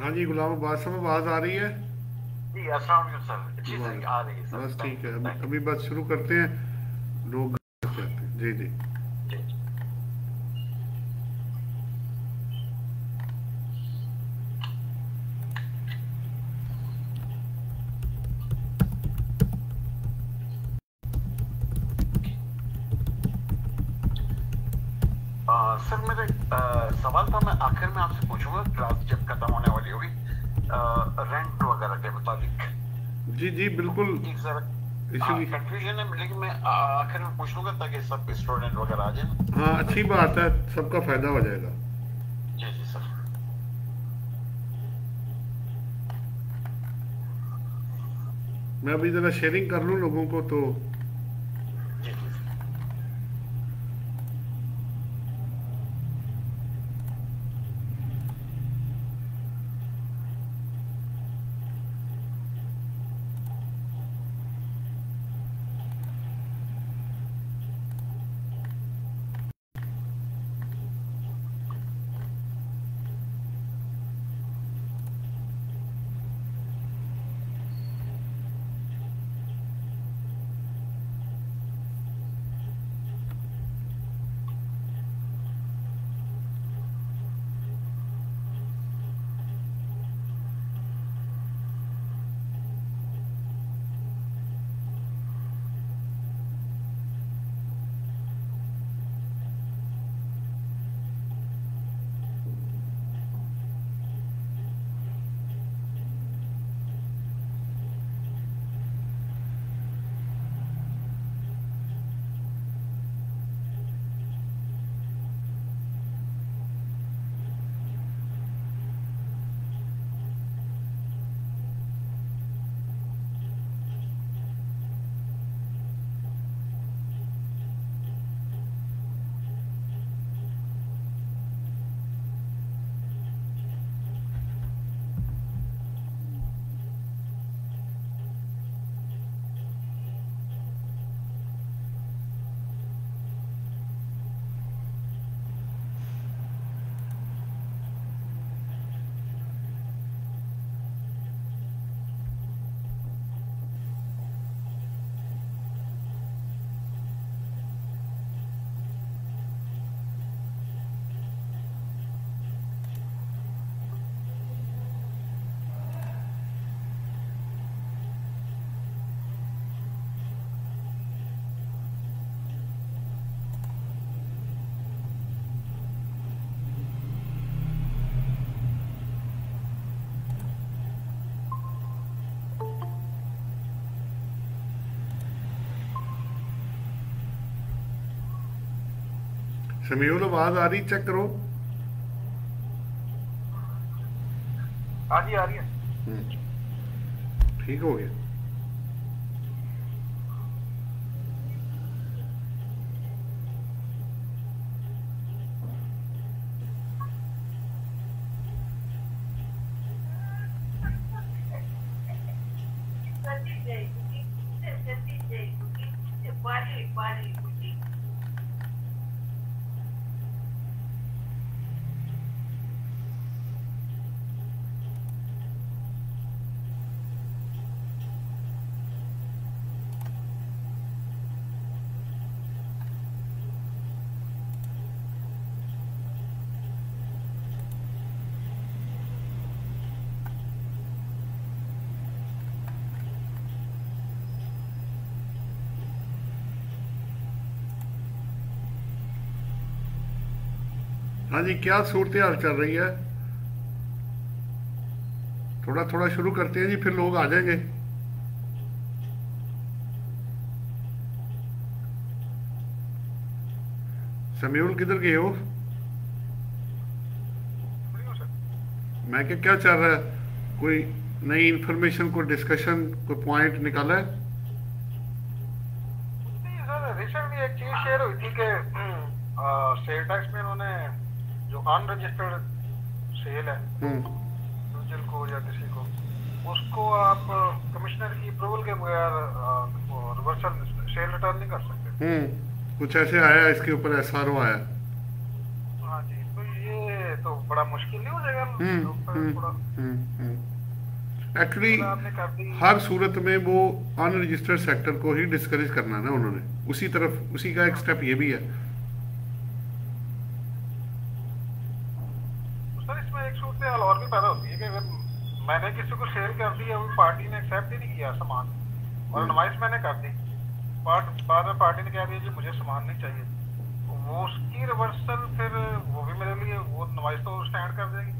हाँ जी गुलाम अब्बास साहब, आवाज़ आ रही है? जी अस्सलाम वालेकुम सर। जी सर आ रही है सर। बस थैंक ठीक है, यू अभी थैंक अभी बस शुरू करते हैं। लोग घर जाते हैं। जी जी। You ji. सर मेरे सवाल था, मैं आखिर में आपसे पूछूंगा क्लास जब खत्म होने वाली होगी, रेंट वगैरह के मुताबिक। जी जी बिल्कुल। ठीक सर। हाँ इसीलिए। कंफ्यूजन है लेकिन मैं आखिर में पूछ लूंगा ताकि सब स्टूडेंट वगैरह आ जाए। हाँ अच्छी बात है, सबका फायदा हो जाएगा। जी जी सर। मैं अभी ज़रा शेयरिंग कर लूँ लोगों को तो। जी जी सर। शमीउल आवाज़ आ रही, चेक करो। आ रही है। ठीक हो गया। हाँ जी, क्या सूरत हाल चल रही है? थोड़ा थोड़ा शुरू करते हैं जी, फिर लोग आ जाएंगे। शमीउल किधर गए हो? मैं क्या चल रहा है? कोई नई इंफॉर्मेशन, कोई डिस्कशन, कोई पॉइंट निकाला है? नहीं सर, रिसेंटली एक चीज शेयर हुई थी कि सेल टैक्स में उन्होंने जो अनरजिस्टर्ड सेल है हम्म। इंडिविजुअल को या किसी को, उसको आप कमिश्नर की अप्रूवल के बगैर रिवर्सल सेल रिटर्न नहीं कर सकते। कुछ ऐसे आया, इसके ऊपर एसआरओ आया। हाँ जी, तो ये तो बड़ा मुश्किल नहीं हो जाएगा थोड़ा? एक्चुअली आपने कर दी। हर सूरत में वो अनरजिस्टर्ड सेक्टर को ही डिस्करेज करना है ना उन्होंने, उसी तरफ उसी का एक स्टेप ये भी है। सर इसमें एक सूरत हाल और भी पैदा होती है कि अगर मैंने किसी को शेयर कर दिया, वो पार्टी ने एक्सेप्ट ही नहीं किया सामान, और इनवाइस मैंने कर दी, बाद में पार्टी ने कह दिया जी मुझे सामान नहीं चाहिए, तो वो उसकी रिवर्सल फिर वो भी मेरे लिए वो इनवाइस तो स्टैंड कर देगी।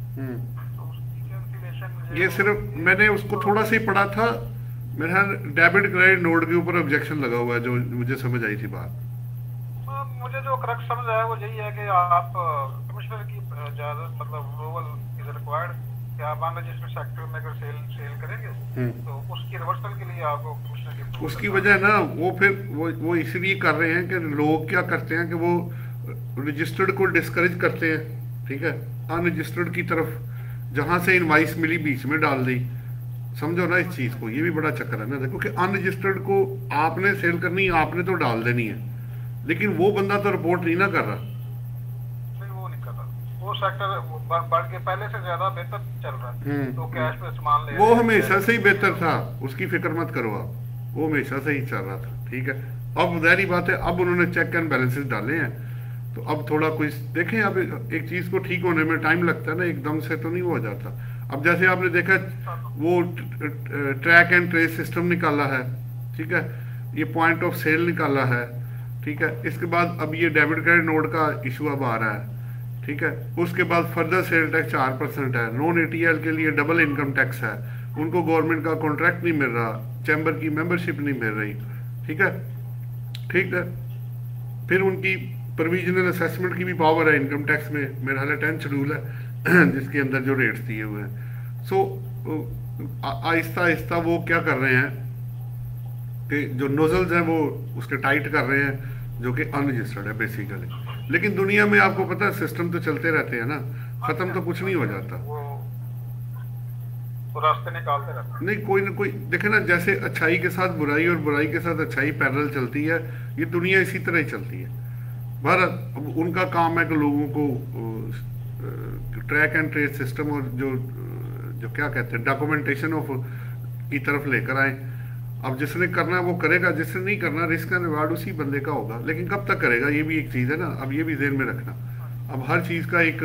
तो उसकी कैंसिलेशन ये सिर्फ मैंने उसको थोड़ा सा ही पढ़ा था, मेरे ख्याल डेबिट क्रेडिट नोट के ऊपर ऑब्जेक्शन लगा हुआ है, जो मुझे समझ आई थी बात। मुझे जो करेक्ट समझ आया वो यही है कि आप कमिश्नर की इजाजत मतलब अप्रूवल इज रिक्वायर्ड कि आप अनरजिस्टर्ड सेक्टर में अगर सेल करेंगे तो उसकी रिवर्सल के लिए आपको कमिश्नर की उसकी वजह ना वो फिर वो इसलिए कर रहे हैं कि लोग क्या करते हैं कि वो रजिस्टर्ड को डिस्करेज करते हैं, ठीक है, अनरजिस्टर्ड की तरफ जहां से इनवाइस मिली बीच में डाल दी, समझो ना इस चीज को, ये भी बड़ा चक्कर है ना। देखो कि अनरजिस्टर्ड को आपने सेल करनी, आपने तो डाल देनी है, लेकिन वो बंदा तो रिपोर्ट नहीं ना कर रहा। नहीं वो नहीं कर रहा, वो सेक्टर बढ़ के पहले से ज्यादा बेहतर चल रहा है, तो कैश पे सामान ले वो हमेशा से ही बेहतर था, उसकी फिक्र मत करो आप, वो हमेशा से ही चल रहा था, ठीक है। अब जाहिर बात है अब उन्होंने चेक एंड बैलेंसेस डाले हैं, तो अब थोड़ा कोई देखें, अब एक चीज को ठीक होने में टाइम लगता है ना, एकदम से तो नहीं हो जाता। अब जैसे आपने देखा वो ट्रैक एंड ट्रेस सिस्टम निकाला है, ठीक है, ये पॉइंट ऑफ सेल निकाला है, ठीक है, इसके बाद अब ये डेबिट क्रेडिट नोट का इशू अब आ रहा है, ठीक है, उसके बाद फर्दर सेल टैक्स 4% है, नॉन एटीएल के लिए डबल इनकम टैक्स है, उनको गवर्नमेंट का कॉन्ट्रैक्ट नहीं मिल रहा, चैम्बर की मेंबरशिप नहीं मिल रही, ठीक है, ठीक है, फिर उनकी प्रोविजनल असेसमेंट की भी पावर है इनकम टैक्स में, मेरा हाल 10 शेड्यूल है जिसके अंदर जो रेट्स दिए हुए हैं। सो आहिस्ता आहिस्ता वो क्या कर रहे हैं कि जो नोजल्स हैं वो उसके टाइट कर रहे हैं, जो कि अनरजिस्टर्ड है बेसिकली। लेकिन दुनिया में आपको पता है सिस्टम तो चलते रहते हैं ना, खत्म तो कुछ नहीं हो जाता, वो रास्ते निकालते रहते नहीं कोई ना कोई। देखे ना, जैसे अच्छाई के साथ बुराई और बुराई के साथ अच्छाई पैरेलल चलती है, ये दुनिया इसी तरह ही चलती है। भारत उनका काम है कि लोगों को ट्रैक एंड ट्रेस सिस्टम और जो क्या कहते हैं डॉक्यूमेंटेशन ऑफ की तरफ लेकर आए। अब जिसने करना है वो करेगा, जिसने नहीं करना रिस्क एंड रिवार्ड उसी बंदे का होगा, लेकिन कब तक करेगा ये भी एक चीज़ है ना। अब ये भी ध्यान में रखना, अब हर चीज़ का एक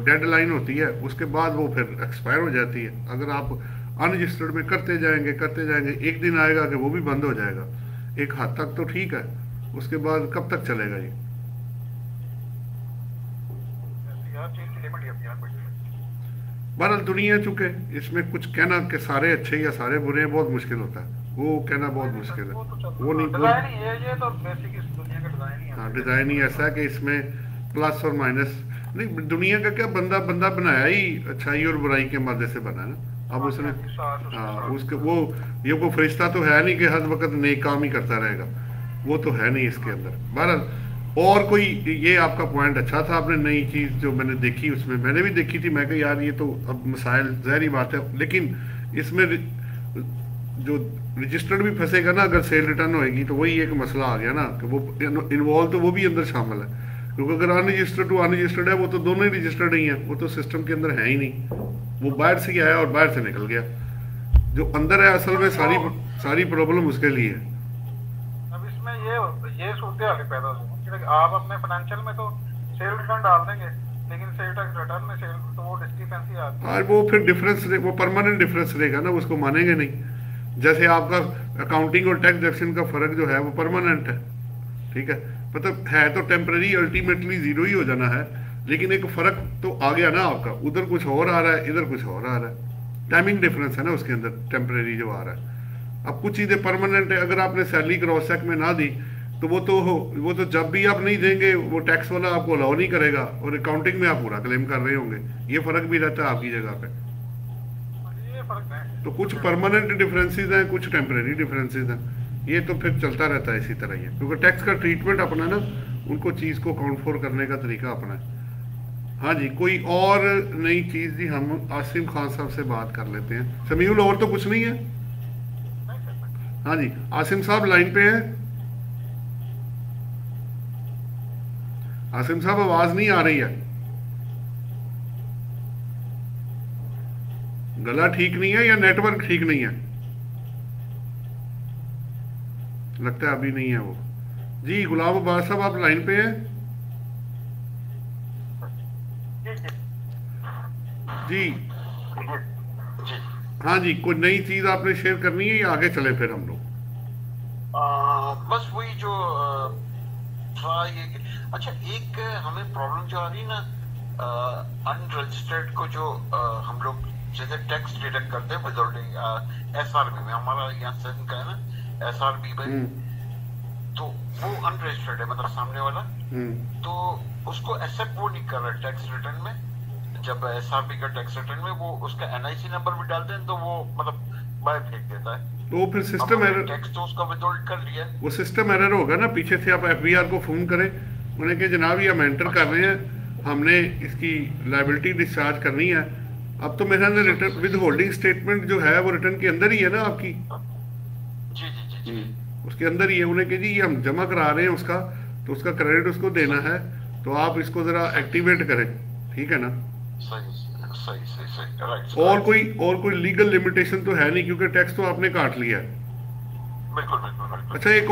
डेडलाइन होती है, उसके बाद वो फिर एक्सपायर हो जाती है। अगर आप अनरजिस्टर्ड में करते जाएंगे एक दिन आएगा कि वो भी बंद हो जाएगा। एक हद तक तो ठीक है, उसके बाद कब तक चलेगा ये। बहरहाल दुनिया चुके, इसमें कुछ कहना कि सारे अच्छे या सारे बुरे हैं बहुत मुश्किल होता है, वो कहना बहुत मुश्किल है। वो नहीं, ये तो बेसिक इस दुनिया का डिजाइन ही है। हाँ, डिजाइन ही ऐसा है कि इसमें प्लस और माइनस नहीं, दुनिया का क्या बंदा बनाया ही अच्छाई और बुराई के मदद से बना ना। अब उसने उसके वो ये कोई फरिश्ता तो है नहीं कि हर वक्त नेक काम ही करता रहेगा, वो तो है नहीं इसके अंदर। बहरहाल और कोई ये आपका पॉइंट अच्छा था, आपने नई चीज़ जो मैंने देखी उसमें मैंने भी देखी थी, मैं कहा यार ये तो अब मसाइल ज़ाहिर बात है, लेकिन इसमें जो रजिस्टर्ड भी फंसेगा ना अगर सेल रिटर्न होएगी, तो वही एक मसला आ गया ना कि वो इन्वॉल्व तो वो भी अंदर शामिल है, क्योंकि अगर अनरजिस्टर्ड टू अनरजिस्टर्ड है वो तो दोनों ही रजिस्टर्ड ही हैं, वो तो सिस्टम के अंदर है ही नहीं, वो बाहर से ही आया और बाहर से निकल गया। जो अंदर है असल में सारी प्रॉब्लम उसके लिए है। अब इसमें ये सूरत पैदा हो, आप अपने फाइनेंशियल में तो सेल रिटर्न डाल देंगे, लेकिन सेल टैक्स रिटर्न में सेल तो वो डिस्क्रिपेंसी आती है, वो फिर डिफरेंस वो परमानेंट डिफरेंस रहेगा ना, उसको मानेंगे नहीं। जैसे आपका अकाउंटिंग और टैक्स डिडक्शन का फर्क जो है वो परमानेंट है, ठीक है, मतलब है तो टेम्परेरी, अल्टीमेटली जीरो ही हो जाना है, लेकिन एक फर्क तो आ गया ना आपका, उधर कुछ और आ रहा है इधर कुछ और आ रहा है, टाइमिंग डिफरेंस है ना उसके अंदर टेम्परेरी जो आ रहा है। अब कुछ चीज़ें परमानेंट है, अगर आपने सैलरी क्रॉस चेक में ना दी तो वो तो जब भी आप नहीं देंगे वो टैक्स वाला आपको अलाउ नहीं करेगा, और अकाउंटिंग में आप पूरा क्लेम कर रहे होंगे, ये फर्क भी रहता है आपकी जगह पे। ये फर्क है, तो कुछ परमानेंट डिफरेंसेस हैं, कुछ टेम्परेरी डिफरेंसेस हैं, ये तो फिर चलता रहता है इसी तरह ही है, क्योंकि टैक्स का ट्रीटमेंट अपना ना, उनको चीज़ को अकाउंट फॉर करने का तरीका अपना है। हाँ जी, कोई और नई चीज़ जी, हम आसिम खान साहब से बात कर लेते हैं। समीउल और तो कुछ नहीं है? हाँ जी, आसिम साहब लाइन पे हैं? आसिम साहब आवाज नहीं आ रही है। गला ठीक नहीं है या नेटवर्क ठीक नहीं है? लगता है अभी नहीं है वो। जी गुलाम अब्बास साहब आप लाइन पे हैं? जी हाँ जी, कोई नई चीज आपने शेयर करनी है या आगे चले फिर हम लोग? बस वही जो था ये अच्छा एक हमें प्रॉब्लम जो आ रही है ना अनरजिस्टर्ड को जो हम लोग जैसे टैक्स डिडक्ट करते हैं विदाउट एसआरबी में हमारा यहाँ सेशन का है ना एसआरबी में तो वो अनरजिस्टर्ड है मतलब सामने वाला तो उसको एक्सेप्ट वो नहीं कर रहा टैक्स रिटर्न में जब एसआरबी का टैक्स रिटर्न में वो उसका एनआईसी नंबर भी डालते हैं तो वो मतलब बाहर फेंक देता है। तो फिर सिस्टम एरर टैक्स तो उसका विथहोल्ड कर लिया वो सिस्टम एरर होगा ना। पीछे से आप एफबीआर को फोन करें उन्हें कि जनाब ये हम एंटर कर रहे हैं हमने इसकी लायबिलिटी डिस्चार्ज करनी है। अब तो मेरे ख्याल रिटर्न विद होल्डिंग स्टेटमेंट जो है वो रिटर्न के अंदर ही है ना आपकी? जी जी जी जी उसके अंदर ही है। उन्हें कि जी ये हम जमा करा रहे हैं उसका तो उसका क्रेडिट उसको देना है तो आप इसको जरा एक्टिवेट करें, ठीक है ना? सही सही सही राइट। और कोई लीगल लिमिटेशन तो है नहीं क्योंकि टैक्स तो आपने काट लिया है। बिल्कुल बिल्कुल। अच्छा एक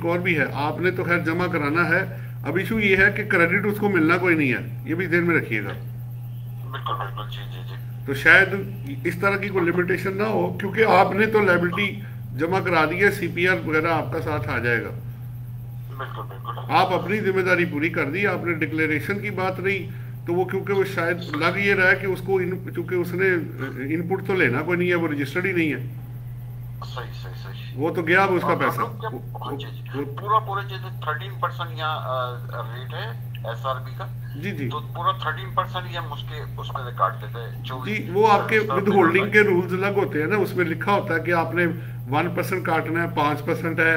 और भी है आपने तो खैर जमा कराना है। अब इशू ये है कि क्रेडिट उसको मिलना कोई नहीं है, ये भी ध्यान में रखिएगा। बिल्कुल बिल्कुल जी जी जी। तो शायद इस तरह की कोई लिमिटेशन ना हो क्योंकि आपने तो लायबिलिटी जमा करा दी है, सीपीआर वगैरह आपका साथ आ जाएगा। बिल्कुल बिल्कुल। आप अपनी जिम्मेदारी पूरी कर दी, आपने डिक्लेरेशन की बात रही तो वो क्योंकि वो शायद लग ये रहा है कि उसको चूंकि उसने इनपुट तो लेना कोई नहीं है, वो रजिस्टर्ड ही नहीं है। सही सही सही। वो तो गया अब उसका पैसा। पूरा जैसे 13% यहाँ रेट है एसआरबी का जी जी तो पूरा 13% ही हम उसमें से काट लेते हैं जी। वो आपके विद होल्डिंग के रूल्स अलग होते हैं ना, उसमें लिखा होता है कि आपने 1% काटना है, 5% है,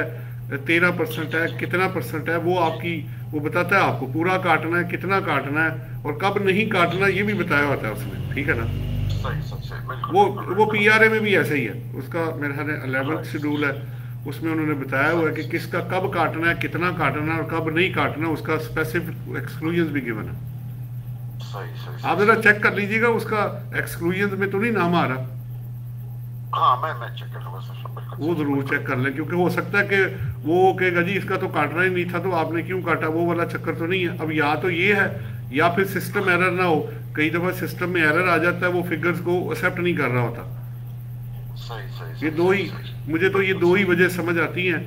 13% है, कितना परसेंट है वो आपकी वो बताता है आपको पूरा काटना है कितना काटना है और कब नहीं काटना ये भी बताया होता है उसमें, ठीक है ना? वो पीआरए में भी ऐसा ही है, उसका मेरे ख्याल 11th शेड्यूल है उसमें उन्होंने बताया हुआ है कि किसका कब काटना है कितना काटना है और कब नहीं काटना, उसका स्पेसिफिक एक्सक्लूजन भी गिवन है। आप जरा चेक कर लीजिएगा उसका एक्सक्लूजन में तो नहीं नाम आ रहा। हाँ मैं चेक कर लूंगा सर। वो जरूर चेक कर लें क्योंकि हो सकता है कि वो कहेगा जी इसका तो काटना ही नहीं था तो आपने क्यों काटा, वो वाला चक्कर तो नहीं है। अब या तो ये है या फिर सिस्टम एरर ना हो, कई दफा सिस्टम में एरर आ जाता है वो फिगर्स को एक्सेप्ट नहीं कर रहा होता। सही ये दो ही वजह समझ आती हैं,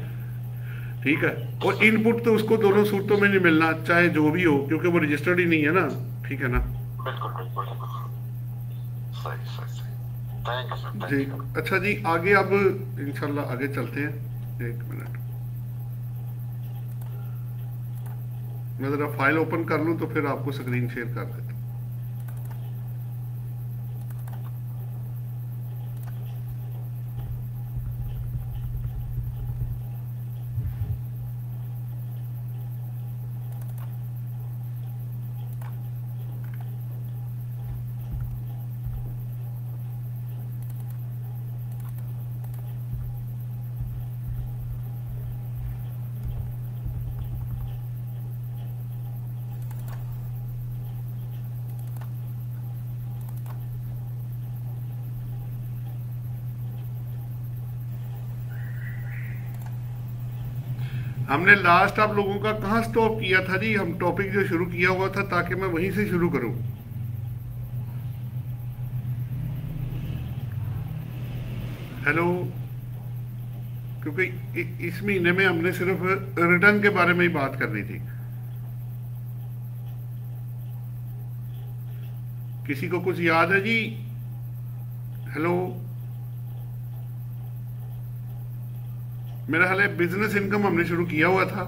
ठीक है? और इनपुट तो उसको दोनों सूरतों में नहीं मिलना चाहे जो भी हो क्योंकि वो रजिस्टर्ड ही नहीं है ना, ठीक है ना? बिल्कुल सही। थैंक यू सर जी। अच्छा जी आगे अब इंशाल्लाह आगे चलते हैं। एक मिनट मैं जरा फाइल ओपन कर लूं तो फिर आपको स्क्रीन शेयर कर देता हूं। हमने लास्ट आप लोगों का कहाँ स्टॉप किया था जी? हम टॉपिक जो शुरू किया हुआ था ताकि मैं वहीं से शुरू करूं। हेलो, क्योंकि इस महीने में हमने सिर्फ रिटर्न के बारे में ही बात करनी थी। किसी को कुछ याद है जी? हेलो, मेरा हाल है बिजनेस इनकम हमने शुरू किया हुआ था,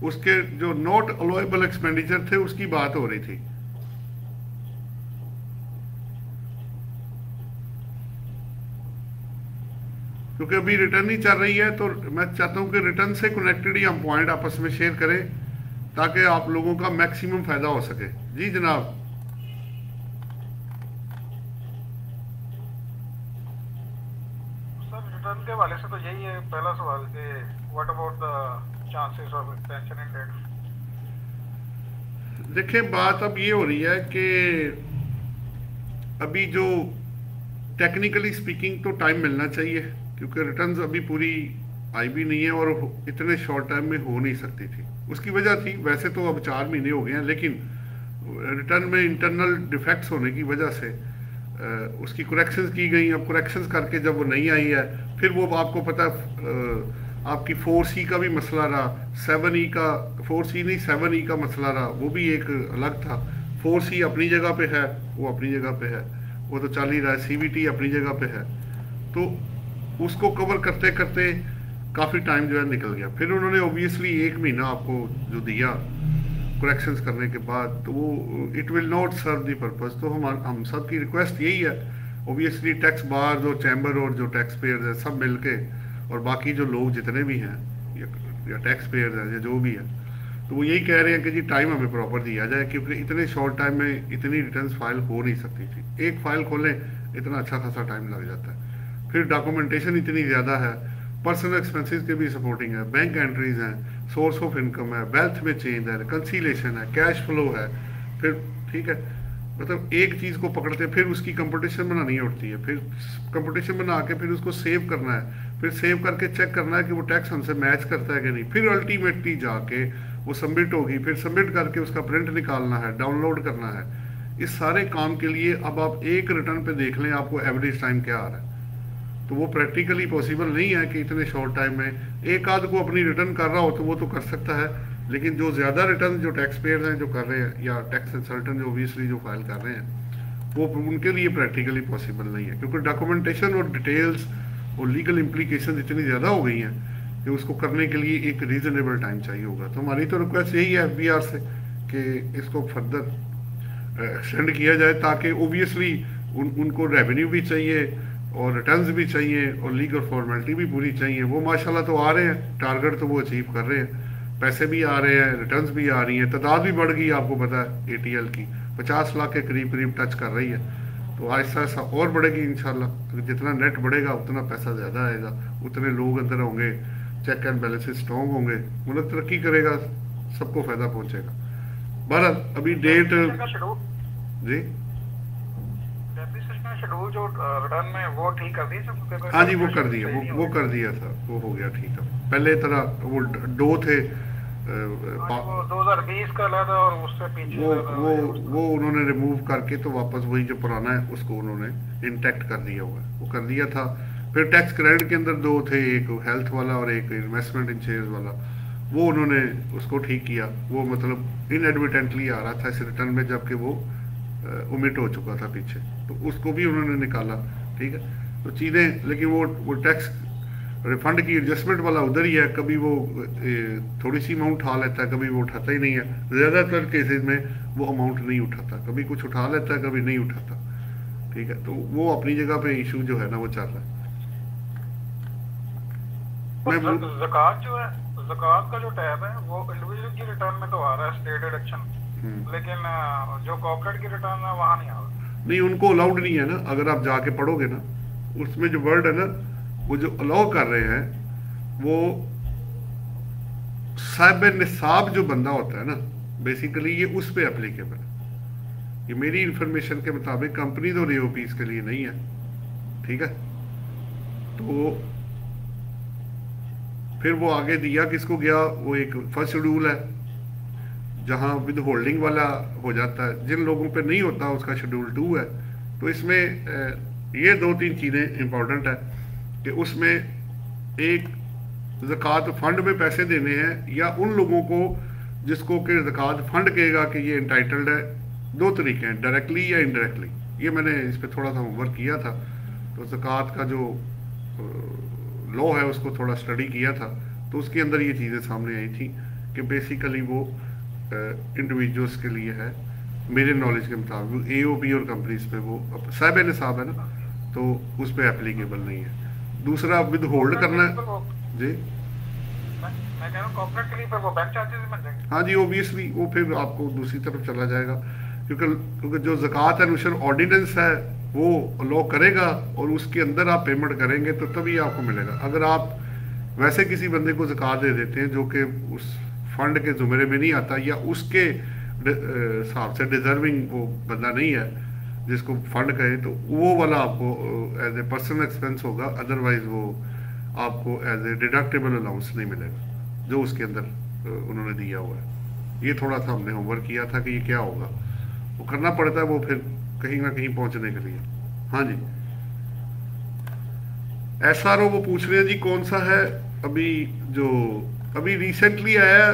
उसके जो नॉट अलोएबल एक्सपेंडिचर थे उसकी बात हो रही थी। क्योंकि अभी रिटर्न ही चल रही है तो मैं चाहता हूं कि रिटर्न से कनेक्टेड ही हम पॉइंट आपस में शेयर करें ताकि आप लोगों का मैक्सिमम फायदा हो सके। जी जनाब। रिटर्न के हवाले से तो यही है पहला सवाल कि what about the chances of extension in date. देखिए बात अब ये हो रही है कि अभी जो टेक्निकली स्पीकिंग तो टाइम मिलना चाहिए, क्योंकि रिटर्न्स अभी पूरी आई भी नहीं है और इतने शॉर्ट टाइम में हो नहीं सकती थी। उसकी वजह थी, वैसे तो अब 4 महीने हो गए हैं, लेकिन रिटर्न में इंटरनल डिफेक्ट्स होने की वजह से उसकी करेक्शंस की गई। अब करेक्शंस करके जब वो नहीं आई है, फिर वो आपको पता है आपकी 4C का भी मसला रहा, 7E का, 4C नहीं 7E का मसला रहा, वो भी एक अलग था। 4C अपनी जगह पे है, वो अपनी जगह पे है, वो तो चल ही रहा है। CVT अपनी जगह पे है, तो उसको कवर करते करते काफ़ी टाइम जो है निकल गया। फिर उन्होंने ओबियसली 1 महीना आपको जो दिया करेक्शंस करने के बाद, तो वो it will not serve the purpose. तो हम सब की रिक्वेस्ट यही है, ओबियसली टैक्स बार्स और चैम्बर और जो टैक्स पेयर्स हैं सब मिलके, और बाकी जो लोग जितने भी हैं या टैक्स पेयर्स हैं या जो भी है, तो वो यही कह रहे हैं कि जी टाइम हमें प्रॉपर दिया जाए, क्योंकि इतने शॉर्ट टाइम में इतनी रिटर्न्स फाइल हो नहीं सकती थी। एक फाइल खोलें इतना अच्छा खासा टाइम लग जाता है, फिर डॉक्यूमेंटेशन इतनी ज़्यादा है, पर्सनल एक्सपेंसेस के भी सपोर्टिंग है, बैंक एंट्रीज हैं, सोर्स ऑफ इनकम है, वेल्थ में चेंज है, रिकन्सिलेशन है, कैश फ्लो है, फिर ठीक है, मतलब एक चीज़ को पकड़ते फिर उसकी कंपटीशन बनानी होती है, फिर कंपटीशन बना के फिर उसको सेव करना है, फिर सेव करके चेक करना है कि वो टैक्स हमसे मैच करता है कि नहीं, फिर अल्टीमेटली जाके वो सबमिट होगी, फिर सबमिट करके उसका प्रिंट निकालना है, डाउनलोड करना है। इस सारे काम के लिए अब आप एक रिटर्न पे देख लें आपको एवरेज टाइम क्या आ रहा है, तो वो प्रैक्टिकली पॉसिबल नहीं है कि इतने शॉर्ट टाइम में एक आध को अपनी रिटर्न कर रहा हो तो वो तो कर सकता है, लेकिन जो ज़्यादा रिटर्न जो टैक्स पेयर्स हैं जो कर रहे हैं, या टैक्स कंसल्टेंट जो ओबियसली जो फाइल कर रहे हैं, वो उनके लिए प्रैक्टिकली पॉसिबल नहीं है, क्योंकि डॉक्यूमेंटेशन और डिटेल्स और लीगल इम्प्लीकेशन इतनी ज़्यादा हो गई हैं कि उसको करने के लिए एक रीजनेबल टाइम चाहिए होगा। तो हमारी तो रिक्वेस्ट यही है FBR से कि इसको फर्दर एक्सटेंड किया जाए, ताकि ओबियसली उनको रेवेन्यू भी चाहिए और रिटर्न्स भी चाहिए और लीगल फॉर्मेलिटी भी पूरी चाहिए। वो माशाल्लाह तो आ रहे हैं, टारगेट तो वो अचीव कर रहे हैं, पैसे भी आ रहे हैं, रिटर्न्स भी आ रही हैं, तादाद भी बढ़ गई, आपको पता है ATL की 50 लाख के करीब करीब टच कर रही है, तो आहिस्ता आहिस्ता और बढ़ेगी इंशाल्लाह। जितना नेट बढ़ेगा उतना पैसा ज़्यादा आएगा, उतने लोग अंदर होंगे, चेक एंड बैलेंसेस स्ट्रॉन्ग होंगे, मुल्क तरक्की करेगा, सबको फ़ायदा पहुँचेगा। बहरहाल अभी डेट जी शेड्यूल जो रिटर्न में वो ठीक कर दिया, हाँ जी वो कर दिया, वो कर दिया था, वो हो गया ठीक है। पहले तरह वो दो थे 2020 का अलग और उससे पीछे वो उन्होंने रिमूव करके तो वापस वही जो पुराना है उसको उन्होंने इंटैक्ट कर दिया हुआ है, वो कर दिया था। फिर टैक्स क्रेडिट के अंदर 2 थे, एक हेल्थ वाला और एक इन्वेस्टमेंट इन शेयर्स वाला, वो उन्होंने उसको ठीक किया, वो मतलब इनएडवर्टेंटली आ रहा था इस रिटर्न में, जबकि वो ओमिट हो चुका था पीछे, तो उसको भी उन्होंने निकाला, ठीक है। तो चीज़ें, लेकिन वो टैक्स रिफंड की एडजस्टमेंट वाला उधर ही है, कभी वो थोड़ी सी अमाउंट उठा लेता है, कभी वो उठाता ही नहीं है। ज़्यादातर केसेस में वो अमाउंट नहीं उठाता, कभी कुछ उठा लेता है, कभी नहीं उठाता, ठीक है। तो वो अपनी जगह पे इशू जो है ना वो चल रहा है। ज़कात जो है, ज़कात का जो टैब है वो इंडिविजुअल की रिटर्न में तो आ रहा है, स्टेट डिडक्शन, लेकिन जो कॉर्पोरेट की रिटर्न है वहाँ नहीं आ रहा। नहीं, उनको अलाउड नहीं है ना, अगर आप जाके पढ़ोगे ना उसमें जो वर्ड है ना, वो जो अलाउ कर रहे हैं वो साहिब निसाब जो बंदा होता है ना, बेसिकली ये उस पे एप्लीकेबल है। ये मेरी इंफॉर्मेशन के मुताबिक कंपनीज और AOPs के लिए नहीं है, ठीक है। तो फिर वो आगे दिया किसको गया, वो एक फर्स्ट शेड्यूल है जहां विद होल्डिंग वाला हो जाता है, जिन लोगों पे नहीं होता उसका शेड्यूल 2 है। तो इसमें ये 2-3 चीज़ें इंपॉर्टेंट है कि उसमें एक ज़कात फंड में पैसे देने हैं, या उन लोगों को जिसको कि ज़कात फंड कहेगा कि ये इंटाइटल्ड है। 2 तरीके हैं, डायरेक्टली या इनडायरेक्टली। ये मैंने इस पर थोड़ा सा होमवर्क किया था, तो ज़कात का जो लॉ है उसको थोड़ा स्टडी किया था, तो उसके अंदर ये चीज़ें सामने आई थी कि बेसिकली वो इंडिविजुअल्स के लिए है, मेरे नॉलेज के मुताबिक AOP और कंपनीज पे वो साहिब निसाब है ना, तो उस पर एप्लीकेबल नहीं है। दूसरा विद होल्ड करना है जी, मैं कह रहा हूं कॉर्पोरेट के लिए पर वो बैंक चार्जेस बन जाएंगे। हाँ जी, ओबियसली वो फिर आपको दूसरी तरफ चला जाएगा, क्योंकि जो ज़कात एनुशन ऑर्डिनेंस है वो अलाउ करेगा और उसके अंदर आप पेमेंट करेंगे तो तभी आपको मिलेगा। अगर आप वैसे किसी बंदे को ज़कात दे देते हैं जो कि उस फंड के ज़ुमरे में नहीं आता, या उसके हिसाब से डिज़र्विंग वो बंदा नहीं है, जिसको फंड कहे, तो वो वाला आपको एज ए पर्सनल एक्सपेंस होगा, अदरवाइज वो आपको एज ए डिडक्टेबल अलाउंस नहीं मिलेगा जो उसके अंदर उन्होंने दिया हुआ है। ये थोड़ा सा हमने होमवर्क किया था कि ये क्या होगा, वो करना पड़ता है वो फिर कहीं ना कहीं पहुंचने के लिए। हाँ जी, SRO वो पूछ रहे हैं जी कौन सा है अभी जो अभी रिसेंटली आया।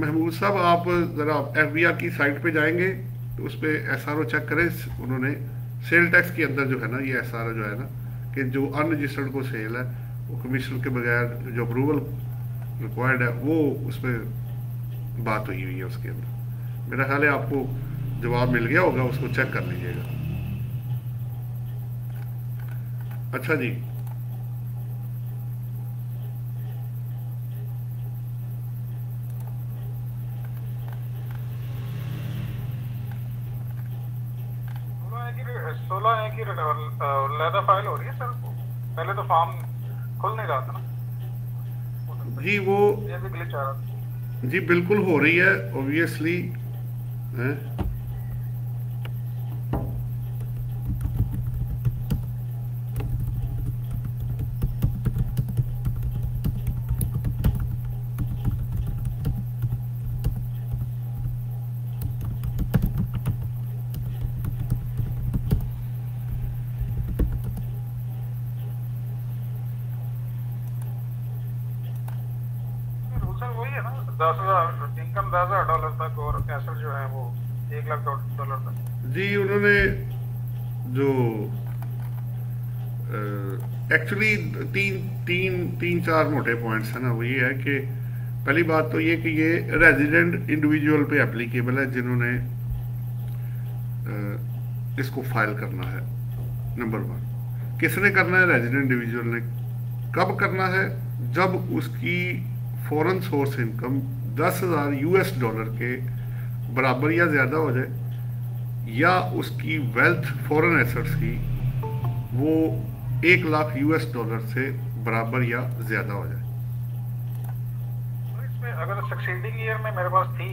महमूद साहब आप ज़रा FBR की साइट पे जाएंगे तो उस पर SRO चेक करें। उन्होंने सेल टैक्स के अंदर जो है ना ये SRO जो है ना कि जो अनरजिस्टर्ड को सेल है वो कमीशन के बगैर जो अप्रूवल रिक्वायर्ड है वो उस पर बात हुई है उसके अंदर। मेरा ख्याल है आपको जवाब मिल गया होगा, उसको चेक कर लीजिएगा। अच्छा जी, सोलह है कि लैदा फाइल हो रही है सर। पहले तो फॉर्म खुल नहीं रहा था ना जी वो ये भी ग्लिच आ रहा था। जी बिल्कुल हो रही है ऑब्वियसली है। सर वही है ना, 10,000 इनकम $10,000 तक और कैसल जो है वो $1,00,000 तक। जी उन्होंने जो एक्चुअली तीन चार मोटे पॉइंट्स है ना, वो ये है कि पहली बात तो ये कि ये रेजिडेंट इंडिविजुअल पे एप्लीकेबल है जिन्होंने इसको फाइल करना है। नंबर 1, किसने करना है? रेजिडेंट इंडिविजुअल ने। कब करना है? जब उसकी फॉरेन सोर्स इनकम $10,000 के बराबर या ज़्यादा हो जाए, या उसकी वेल्थ फॉरेन एसेट्स की वो $1,00,000 से बराबर या ज़्यादा हो जाए। इसमें अगर सक्सीडिंग ईयर में मेरे पास थी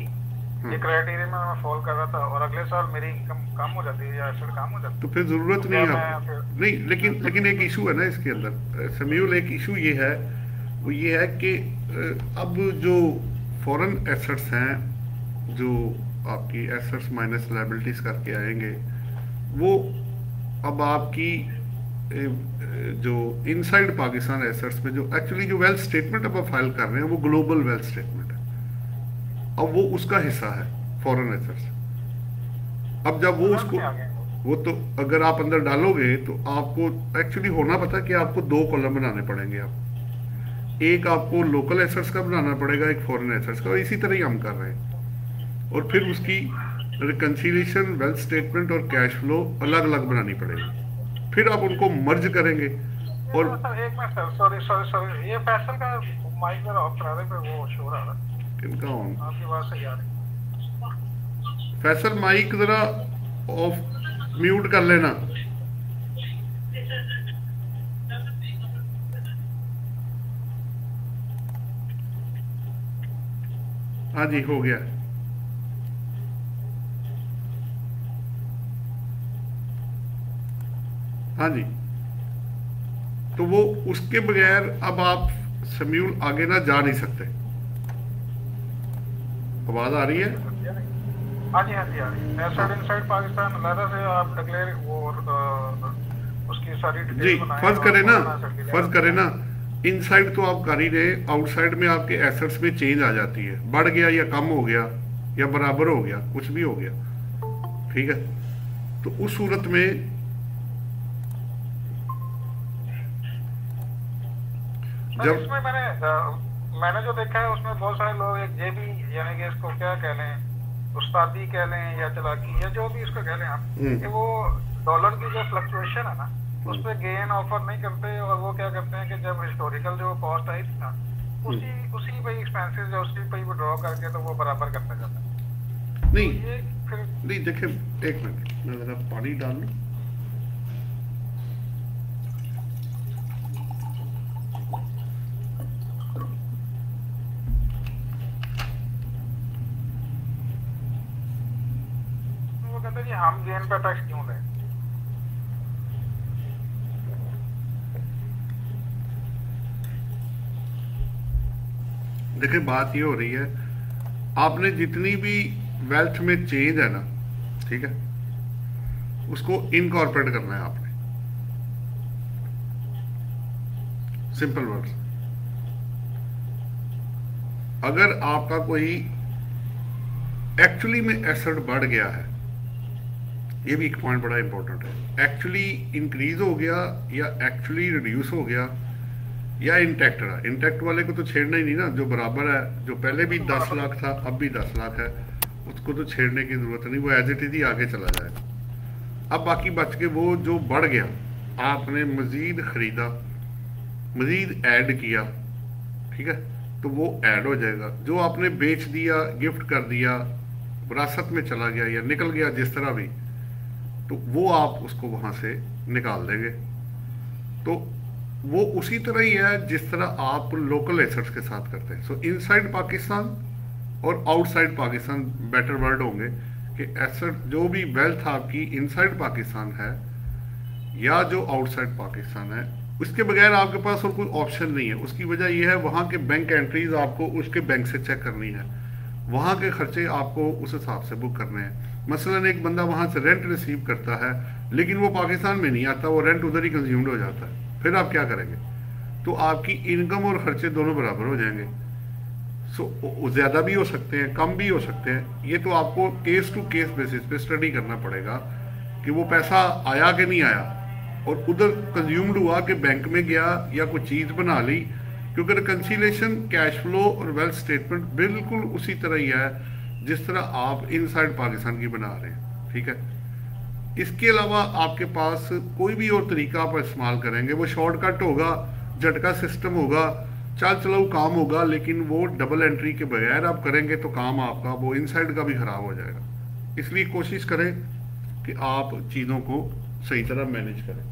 ये क्राइटेरिया में मैं फॉलो कर रहा था और अगले साल मेरी इनकम कम हो जाती है या एसेट कम हो जाती है तो फिर ज़रूरत नहीं है आपको। नहीं, लेकिन एक इशू है ना इसके अंदर समीउल, एक इशू ये है, वो ये है कि अब जो फॉरेन एसेट्स हैं, जो आपकी एसेट्स माइनस लायबिलिटीज करके आएंगे, वो अब आपकी जो इनसाइड पाकिस्तान एसेट्स में जो एक्चुअली जो वेल्थ स्टेटमेंट अब आप फाइल कर रहे हैं वो ग्लोबल वेल्थ स्टेटमेंट है, अब वो उसका हिस्सा है फॉरेन एसेट्स। अब जब वो उसको वो तो अगर आप अंदर डालोगे तो आपको एक्चुअली होना पता है कि आपको 2 कॉलम बनाने पड़ेंगे। आप एक आपको लोकल एसेट्स का बनाना पड़ेगा, एक फॉरेन एसेट्स का, और इसी तरह ही हम कर रहे हैं। और फिर उसकी रिकंसिलिएशन, वेल्थ स्टेटमेंट और कैश फ्लो अलग अलग बनानी पड़ेगी, फिर आप उनको मर्ज करेंगे। और एक मिनट सर, सॉरी ये फैसल का माइक जरा ऑफ करा दे, पे वो शो रहा है इनका ऑन। आपकी आवाज सही आ रही। फैसल माइक जरा ऑफ म्यूट कर लेना। हाँ जी, हो गया। हाँ जी, तो वो उसके बगैर अब आप समीउल आगे ना जा नहीं सकते। आवाज आ रही है? हाँ जी, हाँ जी, हाँ जी। एसेट इनसाइड पाकिस्तान अलग से आप डिक्लेयर वो उसकी सारी जी, डिटेल बनाएं। फर्ज करें ना इनसाइड तो आप कर ही रहे, आउटसाइड में आपके एसेट्स में चेंज आ जाती है, बढ़ गया या कम हो गया या बराबर हो गया, कुछ भी हो गया, ठीक है। तो उस सूरत में जब इसमें मैंने जो देखा है उसमें बहुत सारे लोग एक ये भी, यानी कि इसको क्या कह लें, उस्तादी कह लें या चालाकी या जो भी इसको कह लें आप, कि वो डॉलर की जो फ्लक्चुएशन है ना उस पर गेन ऑफर नहीं करते, और वो क्या करते हैं कि जब हिस्टोरिकल जो कॉस्ट आई थी ना उसी पे एक्सपेंसेस या उसी पे विड्रॉ करके तो वो बराबर करते जाते हैं। नहीं तो ये फिर नहीं, देखिए एक मिनट, मैं जरा पानी डाल लूं। वो कहते हैं जी हम गेन पे टैक्स क्यों दें, देखिए बात ये हो रही है, आपने जितनी भी वेल्थ में चेंज है ना, ठीक है, उसको इनकॉर्पोरेट करना है आपने, सिंपल वर्ड्स। अगर आपका कोई एक्चुअली में एसेट बढ़ गया है, ये भी एक पॉइंट बड़ा इंपॉर्टेंट है, एक्चुअली इंक्रीज हो गया या एक्चुअली रिड्यूस हो गया या इंटैक्ट रहा, इंटैक्ट वाले को तो छेड़ना ही नहीं ना, जो बराबर है, जो पहले भी 10 लाख था अब भी 10 लाख है, उसको तो छेड़ने की जरूरत नहीं, वो एज इट इज ही आगे चला जाएगा। अब बाकी बच के वो जो बढ़ गया, आपने मजीद खरीदा, मजीद ऐड किया, ठीक है, तो वो ऐड हो जाएगा। जो आपने बेच दिया, गिफ्ट कर दिया, विरासत में चला गया या निकल गया जिस तरह भी, तो वो आप उसको वहां से निकाल देंगे। तो वो उसी तरह ही है जिस तरह आप लोकल एसेट्स के साथ करते हैं। सो इनसाइड पाकिस्तान और आउटसाइड पाकिस्तान बेटर वर्ड होंगे कि एसेट जो भी वेल्थ आपकी इनसाइड पाकिस्तान है या जो आउटसाइड पाकिस्तान है, उसके बगैर आपके पास और कोई ऑप्शन नहीं है। उसकी वजह यह है वहाँ के बैंक एंट्रीज आपको उसके बैंक से चेक करनी है, वहाँ के खर्चे आपको उस हिसाब से बुक करने हैं। मसलन एक बंदा वहाँ से रेंट रिसीव करता है लेकिन वो पाकिस्तान में नहीं आता, वो रेंट उधर ही कंज्यूम्ड हो जाता है, फिर आप क्या करेंगे? तो आपकी इनकम और खर्चे दोनों बराबर हो जाएंगे। सो ज़्यादा भी हो सकते हैं, कम भी हो सकते हैं। ये तो आपको केस टू केस बेसिस पे स्टडी करना पड़ेगा कि वो पैसा आया कि नहीं आया और उधर कंज्यूम्ड हुआ कि बैंक में गया या कोई चीज़ बना ली, क्योंकि रिकंसिलेशन, कैश फ्लो और वेल्थ स्टेटमेंट बिल्कुल उसी तरह ही है जिस तरह आप इनसाइड पाकिस्तान की बना रहे हैं, ठीक है। इसके अलावा आपके पास कोई भी और तरीका आप इस्तेमाल करेंगे, वो शॉर्टकट होगा, झटका सिस्टम होगा, चाल चलाऊ काम होगा, लेकिन वो डबल एंट्री के बगैर आप करेंगे तो काम आपका वो इनसाइड का भी खराब हो जाएगा। इसलिए कोशिश करें कि आप चीज़ों को सही तरह मैनेज करें।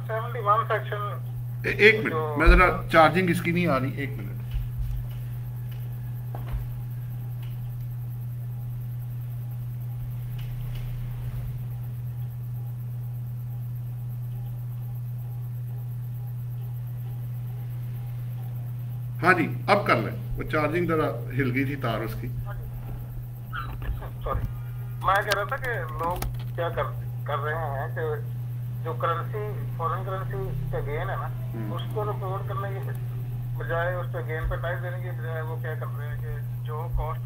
71 सेक्शन एक मिनट, मैं जरा चार्जिंग इसकी नहीं आ रही, एक मिनट। हाँ जी, अब कर ले, वो चार्जिंग जरा हिल गई थी तार उसकी। सॉरी, मैं कह रहा था कि लोग क्या कर रहे हैं कि जो करेंसी, फॉरेन करेंसी का गेन है ना, उसको रिपोर्ट करने की बजाय, उस पर गेन पे टैक्स देने की बजाय वो क्या कर रहे हैं कि जो कॉस्ट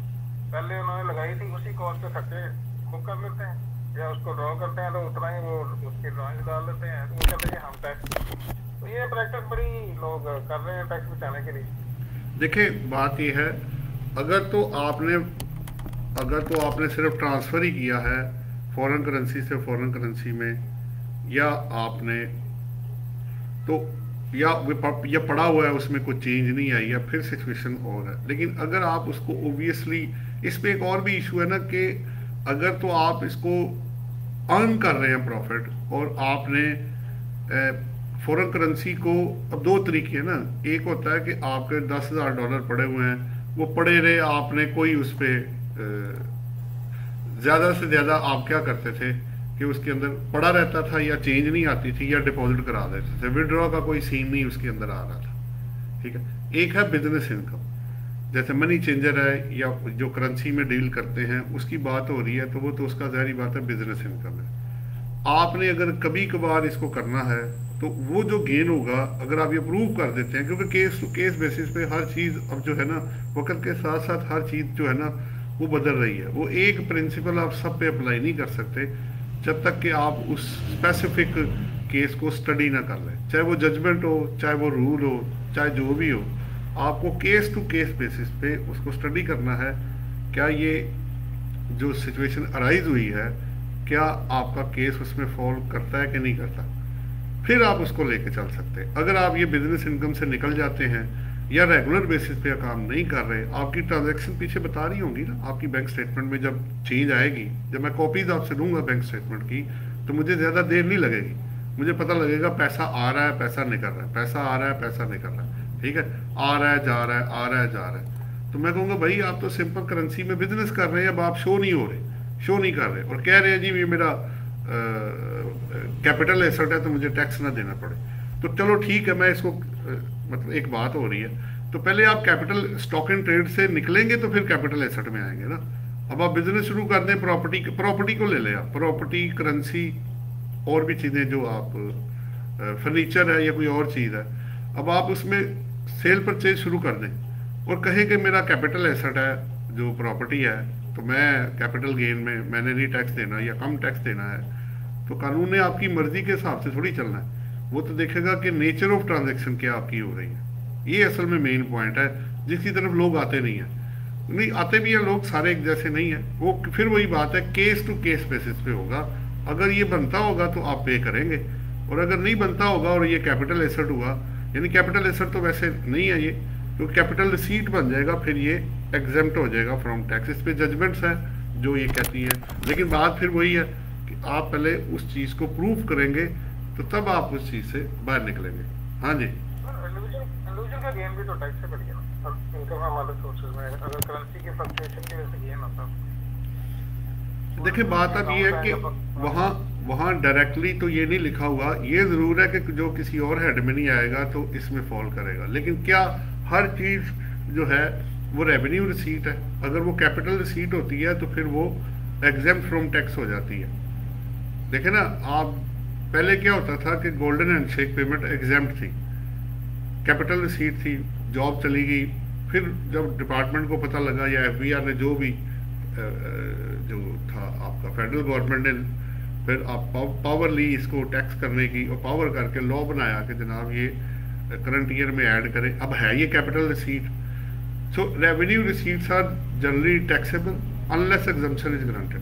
पहले उन्होंने लगाई थी उसी कॉस्ट पे खर्चे बुक कर लेते हैं, या उसको ड्रॉ करते हैं तो उतना ही वो उसकी ड्रॉइंग डाल देते हैं, तो वो कहते हैं हम टैक्स। तो ये प्रैक्टिस बड़ी लोग कर रहे हैं टैक्स बचाने के लिए। देखिए बात यह है, अगर तो आपने सिर्फ ट्रांसफ़र ही किया है फॉरेन करेंसी से फॉरेन करेंसी में, या आपने तो या पड़ा हुआ है उसमें कोई चेंज नहीं आई, या फिर सिचुएशन और है। लेकिन अगर आप उसको ओबियसली, इसमें एक और भी इशू है ना कि अगर तो आप इसको अर्न कर रहे हैं प्रॉफिट, और आपने फॉरेन करेंसी को, अब दो तरीके हैं ना, एक होता है कि आपके $10,000 पड़े हुए हैं, वो पड़े रहे, आपने कोई उस पर ज़्यादा से ज़्यादा आप क्या करते थे कि उसके अंदर पड़ा रहता था, या चेंज नहीं आती थी, या डिपॉजिट करा देते थे, विड्रॉ का कोई सीन नहीं उसके अंदर आ रहा था, ठीक है। एक है बिजनेस इनकम, जैसे मनी चेंजर है या जो करेंसी में डील करते हैं उसकी बात हो रही है, तो वो तो उसका ज़ाहिर बात है बिजनेस इनकम है। आपने अगर कभी कभार इसको करना है तो वो जो गेन होगा, अगर आप ये प्रूव कर देते हैं, क्योंकि केस टू केस बेसिस पे हर चीज़ अब जो है ना, वक्त के साथ साथ हर चीज़ जो है ना वो बदल रही है। वो एक प्रिंसिपल आप सब पे अप्लाई नहीं कर सकते जब तक कि आप उस स्पेसिफिक केस को स्टडी ना कर लें, चाहे वो जजमेंट हो, चाहे वो रूल हो, चाहे जो भी हो, आपको केस टू केस बेसिस पे उसको स्टडी करना है। क्या ये जो सिचुएशन अराइज हुई है, क्या आपका केस उसमें फॉल करता है कि नहीं करता, फिर आप उसको लेके चल सकते हैं। अगर आप ये बिजनेस इनकम से निकल जाते हैं या रेगुलर बेसिस पे काम नहीं कर रहे, आपकी ट्रांजैक्शन पीछे बता रही होंगी ना, आपकी बैंक स्टेटमेंट में जब चेंज आएगी, जब मैं कॉपीज आपसे लूँगा बैंक स्टेटमेंट की, तो मुझे ज़्यादा देर नहीं लगेगी, मुझे पता लगेगा पैसा आ रहा है, पैसा निकल रहा है, पैसा आ रहा है, पैसा निकल रहा है, ठीक है, आ रहा है, जा रहा है, आ रहा है, जा रहा है। तो मैं कहूँगा भाई आप तो सिंपल करेंसी में बिजनेस कर रहे हैं, अब आप शो नहीं हो रहे, शो नहीं कर रहे, और कह रहे हैं जी ये मेरा कैपिटल एसेट है तो मुझे टैक्स ना देना पड़े। तो चलो ठीक है, मैं इसको मतलब एक बात हो रही है। तो पहले आप कैपिटल स्टॉक एंड ट्रेड से निकलेंगे तो फिर कैपिटल एसेट में आएंगे ना। अब आप बिजनेस शुरू कर दें, प्रॉपर्टी को ले लें आप, प्रॉपर्टी, करेंसी और भी चीज़ें जो आप फर्नीचर है या कोई और चीज़ है, अब आप उसमें सेल परचेज शुरू कर दें और कहें कि मेरा कैपिटल एसेट है जो प्रॉपर्टी है, तो मैं कैपिटल गेन में मैंने नहीं टैक्स देना या कम टैक्स देना है, तो कानून ने आपकी मर्जी के हिसाब से थोड़ी चलना है। वो तो देखेगा कि नेचर ऑफ ट्रांजैक्शन क्या आपकी हो रही है। ये असल में मेन पॉइंट है जिसकी तरफ लोग आते नहीं हैं। नहीं आते भी हैं लोग, सारे एक जैसे नहीं है। वो फिर वही बात है, केस टू केस बेसिस पे होगा। अगर ये बनता होगा तो आप पे करेंगे, और अगर नहीं बनता होगा और ये कैपिटल एसेट हुआ, यानी कैपिटल एसेट तो वैसे नहीं है ये, तो कैपिटल रिसीट बन जाएगा, फिर ये एग्जेम्प्ट हो जाएगा फ्रॉम टैक्स। इस पे जजमेंट्स हैं जो ये कहती है, लेकिन बात फिर वही है कि आप पहले उस चीज़ को प्रूव करेंगे तो तब आप उस चीज़ से बाहर निकलेंगे। हाँ जी, इंडिविजुअल का गेन भी तो टैक्स से कट गया ना, इनकम वाले सोर्सेज में अगर करेंसी के फ्लक्चुएशन की वजह से गेन होता। देखिए बात अब ये है कि वहाँ डायरेक्टली तो ये नहीं लिखा हुआ, ये ज़रूर है कि जो किसी और हेड में नहीं आएगा तो इसमें फॉल करेगा। लेकिन क्या हर चीज़ जो है वो रेवेन्यू रिसीट है? अगर वो कैपिटल रिसीट होती है तो फिर वो एग्जेम्प्ट फ्रॉम टैक्स हो जाती है। देखे ना आप, पहले क्या होता था कि गोल्डन हैंडशेक पेमेंट एग्जेम्प्ट थी, कैपिटल रिसीट थी, जॉब चली गई, फिर जब डिपार्टमेंट को पता लगा या एफबीआर ने जो भी जो था आपका फेडरल गवर्नमेंट ने फिर आप पावर ली इसको टैक्स करने की, और पावर करके लॉ बनाया कि जनाब ये करंट ईयर में ऐड करें। अब है ये capital receipt, so revenue receipts are generally taxable unless exemption is granted.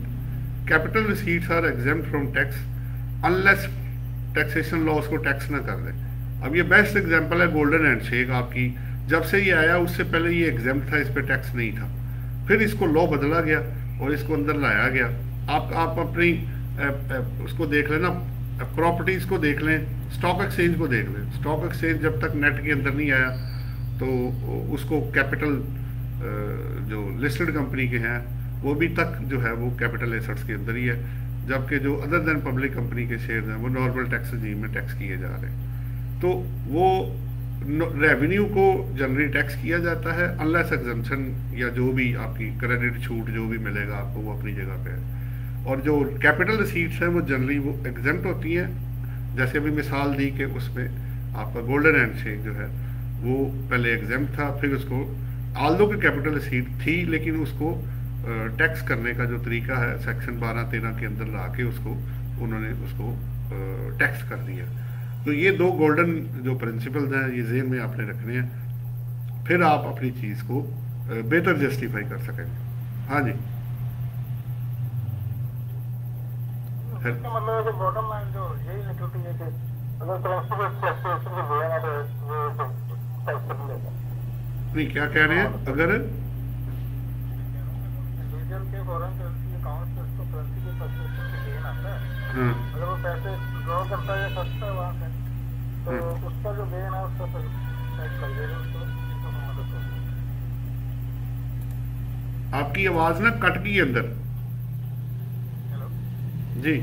Capital receipts are exempt from tax unless taxation law उसको टैक्स ना कर दे। अब ये बेस्ट एग्जांपल है गोल्डन हैंडशेक आपकी, जब से ये आया उससे पहले ये एग्जेम्प्ट था, इस पर टैक्स नहीं था, फिर इसको लॉ बदला गया और इसको अंदर लाया गया। आप अपनी उसको देख लेना, प्रॉपर्टीज़ को देख लें, स्टॉक एक्सचेंज को देख लें। स्टॉक एक्सचेंज जब तक नेट के अंदर नहीं आया तो उसको कैपिटल जो लिस्टेड कंपनी के हैं वो भी तक जो है वो कैपिटल एसेट्स के अंदर ही है, जबकि जो अदर देन पब्लिक कंपनी के शेयर हैं वो नॉर्मल टैक्स रिजीम में टैक्स किए जा रहे हैं। तो वो रेवेन्यू को जनरली टैक्स किया जाता है अनलेस एग्जम्पशन या जो भी आपकी क्रेडिट छूट जो भी मिलेगा आपको वो अपनी जगह पे है। और जो कैपिटल रिसीट्स हैं वो जनरली वो एग्जेम्प्ट होती हैं। जैसे अभी मिसाल दी कि उसमें आपका गोल्डन हैंडशेक जो है वो पहले एग्जेम्प्ट था, फिर उसको आल्दो की कैपिटल रिसीट थी लेकिन उसको टैक्स करने का जो तरीका है सेक्शन 12-13 के अंदर ला के उसको उन्होंने उसको टैक्स कर दिया। तो ये दो गोल्डन जो प्रिंसिपल्स हैं ये ज़हन में आपने रखने हैं, फिर आप अपनी चीज़ को बेहतर जस्टिफाई कर सकेंगे। हाँ जी, मतलब जो बॉटम लाइन जो यही निकलती है कि अगर ट्रांसपोर्टेशन के बोला तो वो टैक्स कर लेगा। नहीं क्या कह रहे हैं? अगर इंडिविजुअल के फॉरेन करेंसी अकाउंट से उसको करेंसी के फ्लक्चुएशन से गेन आता है, अगर वो पैसे ड्रॉ करता है या फंसता है वहाँ से तो उसका जो गेन है उसका फिर टैक्स कर देगा उसको। आपकी आवाज ना कट गई अंदर। जी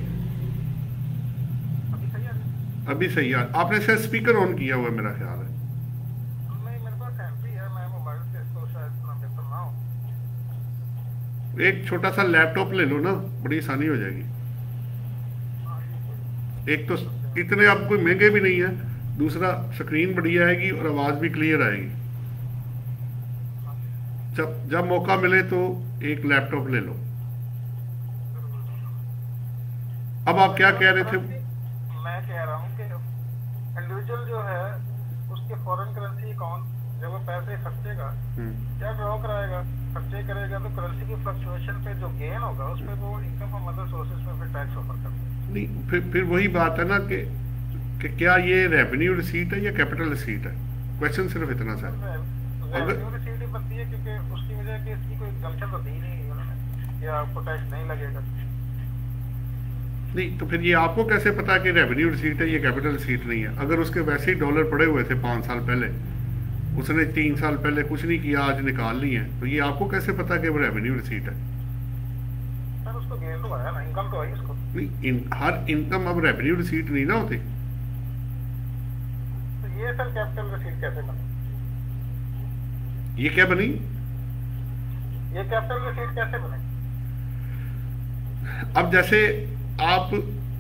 अभी सही है। आपने शायद स्पीकर ऑन किया हुआ है मेरा ख्याल है। नहीं मेरे पास हैंड-फ्री है, मैं मोबाइल से इसको शायद इतना बेहतर ना हो। एक छोटा सा लैपटॉप ले लो ना, बड़ी आसानी हो जाएगी। एक तो इतने आप कोई महंगे भी नहीं है, दूसरा स्क्रीन बढ़िया आएगी और आवाज भी क्लियर आएगी। जब मौका मिले तो एक लैपटॉप ले लो। अब आप क्या कह रहे थे? मैं कह रहा हूँ कि इंडिविजुअल जो है उसके फॉरेन करेंसी अकाउंट जब वो पैसे खर्चेगा क्या ड्रॉ कराएगा, खर्चे करेगा तो करेंसी की फ्लक्चुएशन पे जो गेन होगा उस पे वो इनकम फ्रॉम अदर सोर्सेज में फिर टैक्स ऑफर करता है। नहीं फिर वही बात है ना कि क्या ये रेवेन्यू रिसीट है या कैपिटल रिसीट है? क्वेश्चन सिर्फ इतना सा है। रेवेन्यू रिसीट ही बनती है क्योंकि उसकी वजह कि इसकी कोई एग्जम्पशन तो दी नहीं उन्होंने, या आपको टैक्स नहीं लगेगा। नहीं तो फिर ये आपको कैसे पता कि रेवेन्यू रिसीट है ये कैपिटल रिसीट नहीं है? अगर उसके वैसे ही डॉलर पड़े हुए थे 5 साल पहले, उसने 3 साल पहले कुछ नहीं किया, आज निकाल ली है, तो ये आपको कैसे पता कि वो रेवेन्यू रिसीट है? सर उसको गेन तो आया ना, इनकम तो आई उसको। नहीं हर इनकम अब रेवेन्यू रिसीट नहीं ना होती। तो ये यूनिवर्सल कैपिटल रसीद कैसे बने? ये क्या बनी? ये कैपिटल रसीद कैसे बने? अब जैसे आप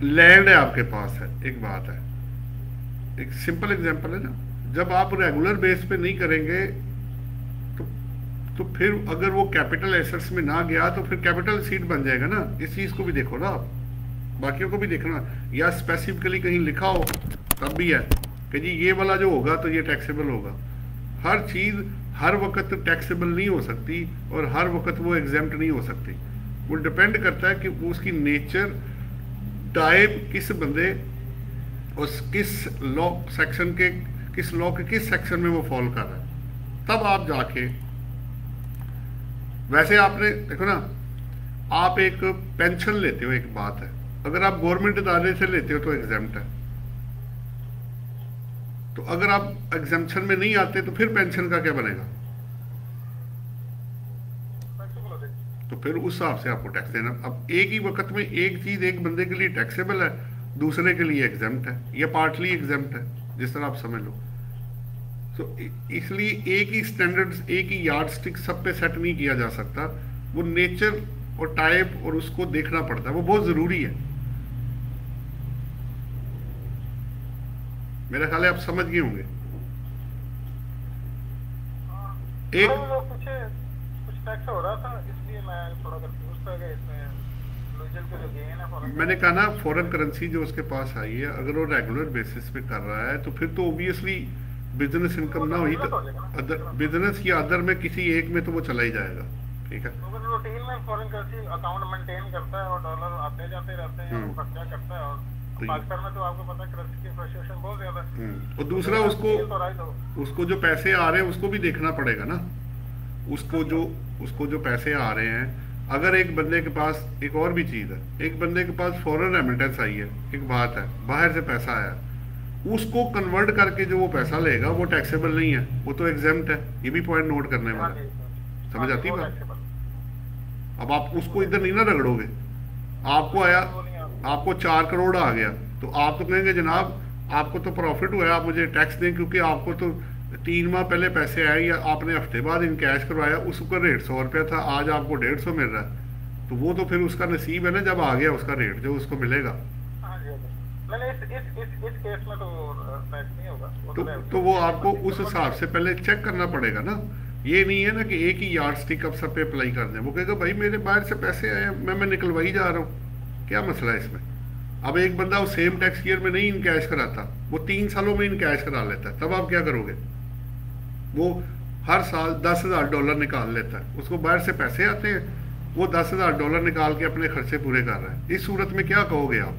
लैंड है आपके पास है, एक बात है, एक सिंपल एग्जांपल है ना, जब आप रेगुलर बेस पे नहीं करेंगे तो फिर अगर वो कैपिटल एसेट्स में ना गया तो फिर कैपिटल सीट बन जाएगा ना। इस चीज को भी देखो ना आप, बाकियों को भी देखना, या स्पेसिफिकली कहीं लिखा हो तब भी है कि जी ये वाला जो होगा तो ये टैक्सेबल होगा। हर चीज हर वक्त टैक्सेबल नहीं हो सकती और हर वक्त वो एग्जेम्प्ट नहीं हो सकती। वो डिपेंड करता है कि वो उसकी नेचर, टाइप, किस बंदे और किस लॉ सेक्शन के, किस लॉ के किस सेक्शन में वो फॉल कर रहा है, तब आप जाके। वैसे आपने देखो ना, आप एक पेंशन लेते हो, एक बात है, अगर आप गवर्नमेंट इदारे से लेते हो तो एग्जेम्प्ट है, तो अगर आप एग्जेम्पशन में नहीं आते तो फिर पेंशन का क्या बनेगा? तो फिर उस हिसाब से आपको टैक्स देना। अब एक ही वक्त में एक चीज एक बंदे के लिए टैक्सेबल है, दूसरे के लिए एग्जेम्प्ट है, या पार्टली एग्जेम्प्ट है, जिस तरह आप समझ लो। तो इसलिए एक ही स्टैंडर्ड्स, एक ही यार्ड स्टिक सब पे सेट नहीं किया जा सकता। वो नेचर और टाइप और उसको देखना पड़ता है, वो बहुत जरूरी है। मेरा ख्याल है आप समझ गए होंगे। एक कुछ टैक्स हो रहा था, इसलिए मैं थोड़ा कंफ्यूज था कि इसमें लूजल के जो गेन है फॉरेन, मैंने कहा ना, फॉरेन करेंसी जो उसके पास आई है, अगर वो रेगुलर बेसिस पे कर रहा है तो फिर तो ऑब्वियसली बिजनेस इनकम ना हुई तो अदर बिजनेस या अदर में किसी एक में तो वो चला ही जाएगा। ठीक है, तो रूटीन में फॉरेन करेंसी अकाउंट मेंटेन करता है और डॉलर आते जाते रहते हैं, वो खर्चा करता है। और पाकिस्तान में तो आपको पता है करेंसी की फ्लक्चुएशन बहुत ज्यादा है। और दूसरा उसको जो पैसे आ रहे हैं उसको भी देखना पड़ेगा ना। उसको जो पैसे आ रहे हैं, अगर एक बंदे के पास, एक और भी चीज है, एक बंदे के पास फॉरेन रेमिटेंस आई है, एक बात है, बाहर से पैसा आया, उसको कन्वर्ट करके जो वो पैसा लेगा वो टैक्सेबल नहीं है, वो तो एग्जेम्प्ट है। ये भी पॉइंट नोट करने वाला, समझ आती है बात? अब आप उसको इधर नहीं ना रगड़ोगे। आपको आया, आपको 4 करोड़ आ गया, तो आप तो कहेंगे जनाब आपको तो प्रॉफिट हुआ है, आप मुझे टैक्स दें, क्योंकि आपको तो 3 माह पहले पैसे आए या आपने हफ्ते बाद इन कैश करवाया, उसका रेट 100 रुपया था, आज आपको 150 मिल रहा है, तो वो तो फिर उसका नसीब है ना, जब आ गया उसका रेट जो उसको मिलेगा। इस केस में तो टैक्स नहीं होगा, तो वो आपको उस हिसाब से पहले चेक करना पड़ेगा ना। ये नहीं है ना कि एक ही यार्ड स्टिक अब सब पे अप्लाई कर दें। वो कहेगा भाई मेरे बाहर से पैसे आए, मैं निकलवाई जा रहा हूँ, क्या मसला है इसमें? अब एक बंदा वो सेम टैक्स ईयर में नहीं इन कैश कराता, वो 3 सालों में इन कैश करा लेता है, तब आप क्या करोगे? वो हर साल $10,000 निकाल लेता है, उसको बाहर से पैसे आते हैं, वो $10,000 निकाल के अपने खर्चे पूरे कर रहा है। इस सूरत में क्या कहोगे आप?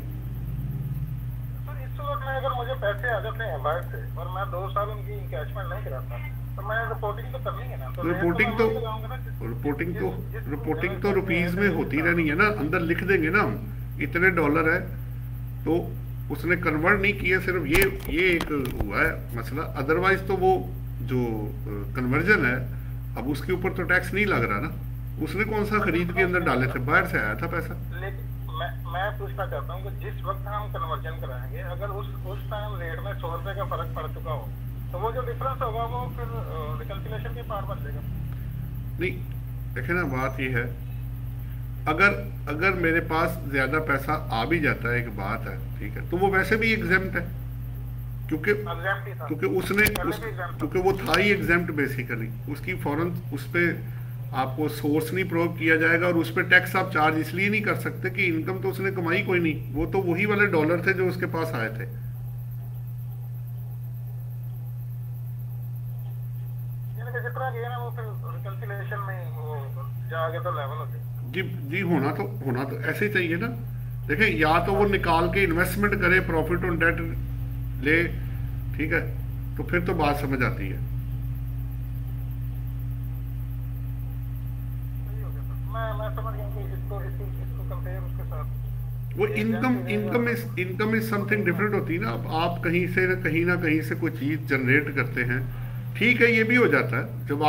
इस सूरत में अगर मुझे पैसे आ जाते हैं बाहर से और मैं 2 साल उनकी इनकैशमेंट नहीं कराता, तो मैं रिपोर्टिंग तो करनी है ना। तो रिपोर्टिंग तो रुपीज में होती रहनी है ना, अंदर लिख देंगे ना हम इतने डॉलर है, तो उसने कन्वर्ट नहीं किए, सिर्फ ये एक हुआ है मसला। अदरवाइज तो वो जो कन्वर्जन है, अब उसके ऊपर तो टैक्स नहीं लग रहा ना। उसने कौन सा खरीद के अंदर डाले थे, बाहर से आया था पैसा। लेकिन मैं पूछना चाहता हूँ कि जिस वक्त हम कन्वर्जन कराएंगे, अगर उस टाइम रेट में 100 रुपए का फर्क पड़ चुका हो, तो वो जो डिफरेंस होगा वो फिर रिकैल्कुलेशन के पार बन जाएगा। नहीं, देखे ना, बात ये है, अगर मेरे पास ज्यादा पैसा आ भी जाता है, एक बात है, ठीक है, तो वो वैसे भी एग्जेम्प्ट है, क्योंकि वो था ही एग्जेम्प्ट बेसिकली। उसकी फौरन उस पे आपको सोर्स नहीं प्रूव किया जाएगा, और उस पे टैक्स आप चार्ज इसलिए नहीं कर सकते कि इनकम तो उसने कमाई कोई नहीं, वो तो वही वाले डॉलर थे जो उसके पास आए थे। जी होना तो ऐसे ही चाहिए ना। देखें, या तो वो निकाल के इन्वेस्टमेंट करे, प्रॉफिट ऑन डेट ले, ठीक है, तो फिर तो बात समझ आती है। वो इनकम इज समथिंग डिफरेंट होती है ना। अब आप कहीं ना कहीं से कोई चीज जनरेट करते हैं, ठीक है, ये भी हो जाता है। जब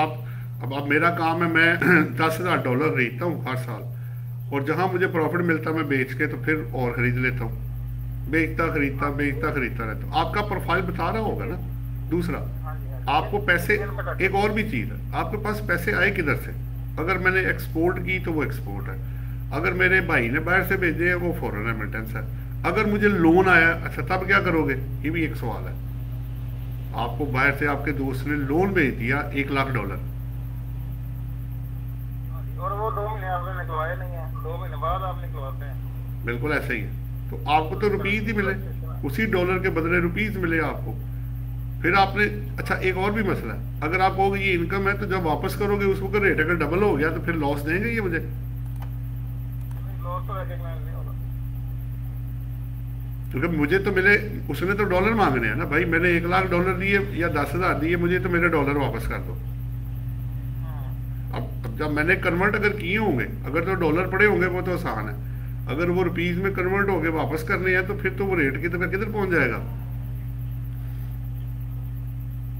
अब मेरा काम है, मैं $10,000 खरीदता हूँ हर साल, और जहां मुझे प्रॉफिट मिलता मैं बेच के तो फिर और खरीद लेता हूँ, बेचता खरीदता रहता हूँ। आपका प्रोफाइल बता रहा होगा ना, दूसरा, हाँ जी, हाँ जी। आपको पैसे, जेल में कट- एक और भी चीज़ है, आपके पास पैसे आए किधर से? अगर मैंने एक्सपोर्ट की तो वो एक्सपोर्ट है, अगर मेरे भाई ने बाहर से भेजे हैं वो फॉरेन रेमिटेंस है, अगर मुझे लोन आया, अच्छा तब क्या करोगे? ये भी एक सवाल है। आपको बाहर से आपके दोस्त ने लोन भेज दिया $1,00,000, हाँ जी, और वो 2 महीने आपने निकलवाए नहीं है, 2 महीने बाद आप निकलवाते हैं। बिल्कुल ऐसा ही है। तो आपको तो रुपीज ही मिले, उसी डॉलर के बदले रुपीज मिले आपको। फिर आपने, अच्छा एक और भी मसला है, अगर आप कहोगे ये इनकम है तो जब वापस करोगे उसको अगर रेट अगर डबल हो गया तो फिर लॉस देंगे ये मुझे? लॉस तो रिकग्नाइज नहीं होगा। क्योंकि मुझे तो मिले, उसने तो डॉलर मांगने हैं ना भाई, मैंने $1,00,000 दिए या 10,000 दिए, मुझे तो मेरे डॉलर वापस कर दो। अब जब मैंने कन्वर्ट अगर किए होंगे, अगर तो डॉलर पड़े होंगे वो तो आसान है, अगर वो रुपीज में कन्वर्ट हो गए वापस करने हैं तो फिर तो वो रेट किधर किधर पहुंच जाएगा।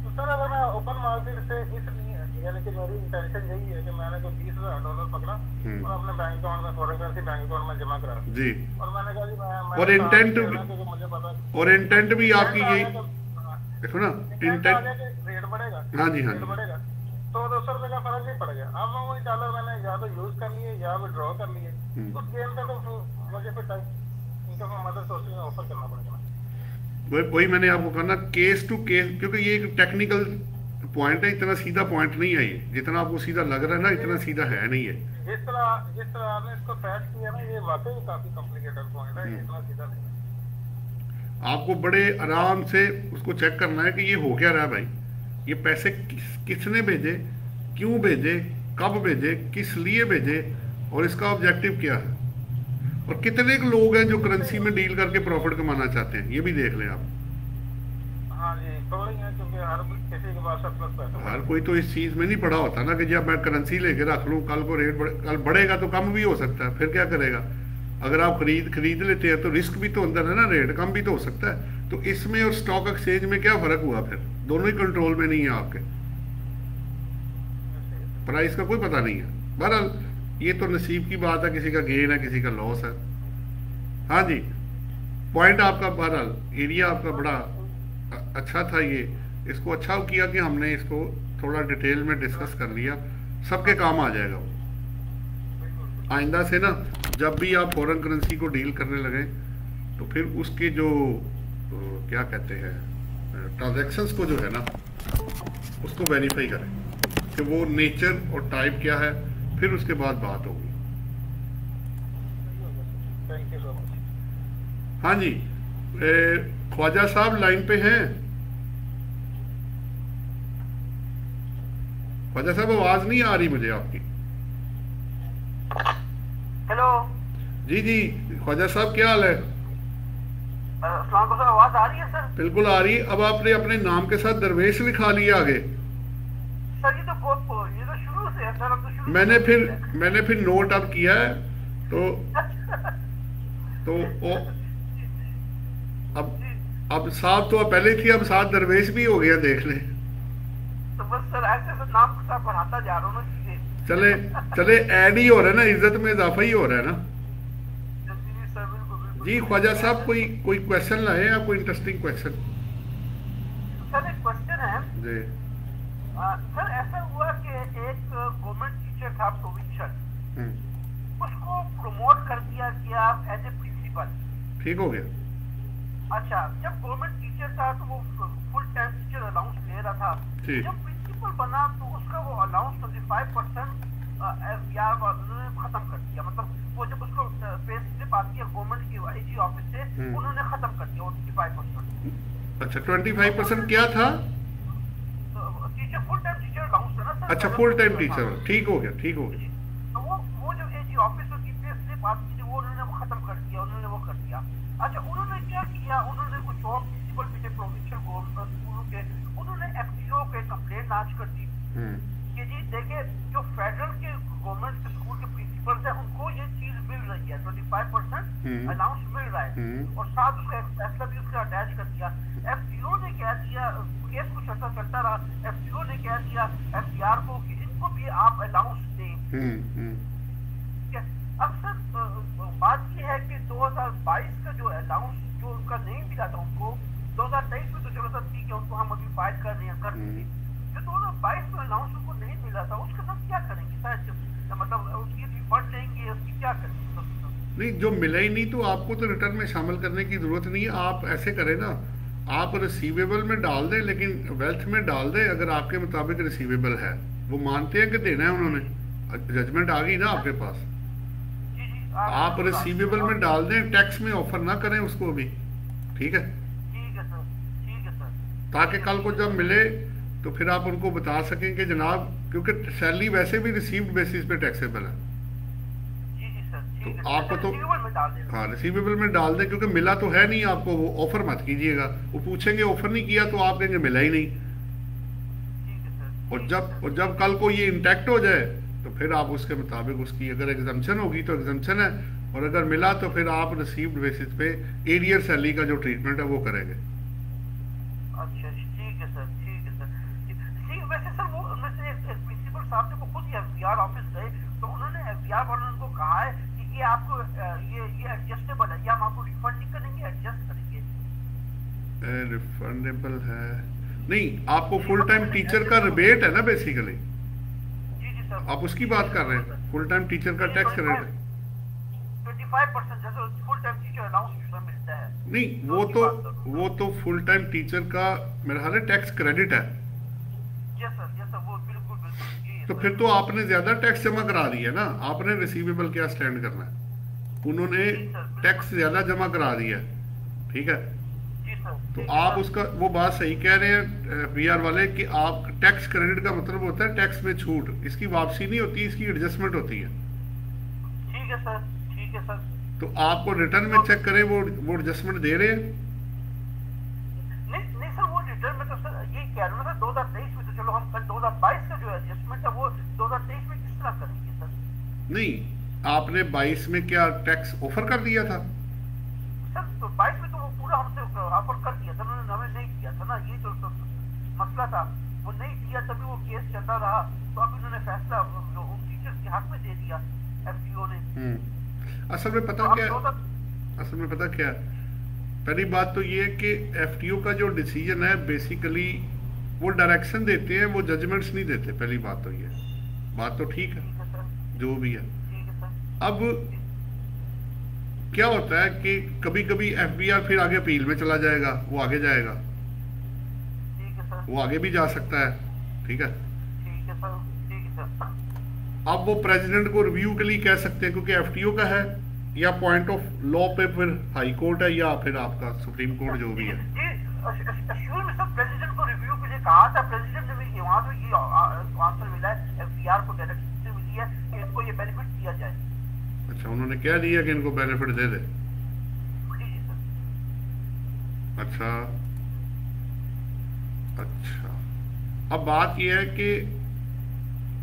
तो सर अगर मैं ओपन मार्केट से इसलिए, यानी कि मेरी इंटेंशन यही है कि मैंने कोई $20,000 पकड़ा और अपने बैंक अकाउंट में, फॉरेन करेंसी बैंक अकाउंट में जमा करा जी, और मैंने कहा जी मैं और इंटेंट, मुझे पता और इंटेंट भी आपकी यही, देखो ना इंटेंट, रेट बढ़ेगा। हाँ जी, हाँ रेट जी, बढ़ेगा तो $200 का फर्क नहीं पड़ेगा। अब मैं वही डॉलर मैंने या तो यूज कर लिए या विड्रॉ कर लिए, उस गेम का तो मुझे फिर इनकम मदद सोर्सेज में ऑफर करना पड़ेगा। वही मैंने आपको कहा ना, केस टू केस, क्योंकि ये एक टेक्निकल पॉइंट है, इतना सीधा पॉइंट नहीं है ये, जितना आपको सीधा लग रहा है ना इतना सीधा है नहीं है। जिस तरह आपने इसको सेट किया ना, ये वाकई काफी कॉम्प्लिकेटेड पॉइंट है, इतना सीधा नहीं है। आपको बड़े आराम से उसको चेक करना है कि ये हो क्या रहा है भाई, ये पैसे किसने भेजे, क्यों भेजे, कब भेजे, किस लिए भेजे, और इसका ऑब्जेक्टिव क्या है, और कितने लोग हैं जो करेंसी में डील करके प्रॉफिट कमाना चाहते हैं, ये भी देख लें आप। हाँ जी, थोड़ी है क्योंकि हर किसी के पास सरप्लस पैसा हर कोई तो इस चीज में नहीं पड़ा होता ना कि जब मैं करेंसी लेके रख लूं, कल को रेट कल बढ़ेगा तो कम भी हो सकता है, फिर क्या करेगा? अगर आप खरीद लेते हैं तो रिस्क भी तो अंदर है ना, रेट कम भी तो हो सकता है। तो इसमें और स्टॉक एक्सचेंज में क्या फर्क हुआ? फिर दोनों ही कंट्रोल में नहीं है आपके, प्राइस का कोई पता नहीं है। बहरहाल ये तो नसीब की बात है, किसी का गेन है किसी का लॉस है। हाँ जी, पॉइंट आपका, बहरहाल एरिया आपका बड़ा अच्छा था, ये इसको अच्छा किया कि हमने इसको थोड़ा डिटेल में डिस्कस कर लिया, सबके काम आ जाएगा वो। आइंदा से ना जब भी आप फॉरेन करेंसी को डील करने लगे तो फिर उसके जो क्या कहते हैं ट्रांजैक्शंस को जो है ना उसको वेरीफाई करें कि वो नेचर और टाइप क्या है, फिर उसके बाद बात होगी। Thank you so much. हाँ जी, ख्वाजा साहब लाइन पे हैं? ख्वाजा साहब आवाज नहीं आ रही मुझे आपकी। हेलो जी जी, ख्वाजा साहब क्या हाल है? अस्सलाम वालेकुम सर, आवाज आ रही है सर? बिल्कुल आ रही। अब आपने अपने नाम के साथ दरवेश लिखा लिया आगे। सर ये तो शुरू से है सर, अब तो शुरू मैंने फिर नोट अब किया है तो अब साहब तो पहले थी, अब साथ दरवेश भी हो गया, देख ले। तो बस सर ऐसे तो नाम के साथ बढ़ाता जा रहा हूँ ना चीजें। चले ऐड ही हो रहा है ना, इज्जत में इजाफा ही हो रहा है ना। जी सर, बिल्कुल। जी ख्वाजा साहब, कोई क्वेश्चन लाए या कोई इंटरेस्टिंग क्वेश्चन? सर एक क्वेश्चन है जी। सर ऐसा हुआ कि एक गवर्नमेंट टीचर था प्रोविंशियल, उसको प्रमोट कर दिया गया एज ए प्रिंसिपल। ठीक हो गया। अच्छा, जब गवर्नमेंट टीचर था तो वो फुल टाइम टीचर अलाउंस ले रहा था, जब प्रिंसिपल बना तो उसका वो अलाउंस 25% उन्होंने खत्म कर दिया। मतलब वो जब उसको पे स्लिप आती है गवर्नमेंट की आईजी ऑफिस से, उन्होंने खत्म कर दिया वो 25%। अच्छा, 25% क्या था? Teacher full time teacher allowance था ना सर। अच्छा, फुल टाइम टीचर, ठीक हो गया। तो वो जो एजी ऑफिस की पे स्लिप आती थी वो उन्होंने वो खत्म कर दिया, उन्होंने वो कर दिया। अच्छा, उन्होंने क्या किया, उन्होंने कुछ और प्रिंसिपल भी थे प्रोविंशियल स्कूलों के, उन्होंने एफटीओ पे कंप्लेंट लॉन्च कर दी कि जी देखिए जो फेडरल के गवर्नमेंट स्कूल के प्रिंसिपल्स हैं उनको ये चीज मिल रही है, 25% अलाउंस मिल रहा है, और साथ उसका एक फैसला भी उसका अटैच कर दिया। एफटीओ ने क्या किया, केस कुछ ऐसा चलता रहा, एफटीओ ने क्या किया एफटीआर को कि इनको भी आप अलाउंस दें। अक्सर बात यह है कि 2022 का जो अलाउंस जो उनका नहीं मिला था उनको, तो 2023 में तो चलो सर ठीक है, उसको हम अभी फाइल कर रहे हैं, कर देंगे। जो 2022 में अलाउंस उनको नहीं मिला था, उसके साथ क्या करेंगे सर? मतलब उसकी रिफंड लेंगे, उसकी क्या करेंगे? नहीं, जो मिला ही नहीं तो आपको तो रिटर्न में शामिल करने की जरूरत नहीं है। आप ऐसे करें ना, आप रिसीवेबल में डाल दें, लेकिन वेल्थ में डाल दें अगर आपके मुताबिक रिसीवेबल है। वो मानते हैं कि देना है उन्होंने, जजमेंट आ गई ना आपके पास, आप रिसीवेबल में डाल दें, टैक्स में ऑफर ना करें उसको अभी, ठीक है? ठीक है सर, ठीक है सर। ताकि कल को जब मिले तो फिर आप उनको बता सकें कि जनाब, क्योंकि सैलरी वैसे भी रिसीव्ड बेसिस पे टैक्सेबल है, तो आपको तो हाँ रिसीवेबल में डाल दें, क्योंकि मिला तो है नहीं आपको, वो ऑफर मत कीजिएगा। वो पूछेंगे ऑफर नहीं किया तो आप कहेंगे मिला ही नहीं। और जब कल को ये इंटैक्ट हो जाए तो फिर आप उसके मुताबिक उसकी अगर एग्जम्पशन होगी तो एग्जम्पशन है, और अगर मिला तो फिर आप रिसीव्ड बेसिस पे एरियर सैलरी का जो ट्रीटमेंट है वो करेंगे। अच्छा ठीक है सर, ठीक है सर। ठीक, वैसे सर वो वैसे प्रिंसिपल साहब जब खुद एफबीआर ऑफिस गए तो उन्होंने एफबीआर वालों को कहा है कि ये आपको ये एडजस्टेबल है, या हम आपको रिफंड नहीं करेंगे, एडजस्ट करेंगे। रिफंडेबल है नहीं, आपको फुल टाइम टीचर का रिबेट है ना बेसिकली, आप उसकी बात कर रहे हैं। फुल टाइम टीचर का टैक्स क्रेडिट 25% जैसे फुल टाइम टीचर अलाउंस मिलता है। नहीं, वो तो फुल टाइम टीचर का मेरा ख्याल है टैक्स क्रेडिट है। यस सर, वो बिल्कुल बिल्कुल। तो फिर तो आपने ज्यादा टैक्स जमा करा दिया ना, आपने रिसीवेबल क्या स्टैंड करना है, उन्होंने टैक्स ज्यादा जमा करा दिया, ठीक है? तो आप उसका वो बात सही कह रहे हैं बीआर वाले कि आप टैक्स क्रेडिट का मतलब होता है टैक्स में छूट, इसकी वापसी नहीं होती, इसकी एडजस्टमेंट होती है। ठीक है सर, ठीक है सर। तो आपको रिटर्न में चेक करें वो एडजस्टमेंट दे रहे हैं। नहीं सर, वो रिटर्न में तो सर ये कह रहा हूँ सर 2023 में तो चलो हम 2022 का जो एडजस्टमेंट है वो 2023 में किस तरह करेंगे सर? नहीं, आपने 22 में क्या टैक्स ऑफर कर दिया था सर? तो 22 में तो वो पूरा हमसे ऑफर कर दिया था, उन्होंने हमें नहीं दिया था ना, ये तो मसला था, वो नहीं दिया तभी वो केस चलता रहा। तो अब इन्होंने फैसला टीचर्स के हक में दे दिया एफटीओ ने। असल में पता क्या है, पहली बात तो ये है कि एफटीओ का जो डिसीजन है बेसिकली वो डायरेक्शन देते हैं, वो जजमेंट्स नहीं देते। पहली बात तो ये बात तो ठीक है जो भी है। अब क्या होता है कि कभी कभी एफबीआर फिर आगे अपील में चला जाएगा, वो आगे जाएगा, वो आगे भी जा सकता है, ठीक है? अब वो प्रेसिडेंट को रिव्यू के लिए कह सकते हैं क्योंकि एफटीओ का है, या पॉइंट ऑफ लॉ पे फिर हाई कोर्ट है, या फिर आपका सुप्रीम कोर्ट जो भी है। प्रेसिडेंट को रिव्यू के लिए कहा था, प्रेसिडेंट ने भी वहां से ये आंसर मिला है, एफबीआर को डायरेक्शन मिली है कि इनको ये बेनिफिट दिया जाए। अच्छा, उन्होंने कह दिया कि इनको बेनिफिट दे दे। अच्छा, अब बात यह है कि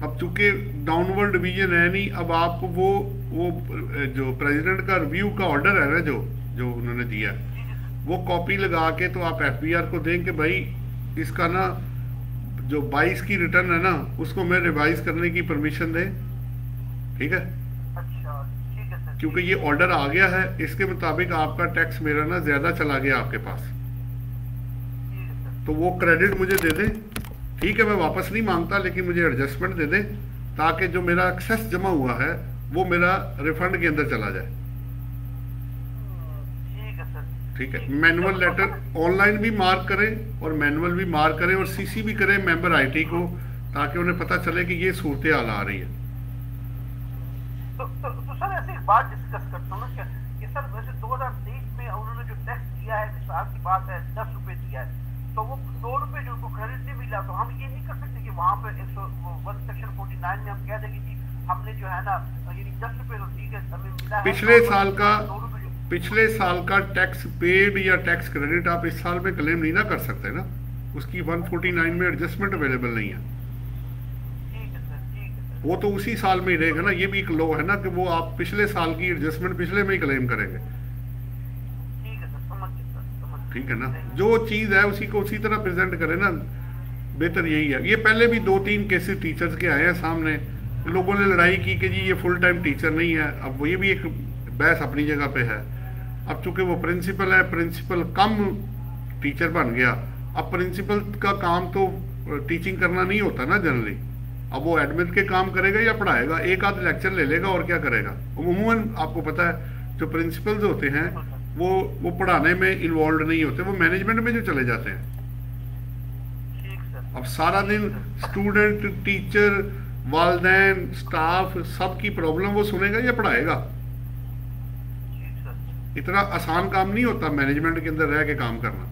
अब चूंकि डाउनवर्ड डिवीजन है नहीं, अब आपको वो जो प्रेसिडेंट का रिव्यू का ऑर्डर है ना जो उन्होंने दिया, वो कॉपी लगा के तो आप एफबीआर को दें कि भाई इसका ना जो 22 की रिटर्न है ना उसको मैं रिवाइज करने की परमिशन दें, ठीक है? क्योंकि ये ऑर्डर आ गया है, इसके मुताबिक आपका टैक्स मेरा ना ज्यादा चला गया आपके पास, तो वो क्रेडिट मुझे दे दें, ठीक है? मैं वापस नहीं मांगता, लेकिन मुझे एडजस्टमेंट दे दें ताकि जो मेरा एक्सेस जमा हुआ है वो मेरा रिफंड के अंदर चला जाए, ठीक है? मैनुअल लेटर ऑनलाइन भी मार्क करें और मैनुअल भी मार्क करें और सीसी भी करें मेंबर आईटी को, ताकि उन्हें पता चले कि ये सूरत हाल आ रही है। तो सर ऐसे एक बात डिस्कस करता हूँ ना कि सर वैसे 2023 में उन्होंने जो टैक्स दिया है, मिसाल की बात है 10 रुपए दिया है, तो वो 2 रुपए जो उनको क्रेडिट नहीं मिला, तो हम ये नहीं कर सकते कि वहाँ पे 101 सेक्शन 49 में हम कह देंगे कि हमने जो है ना यानी 10 रुपए तो ठीक है हमें मिला है, पिछले साल का टैक्स पेड या टैक्स क्रेडिट आप इस साल में क्लेम नहीं ना कर सकते ना, उसकी 149 में एडजस्टमेंट अवेलेबल नहीं है, वो तो उसी साल में ही रहेगा ना। ये भी एक लॉ है ना कि वो आप पिछले साल की एडजस्टमेंट पिछले में ही क्लेम करेंगे, ठीक है ना? जो चीज है उसी को उसी तरह प्रेजेंट करें ना, बेहतर यही है। ये पहले भी 2-3 केसेस टीचर्स के आए हैं सामने, लोगों ने लड़ाई की कि जी ये फुल टाइम टीचर नहीं है, अब वो ये भी एक बहस अपनी जगह पे है। अब चूंकि वो प्रिंसिपल है, प्रिंसिपल कम टीचर बन गया। अब प्रिंसिपल का काम तो टीचिंग करना नहीं होता ना जनरली। अब वो एडमिन के काम करेगा या पढ़ाएगा, एक आध लेक्चर ले लेगा और क्या करेगा। अमूमन आपको पता है जो प्रिंसिपल्स होते हैं वो पढ़ाने में इन्वॉल्व नहीं होते, वो मैनेजमेंट में जो चले जाते हैं। अब सारा दिन स्टूडेंट, टीचर, वालिदैन, स्टाफ सबकी प्रॉब्लम वो सुनेगा या पढ़ाएगा। इतना आसान काम नहीं होता मैनेजमेंट के अंदर रह के काम करना।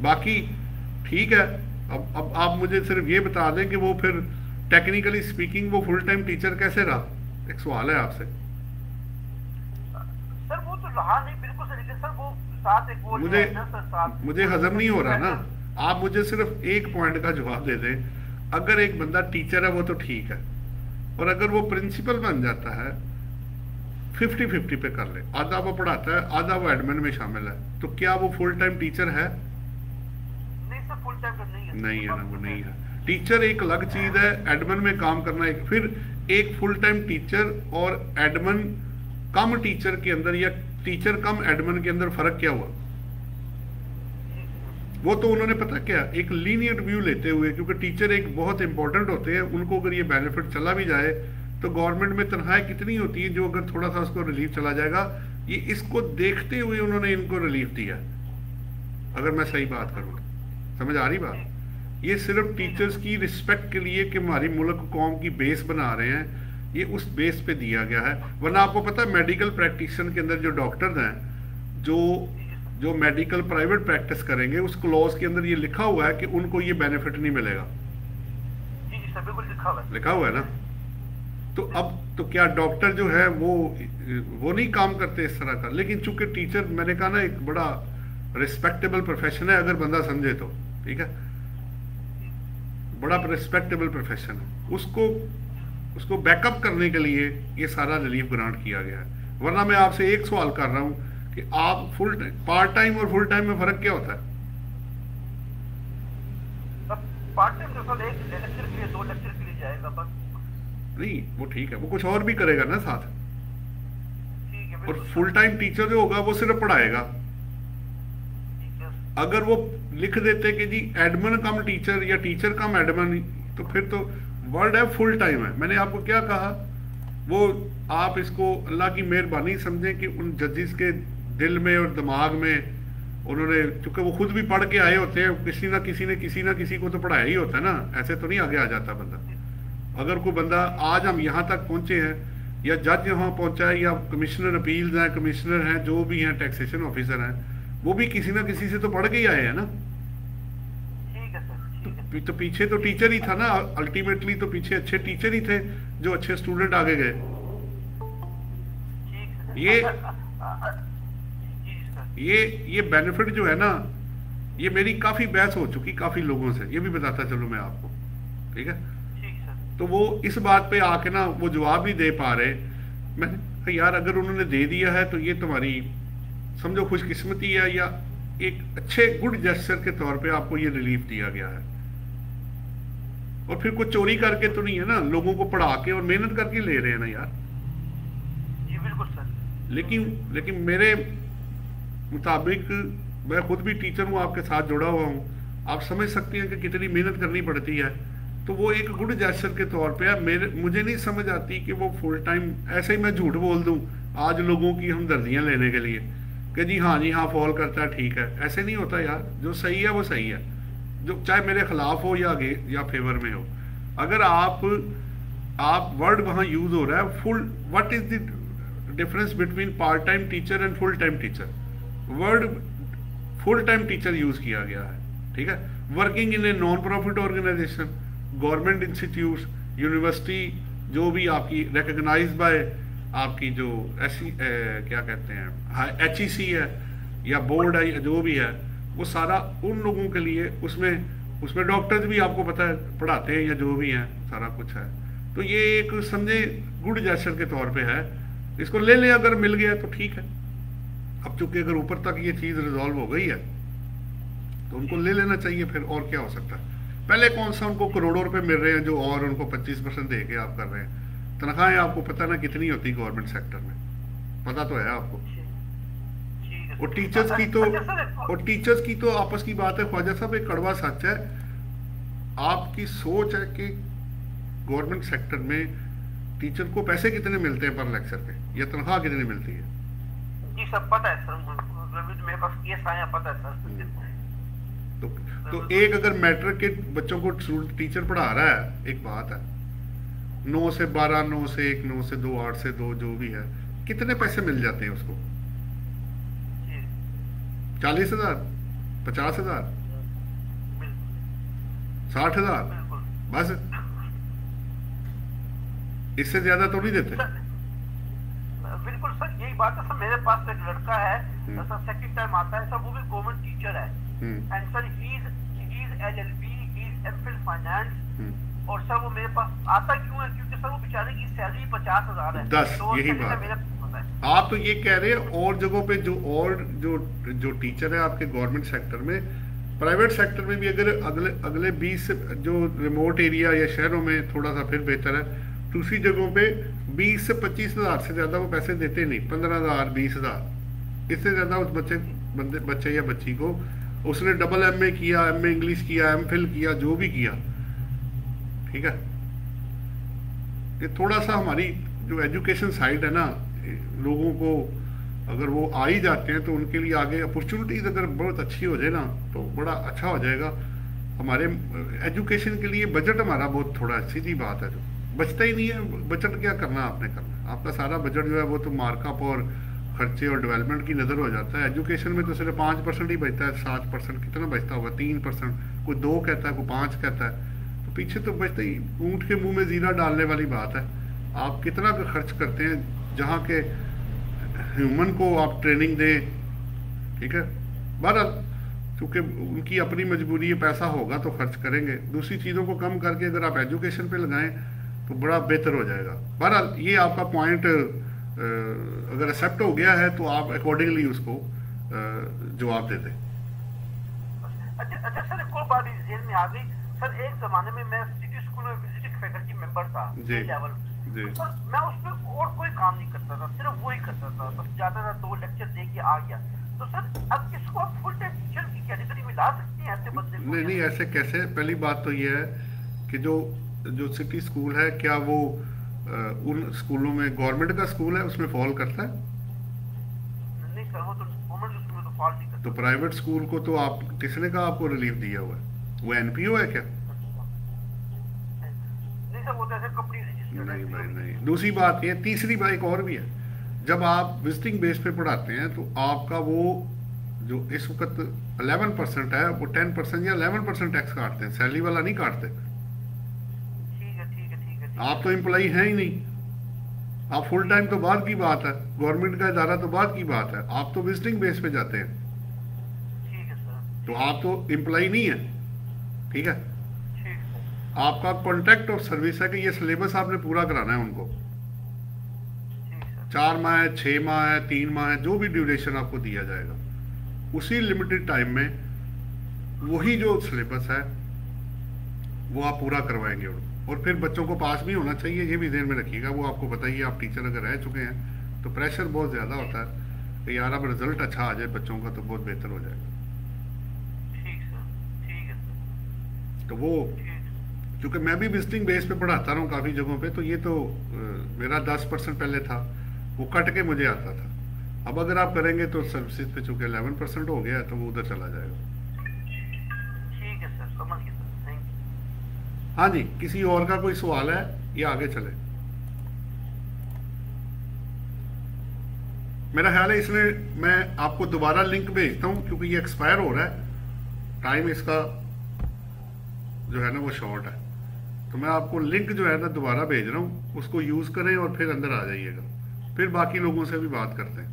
बाकी ठीक है, अब आप मुझे सिर्फ ये बता दें कि वो फिर टेक्निकली स्पीकिंग वो फुल टाइम टीचर कैसे रहा। एक सवाल है आपसे। सर वो तो रहा नहीं बिल्कुल सही, लेकिन सर वो साथ एक वो मुझे हजम नहीं हो रहा ना। आप मुझे सिर्फ एक पॉइंट का जवाब दे दें। अगर एक बंदा टीचर है वो तो ठीक है, और अगर वो प्रिंसिपल बन जाता है 50-50 पे कर ले, आधा वो पढ़ाता है आधा वो एडमिन में शामिल है, तो क्या वो फुल टाइम टीचर है? नहीं सर, फुल टाइम नहीं है ना, वो नहीं है। टीचर एक अलग चीज है, एडमिन में काम करना एक। फिर एक फुल टाइम टीचर और एडमिन कम टीचर के अंदर या टीचर कम एडमिन के अंदर फर्क क्या हुआ? वो तो उन्होंने पता क्या, एक लीनियर व्यू लेते हुए, क्योंकि टीचर एक बहुत इंपॉर्टेंट होते हैं, उनको अगर ये बेनिफिट चला भी जाए तो गवर्नमेंट में तनख्वाहें कितनी होती है, जो अगर थोड़ा सा उसको रिलीफ चला जाएगा, ये इसको देखते हुए उन्होंने इनको रिलीफ दिया। अगर मैं सही बात करूँ, समझ आ रही बात? ये सिर्फ टीचर्स की रिस्पेक्ट के लिए कि हमारी मुल्क कौम की बेस बना रहे हैं, ये उस बेस पे दिया गया है। वरना आपको पता है मेडिकल प्रैक्टिशन के अंदर जो डॉक्टर्स हैं, जो मेडिकल प्राइवेट प्रैक्टिस करेंगे, उस क्लॉज के अंदर ये लिखा हुआ है कि उनको ये बेनिफिट नहीं मिलेगा। जी सर बिल्कुल लिखा हुआ है ना। तो अब तो क्या डॉक्टर जो है वो नहीं काम करते इस तरह का। लेकिन चूंकि टीचर, मैंने कहा ना, एक बड़ा रिस्पेक्टेबल प्रोफेशन है, अगर बंदा समझे तो ठीक है, बड़ा रिस्पेक्टेबल प्रोफेशन है। उसको बैकअप करने के लिए ये सारा रिलीफ ग्रांट किया गया है। वरना मैं आपसे एक सवाल कर रहा हूं कि आप फुल पार्ट टाइम और फुल टाइम में फर्क क्या होता है? पार्ट टाइम तो सर एक लेक्चर के लिए 2 लेक्चर के लिए जाएगा बस। नहीं वो ठीक है, वो कुछ और भी करेगा ना साथ। ठीक है। और फुल टाइम टीचर जो होगा वो सिर्फ पढ़ाएगा। अगर वो लिख देते कि जी एडमिन कम टीचर या टीचर कम एडमिन, तो फिर तो वर्ड है फुल टाइम है। मैंने आपको क्या कहा, वो आप इसको अल्लाह की मेहरबानी समझें कि उन जजेस के दिल में और दिमाग में उन्होंने, क्योंकि वो खुद भी पढ़ के आए होते हैं, किसी ना किसी को तो पढ़ाया ही होता है ना, ऐसे तो नहीं आगे आ जाता बंदा। अगर कोई बंदा आज हम यहाँ तक पहुंचे हैं, या जज यहाँ पहुंचा है, या कमिश्नर अपील्स हैं, कमिश्नर हैं, जो भी हैं, टैक्सेशन ऑफिसर हैं, वो भी किसी ना किसी से तो पढ़ के ही आए हैं ना। तो पीछे तो टीचर ही था ना अल्टीमेटली, तो पीछे अच्छे टीचर ही थे जो अच्छे स्टूडेंट आगे गए। ये बेनिफिट जो है ना, ये मेरी काफी बहस हो चुकी काफी लोगों से, ये भी बताता चलूं मैं आपको, ठीक है। तो वो इस बात पे आके ना वो जवाब नहीं दे पा रहे। मैंने यार अगर उन्होंने दे दिया है तो ये तुम्हारी समझो खुशकिस्मती है, या एक अच्छे गुड जेस्चर के तौर पे आपको ये रिलीफ दिया गया है। और फिर कुछ चोरी करके तो नहीं है ना, लोगों को पढ़ा के और मेहनत करके ले रहे हैं ना यार। जी बिल्कुल सर। लेकिन मेरे मुताबिक, मैं खुद भी टीचर हूँ, आपके साथ जुड़ा हुआ हूँ, आप समझ सकते हैं कि कितनी मेहनत करनी पड़ती है। तो वो एक गुड जेस्चर के तौर पे है। मुझे नहीं समझ आती कि वो फुल टाइम, ऐसे ही मैं झूठ बोल दूं आज लोगों की हमदर्दियां लेने के लिए कि जी हाँ फॉल करता है, ठीक है। ऐसे नहीं होता यार, जो सही है वो सही है, जो चाहे मेरे खिलाफ हो या आगे या फेवर में हो। अगर आप वर्ड वहां यूज हो रहा है full, what is the difference between part time teacher and full time teacher? Word full time teacher use किया गया है, ठीक है। Working in a non profit organisation, government institute, university, जो भी आपकी रिकग्नाइज बाय आपकी जो क्या कहते हैं HEC है या बोर्ड है, जो भी है, वो सारा उन लोगों के लिए, उसमें डॉक्टर्स भी आपको पता है पढ़ाते हैं या जो भी हैं, सारा कुछ है। तो ये एक समझे गुड जेस्चर के तौर पे है, इसको ले ले, अगर मिल गया तो ठीक है। अब चूंकि अगर ऊपर तक ये चीज रिजॉल्व हो गई है तो उनको ले लेना चाहिए, फिर और क्या हो सकता है। पहले कौन सा उनको करोड़ों रुपए मिल रहे हैं जो और उनको 25% दे के आप कर रहे हैं। तनख्वाहें आपको पता ना कितनी होती गवर्नमेंट सेक्टर में, पता तो है आपको। और टीचर्स की तो अच्छा सर, और टीचर्स की तो आपस की बात है ख्वाजा साहब, एक कड़वा सच है। आपकी सोच है कि गवर्नमेंट सेक्टर में टीचर को पैसे कितने मिलते हैं पर लेक्चर पे, या तनख्वाह कितनी मिलती है? जी सर पता है सर, मेरे पास केस आया, पता है सर। तो एक अगर मैट्रिक के बच्चों को टीचर पढ़ा रहा है, एक बात है, 9 से 12, 9 से 1, 9 से 2, 8 से 2, जो भी है, कितने पैसे मिल जाते हैं उसको? जी 40,000, 50,000, बिल्कुल 60,000, बिल्कुल बस। इससे ज्यादा तो नहीं देते। सर, बिल्कुल सर यही बात है सर। मेरे पास एक लड़का है सर, सेकंड टाइम आता है सर, वो भी गवर्नमेंट टीचर है, and sir he is LLB, he is MPhil finance, और सर वो मेरे पास आता क्यों है? क्योंकि सर वो बेचारे की सैलरी 50,000 है। 10, तो यही सर बात मेरा है। आप तो ये कह रहे हैं और जगहों पे जो टीचर है आपके गवर्नमेंट सेक्टर में, प्राइवेट सेक्टर में भी अगर अगले 20 जो रिमोट एरिया या शहरों में थोड़ा सा फिर बेहतर है, दूसरी जगहों पे 20 से 25,000 से ज्यादा वो पैसे देते नहीं। 15,000, 20,000, इससे ज्यादा उस बच्चे या बच्ची को, उसने डबल MA किया, MA इंग्लिश किया, MPhil किया, जो भी किया, ठीक है। ये थोड़ा सा हमारी जो एजुकेशन साइड है ना, लोगों को अगर वो आ ही जाते हैं तो उनके लिए आगे अपॉर्चुनिटीज अगर बहुत अच्छी हो जाए ना तो बड़ा अच्छा हो जाएगा। हमारे एजुकेशन के लिए बजट हमारा बहुत थोड़ा, सीधी बात है, जो बचता ही नहीं है। बजट क्या करना आपने करना, आपका सारा बजट जो है वो तो मार्कअप और खर्चे और डेवलपमेंट की नज़र हो जाता है। एजुकेशन में तो सिर्फ 5% ही बचता है, 7% कितना बचता होगा? 3%, कोई 2 कहता है, कोई 5 कहता है, तो पीछे तो बचता ही। ऊँट के मुंह में जीरा डालने वाली बात है। आप कितना भी खर्च करते हैं, जहाँ के ह्यूमन को आप ट्रेनिंग दें, ठीक है। बहरहाल क्योंकि उनकी अपनी मजबूरी है, पैसा होगा तो खर्च करेंगे। दूसरी चीज़ों को कम करके अगर आप एजुकेशन पे लगाएं तो बड़ा बेहतर हो जाएगा। बहरहाल ये आपका पॉइंट अगर एक्सेप्ट हो गया है तो आप अकॉर्डिंगली उसको जवाब दे दें। अच्छा सर, एक और बात जेल में आ गई सर। एक जमाने में मैं सिटी स्कूल में विजिटिंग फैकल्टी मेंबर था, जी लेवल जी। तो सर मैं उसमें और कोई काम नहीं करता था, सिर्फ वही करता था, बस जाता था 2 लेक्चर दे के आ गया। तो सर अब इसको आप फुल टाइम टीचर की कैटेगरी में ला सकते हैं ऐसे बंदे को? नहीं, ऐसे कैसे? पहली बात तो ये है कि जो सिटी स्कूल है, क्या वो उन स्कूलों में गवर्नमेंट का स्कूल है उसमें फॉल करता है? नहीं सर, वो तो गवर्नमेंट स्कूल में तो फॉल नहीं करता। तो प्राइवेट स्कूल को तो आप किसने कहा आपको रिलीफ दिया हुआ है? वो NPO है क्या? नहीं सर, वो तो ऐसे कंपनी रजिस्टर्ड है। नहीं भाई नहीं। दूसरी बात ये, तीसरी बात एक और भी है, जब आप विजिटिंग बेस पे पढ़ाते हैं तो आपका वो जो इस वक्त 11% है, वो 10% या 11% टैक्स काटते हैं, सैलरी वाला नहीं काटते। ठीक है ठीक है ठीक है। आप तो एम्प्लॉई हैं ही नहीं, आप फुल टाइम तो बाद की बात है, गवर्नमेंट का इदारा तो बाद की बात है, आप तो विजिटिंग बेस पे जाते हैं, ठीक है सर। तो आप तो एम्प्लॉई नहीं है, ठीक है। ठीक है आपका कॉन्ट्रैक्ट ऑफ सर्विस है कि ये सिलेबस आपने पूरा कराना है उनको। ठीक सर। 4 माह है, 6 माह है, 3 माह है, जो भी ड्यूरेशन आपको दिया जाएगा, उसी लिमिटेड टाइम में वही जो सिलेबस है वो आप पूरा करवाएंगे उनको। और फिर बच्चों को पास भी होना चाहिए, ये भी ध्यान में रखिएगा। वो आपको पता ही है, आप टीचर अगर रह चुके हैं तो प्रेशर बहुत ज़्यादा होता है कि यार अब रिजल्ट अच्छा आ जाए बच्चों का तो बहुत बेहतर हो जाएगा। ठीक सर, ठीक है सर। तो वो क्योंकि मैं भी विजिटिंग बेस पे पढ़ाता रहा हूँ काफ़ी जगहों पे, तो ये तो मेरा 10% पहले था, वो कट के मुझे आता था। अब अगर आप करेंगे तो सर्विसेज पे चूंकि 11% हो गया है तो वो उधर चला जाएगा। ठीक है सर, समझ गया सर, थैंक यू। हाँ जी, किसी और का कोई सवाल है या आगे चले? मेरा ख्याल है इसमें मैं आपको दोबारा लिंक भेजता हूँ क्योंकि ये एक्सपायर हो रहा है, टाइम इसका जो है ना वो शॉर्ट है। तो मैं आपको लिंक जो है ना दोबारा भेज रहा हूँ, उसको यूज़ करें और फिर अंदर आ जाइएगा, फिर बाकी लोगों से भी बात करते हैं।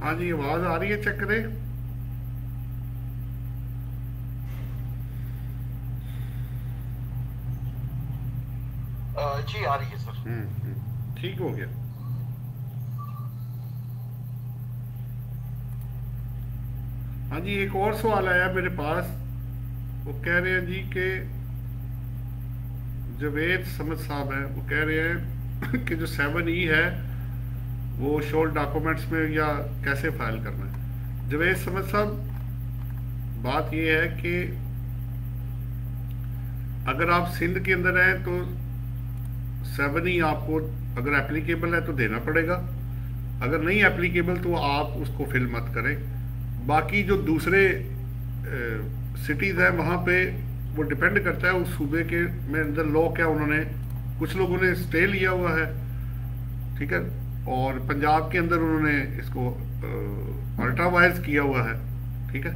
हाँ जी, आवाज आ रही है, चेक करें। जी आ रही है सर। ठीक हो गया। हाँ जी, एक और सवाल आया मेरे पास। वो कह रहे हैं जी कि जवेद समद साहब हैं, वो कह रहे हैं कि जो 7E है वो शोल्ड डॉक्यूमेंट्स में या कैसे फाइल करना है। जवेद समद साहब, बात ये है कि अगर आप सिंध के अंदर हैं तो 7E आपको अगर एप्लीकेबल है तो देना पड़ेगा, अगर नहीं एप्लीकेबल तो आप उसको फिल मत करें। बाकी जो दूसरे सिटीज़ हैं वहाँ पे वो डिपेंड करता है उस सूबे के में अंदर लॉ क्या, उन्होंने कुछ लोगों ने स्टे लिया हुआ है, ठीक है, और पंजाब के अंदर उन्होंने इसको अल्ट्रा वायर्स किया हुआ है, ठीक है।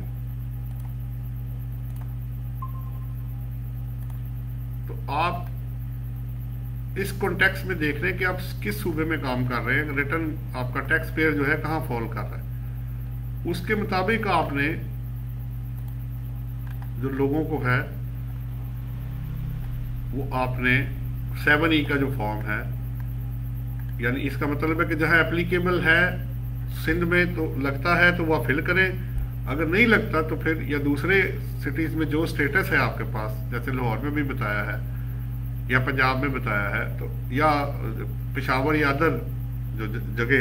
तो आप इस कॉन्टेक्स्ट में देख रहे हैं कि आप किस सूबे में काम कर रहे हैं, रिटर्न आपका टैक्स पेयर जो है कहाँ फॉल कर रहा है, उसके मुताबिक आपने जो लोगों को है वो आपने 7E का जो फॉर्म है, यानी इसका मतलब है कि जहां एप्लीकेबल है सिंध में तो लगता है तो वह फिल करें, अगर नहीं लगता तो फिर या दूसरे सिटीज में जो स्टेटस है आपके पास, जैसे लाहौर में भी बताया है या पंजाब में बताया है, तो या पेशावर या अदर जो जगह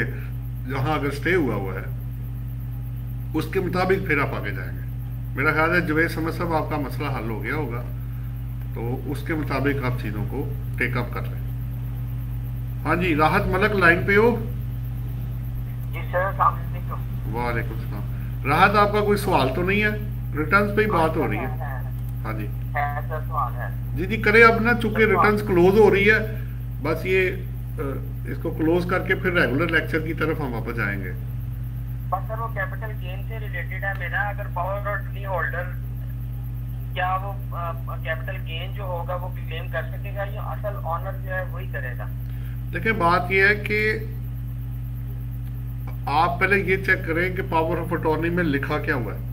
जहां अगर स्टे हुआ है उसके मुताबिक फिर आप आगे जाएंगे। मेरा ख्याल है जवेद समझ साहब आपका मसला हल हो गया होगा, तो उसके मुताबिक आप चीज़ों को टेकअप कर रहे हैं। हाँ जी, राहत मलक लाइन पे हो? जी सर, अस्सलाम वालेकुम। वालेकुम सलाम। राहत, आपका कोई सवाल तो नहीं है? रिटर्न्स पे ही बात हो रही है। हाँ जी है सर, सवाल है। जी जी करें अब ना, चूंकि रिटर्न्स क्लोज हो रही है, बस ये इसको क्लोज करके फिर रेगुलर लेक्चर की तरफ हम वापस जाएंगे। बस सर वो कैपिटल गेन से रिलेटेड है मेरा, अगर पावर ऑफ अटर्नी होल्डर क्या वो कैपिटल गेन जो होगा वो क्लेम कर सकेगा या असल ऑनर जो है वही करेगा? देखिए, बात ये है कि आप पहले ये चेक करें कि पावर ऑफ अटॉर्नी में लिखा क्या हुआ है।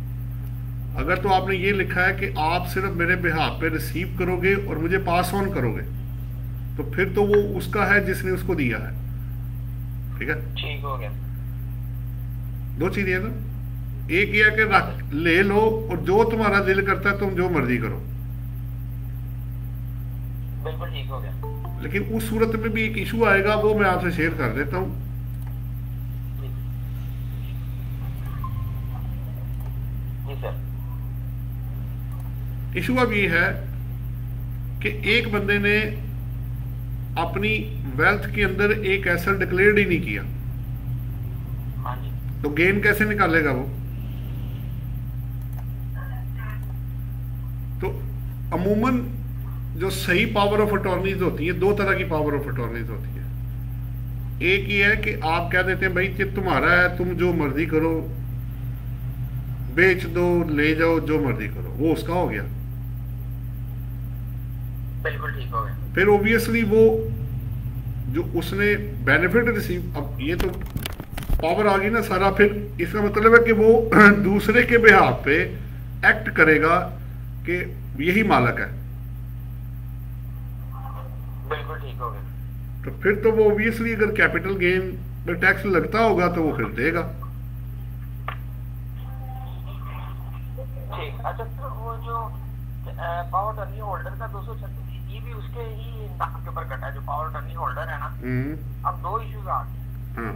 अगर तो आपने ये लिखा है कि आप सिर्फ मेरे बिहाफ पे रिसीव करोगे और मुझे पास ऑन करोगे, तो फिर तो वो उसका है जिसने उसको दिया है, ठीक है। ठीक हो गया। दो चीजें है ना, एक ये है कि रख ले लो और जो तुम्हारा दिल करता है तुम जो मर्जी करो, बिल्कुल ठीक हो गया। लेकिन उस सूरत में भी एक इशू आएगा, वो मैं आपसे शेयर कर देता हूं। जी सर। इशू अब ये है कि एक बंदे ने अपनी वेल्थ के अंदर एक एसेट डिक्लेयर ही नहीं किया, हाँ जी। तो गेन कैसे निकालेगा वो? तो अमूमन जो सही पावर ऑफ अटॉर्नीज होती है, दो तरह की पावर ऑफ अटॉर्नीज होती है। एक ये है कि आप कह देते हैं भाई कि तुम्हारा है, तुम जो मर्जी करो, बेच दो, ले जाओ, जो मर्जी करो, वो उसका हो गया। बिल्कुल ठीक हो गया। फिर ओबियसली वो जो उसने बेनिफिट रिसीव, अब ये तो पावर आ गई ना सारा, फिर इसका मतलब है कि वो दूसरे के बिहाफ पे एक्ट करेगा कि यही मालक है। बिल्कुल ठीक हो गया। तो फिर तो वो ओबियसली अगर कैपिटल गेन पे टैक्स लगता होगा तो वो फिर देगा। ठीक। अच्छा सर, वो जो पावर टर्नी होल्डर का 236 ये भी उसके ही नाम के ऊपर कटा है, जो पावर टर्नी होल्डर है ना। अब दो इश्यूज आ गए। हाँ,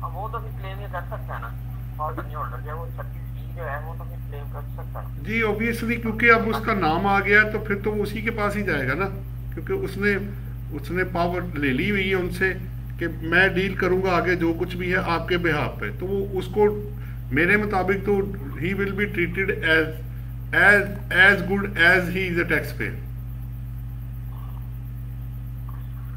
अब वो तो फिर क्लेम ये कर सकता है ना, पावर टर्नी होल्डर जो है वो 36 जो है वो तो फिर क्लेम कर सकता है जी ओबियसली, क्योंकि अब उसका नाम आ गया तो फिर तो वो उसी के पास ही जाएगा ना, क्योंकि उसने पावर ले ली हुई है उनसे कि मैं डील करूंगा आगे जो कुछ भी है आपके बिहाफ पे, तो वो उसको मेरे मुताबिक तो he will be treated as good as he is a tax payer.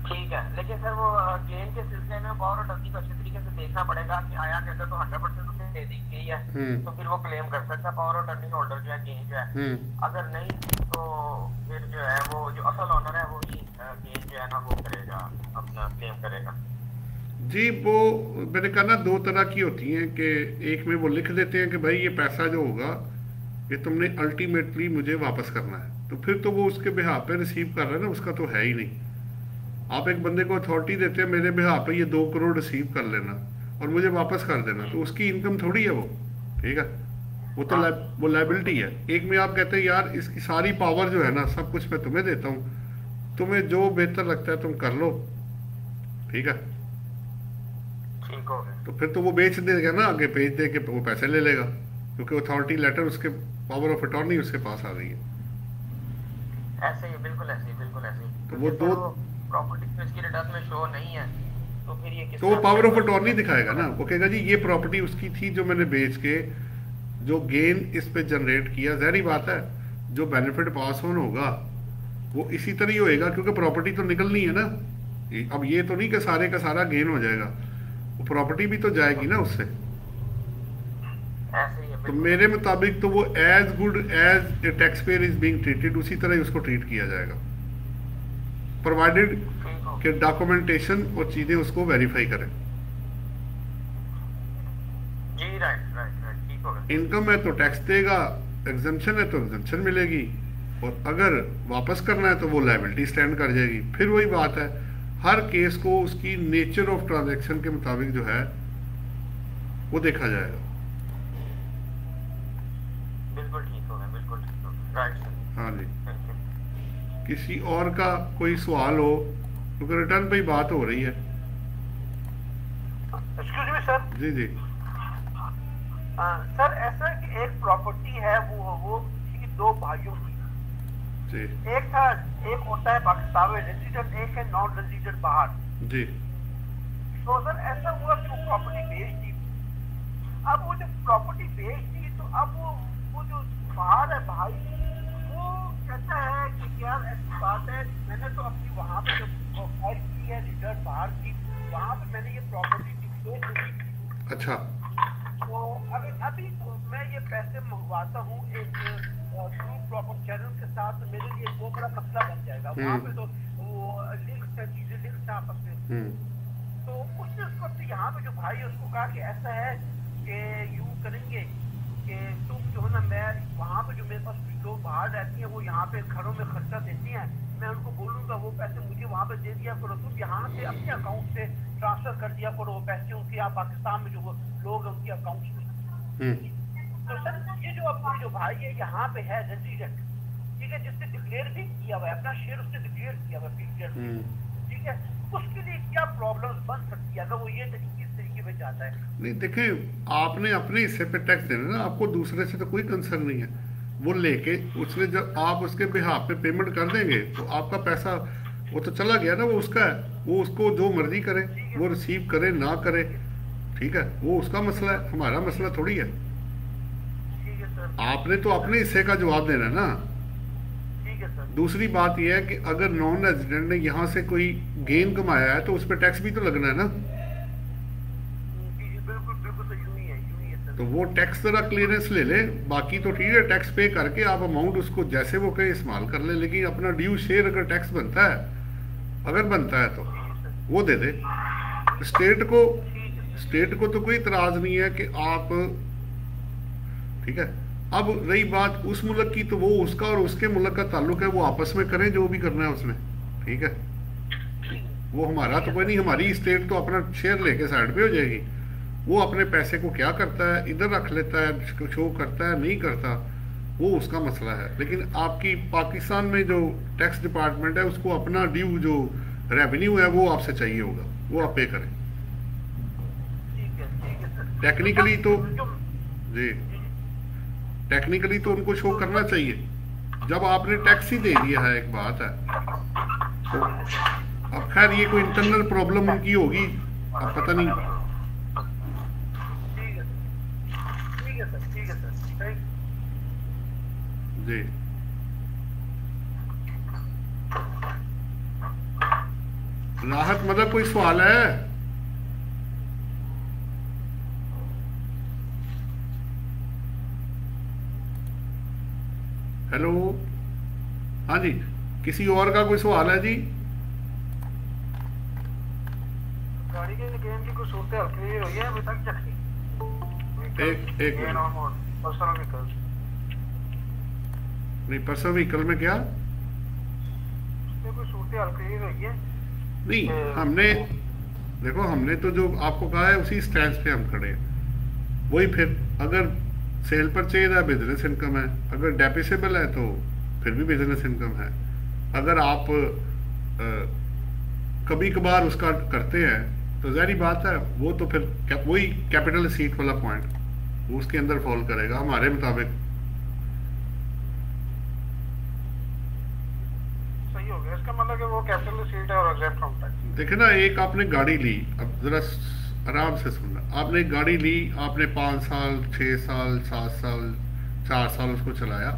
ठीक है, लेकिन सर वो गेन के सिलसिले में पावर अटॉर्नी को अच्छे तरीके से देखना पड़ेगा कि आया के अंदर तो 100% उसे दे दी गई है, तो फिर वो क्लेम कर सकता है पावर अटॉर्नी होल्डर जो है गेन जो है। अगर नहीं तो फिर जो है वो जो असल ऑनर है वो ही गेन जो है ना वो करेगा, अपना क्लेम करेगा। जी वो मैंने कहा ना, दो तरह की होती हैं कि एक में वो लिख देते हैं कि भाई ये पैसा जो होगा ये तुमने अल्टीमेटली मुझे वापस करना है, तो फिर तो वो उसके बिहाफ पे रिसीव कर रहा है ना, उसका तो है ही नहीं। आप एक बंदे को अथॉरिटी देते हैं मेरे बिहाफ पे ये 2 करोड़ रिसीव कर लेना और मुझे वापस कर देना, तो उसकी इनकम थोड़ी है वो, ठीक है, वो तो वो लाइबिलिटी है। एक में आप कहते हैं यार इसकी सारी पावर जो है ना, सब कुछ मैं तुम्हें देता हूँ, तुम्हें जो बेहतर लगता है तुम कर लो, ठीक है, ठीक हो गया। तो फिर तो वो बेच देगा ना, आगे बेच दे के वो पैसे ले लेगा, क्योंकि अथॉरिटी लेटर उसके पावर ऑफ अटॉर्नी उसके पास आ गई है। ऐसे ही, बिल्कुल ऐसे ही, बिल्कुल ऐसे ही। तो वो दो प्रॉपर्टी तो इसकी रिटर्न में शो नहीं है, तो फिर ये तो वो पावर ऑफ अटॉर्नी दिखाएगा ना, वो कहेगा जी ये प्रॉपर्टी उसकी थी जो मैंने बेच के जो गेन इस पे जनरेट किया, ज़ाहिर बात है जो बेनिफिट पास ऑन होगा वो इसी तरह ही होएगा, क्योंकि प्रॉपर्टी तो निकलनी है ना। अब ये तो नहीं कि सारे का सारा गेन हो जाएगा, वो प्रॉपर्टी भी तो जाएगी ना उससे। ऐसे ही है, तो मेरे मुताबिक तो वो as good as a tax payer is being treated, उसी तरह ही उसको ट्रीट किया जाएगा, प्रोवाइडेड ठीक हो कि डॉक्यूमेंटेशन और चीजें उसको वेरीफाई करें। जी, राइट राइट राइट, ठीक हो गया। इनकम है तो टैक्स देगा, एग्जम्पशन है तो एग्जम्पशन मिलेगी, और अगर वापस करना है तो वो लायबिलिटी स्टैंड कर जाएगी। फिर वही बात है, हर केस को उसकी नेचर ऑफ ट्रांजैक्शन के मुताबिक जो है वो देखा जाएगा। बिल्कुल ठीक हो गया, बिल्कुल ठीक हो गया, राइट सर। हाँ जी, थैंक यू। किसी और का कोई सवाल हो, क्योंकि रिटर्न पे ही बात हो रही है। Excuse me sir. जी जी सर ऐसा है कि एक प्रॉपर्टी है वो किसी 2 भाइयों की, जी एक होता है पाकिस्तान में रेजिडेंट, एक है नॉन रेजिडेंट बाहर। जी तो सर ऐसा हुआ कि वो प्रॉपर्टी बेच दी। अब वो जो प्रॉपर्टी बेच दी तो अब वो जो बाहर है भाई, वो कहता है कि यार ऐसी बात है, मैंने तो अपनी वहाँ पे जो फाइल की है रिटर्न बाहर की, वहाँ पे मैंने ये प्रॉपर्टी डिक्लेयर नहीं की। अच्छा तो अभी तो मैं ये पैसे मंगवाता हूँ एक थ्रू प्रॉपर चैनल के साथ, तो मेरे लिए वो बड़ा मसला बन जाएगा। वहाँ पे तो वो लिंक्स है, चीजें लिंक्स है आपस में। तो उसने उस वक्त यहाँ पे जो भाई है उसको कहा कि ऐसा है कि यूं करेंगे कि तुम जो है ना, मैं वहाँ पे जो मेरे पास कुछ लोग बाहर रहती हैं वो यहाँ पे घरों में खर्चा देती हैं, मैं उनको बोलूंगा वो पैसे मुझे वहाँ पे दे दिया करो, तुम यहाँ से अपने अकाउंट से ट्रांसफर कर दिया करो वो पैसे उनके यहाँ पाकिस्तान में जो वो लोग हैं उनके अकाउंट में। तो सर ये जो अपना जो भाई है यहाँ पे है रेजिडेंट, ठीक है, जिसने डिक्लेयर भी किया हुआ है अपना शेयर, उसने डिक्लेयर किया हुआ है, ठीक है, उसके लिए क्या प्रॉब्लम्स बन सकती है अगर वो ये इस तरीके में जाता है? नहीं देखें, आपने अपने हिस्से पे टैक्स देना ना, आपको दूसरे से तो कोई कंसर्न नहीं है। वो लेके उसने जब आप उसके बिहाफ पे पेमेंट कर देंगे तो आपका पैसा वो तो चला गया ना, वो उसका है, वो उसको जो मर्जी करे, वो रिसीव करे ना करे, ठीक है, वो उसका मसला है, हमारा मसला थोड़ी है। ठीक है सर, आपने तो अपने हिस्से का जवाब देना है ना। ठीक है सर। दूसरी बात यह है कि अगर नॉन रेजिडेंट ने यहाँ से कोई गेन कमाया है तो उस पर टैक्स भी तो लगना है ना। बिल्कुल बिल्कुल, तो यूं ही है सर। तो वो टैक्स जरा क्लियरेंस ले ले, बाकी तो ठीक है, टैक्स पे करके आप अमाउंट उसको जैसे वो कहे इस्तेमाल कर ले, लेकिन अपना ड्यू शेयर अगर टैक्स बनता है, अगर बनता है तो वो दे दे। स्टेट को तो कोई इतराज नहीं है कि आप, ठीक है। अब रही बात उस मुल्क की, तो वो उसका और उसके मुल्क का ताल्लुक है, वो आपस में करें जो भी करना है उसने, ठीक है, वो हमारा तो कोई नहीं। हमारी स्टेट तो अपना शेयर लेके साइड पे हो जाएगी, वो अपने पैसे को क्या करता है, इधर रख लेता है, शो करता है, नहीं करता, वो उसका मसला है। लेकिन आपकी पाकिस्तान में जो टैक्स डिपार्टमेंट है उसको अपना ड्यू जो रेवेन्यू है वो आपसे चाहिए होगा, वो आप पे करें। टेक्निकली तो जी, टेक्निकली तो उनको शो करना चाहिए। जब आपने टैक्स ही दे दिया है, एक बात है, तो अब खैर ये कोई इंटरनल प्रॉब्लम उनकी होगी, अब पता नहीं। ठीक है सर। जी राहत, मतलब कोई सवाल है? हेलो, हाँ जी, किसी और का कोई सवाल है जी? गाड़ी के गेम की कुछ सूरत हाल क्लियर हुई है अभी तक चली? एक मिनट। पर्सनल व्हीकल नहीं, पर्सनल व्हीकल में क्या उसमें कोई सूरत हाल क्लियर हुई है? नहीं, हमने देखो, हमने तो जो आपको कहा है उसी स्टैंड पे हम खड़े हैं। वही फिर अगर सेल परचेज है बिजनेस इनकम है, अगर डेपिसेबल है तो फिर भी बिजनेस इनकम है। अगर आप कभी कभार उसका करते हैं तो जाहिर बात है वो तो फिर वही कैपिटल सीट वाला पॉइंट वो उसके अंदर फॉल करेगा हमारे मुताबिक। सही हो गया, इसका मतलब कि वो कैपिटल सीट है और एग्जेम्प्ट फ्रॉम टैक्स। देखे ना, एक आपने गाड़ी ली, अब जरा आराम से सुनना, आपने एक गाड़ी ली, आपने 5 साल 6 साल 7 साल 4 साल उसको चलाया,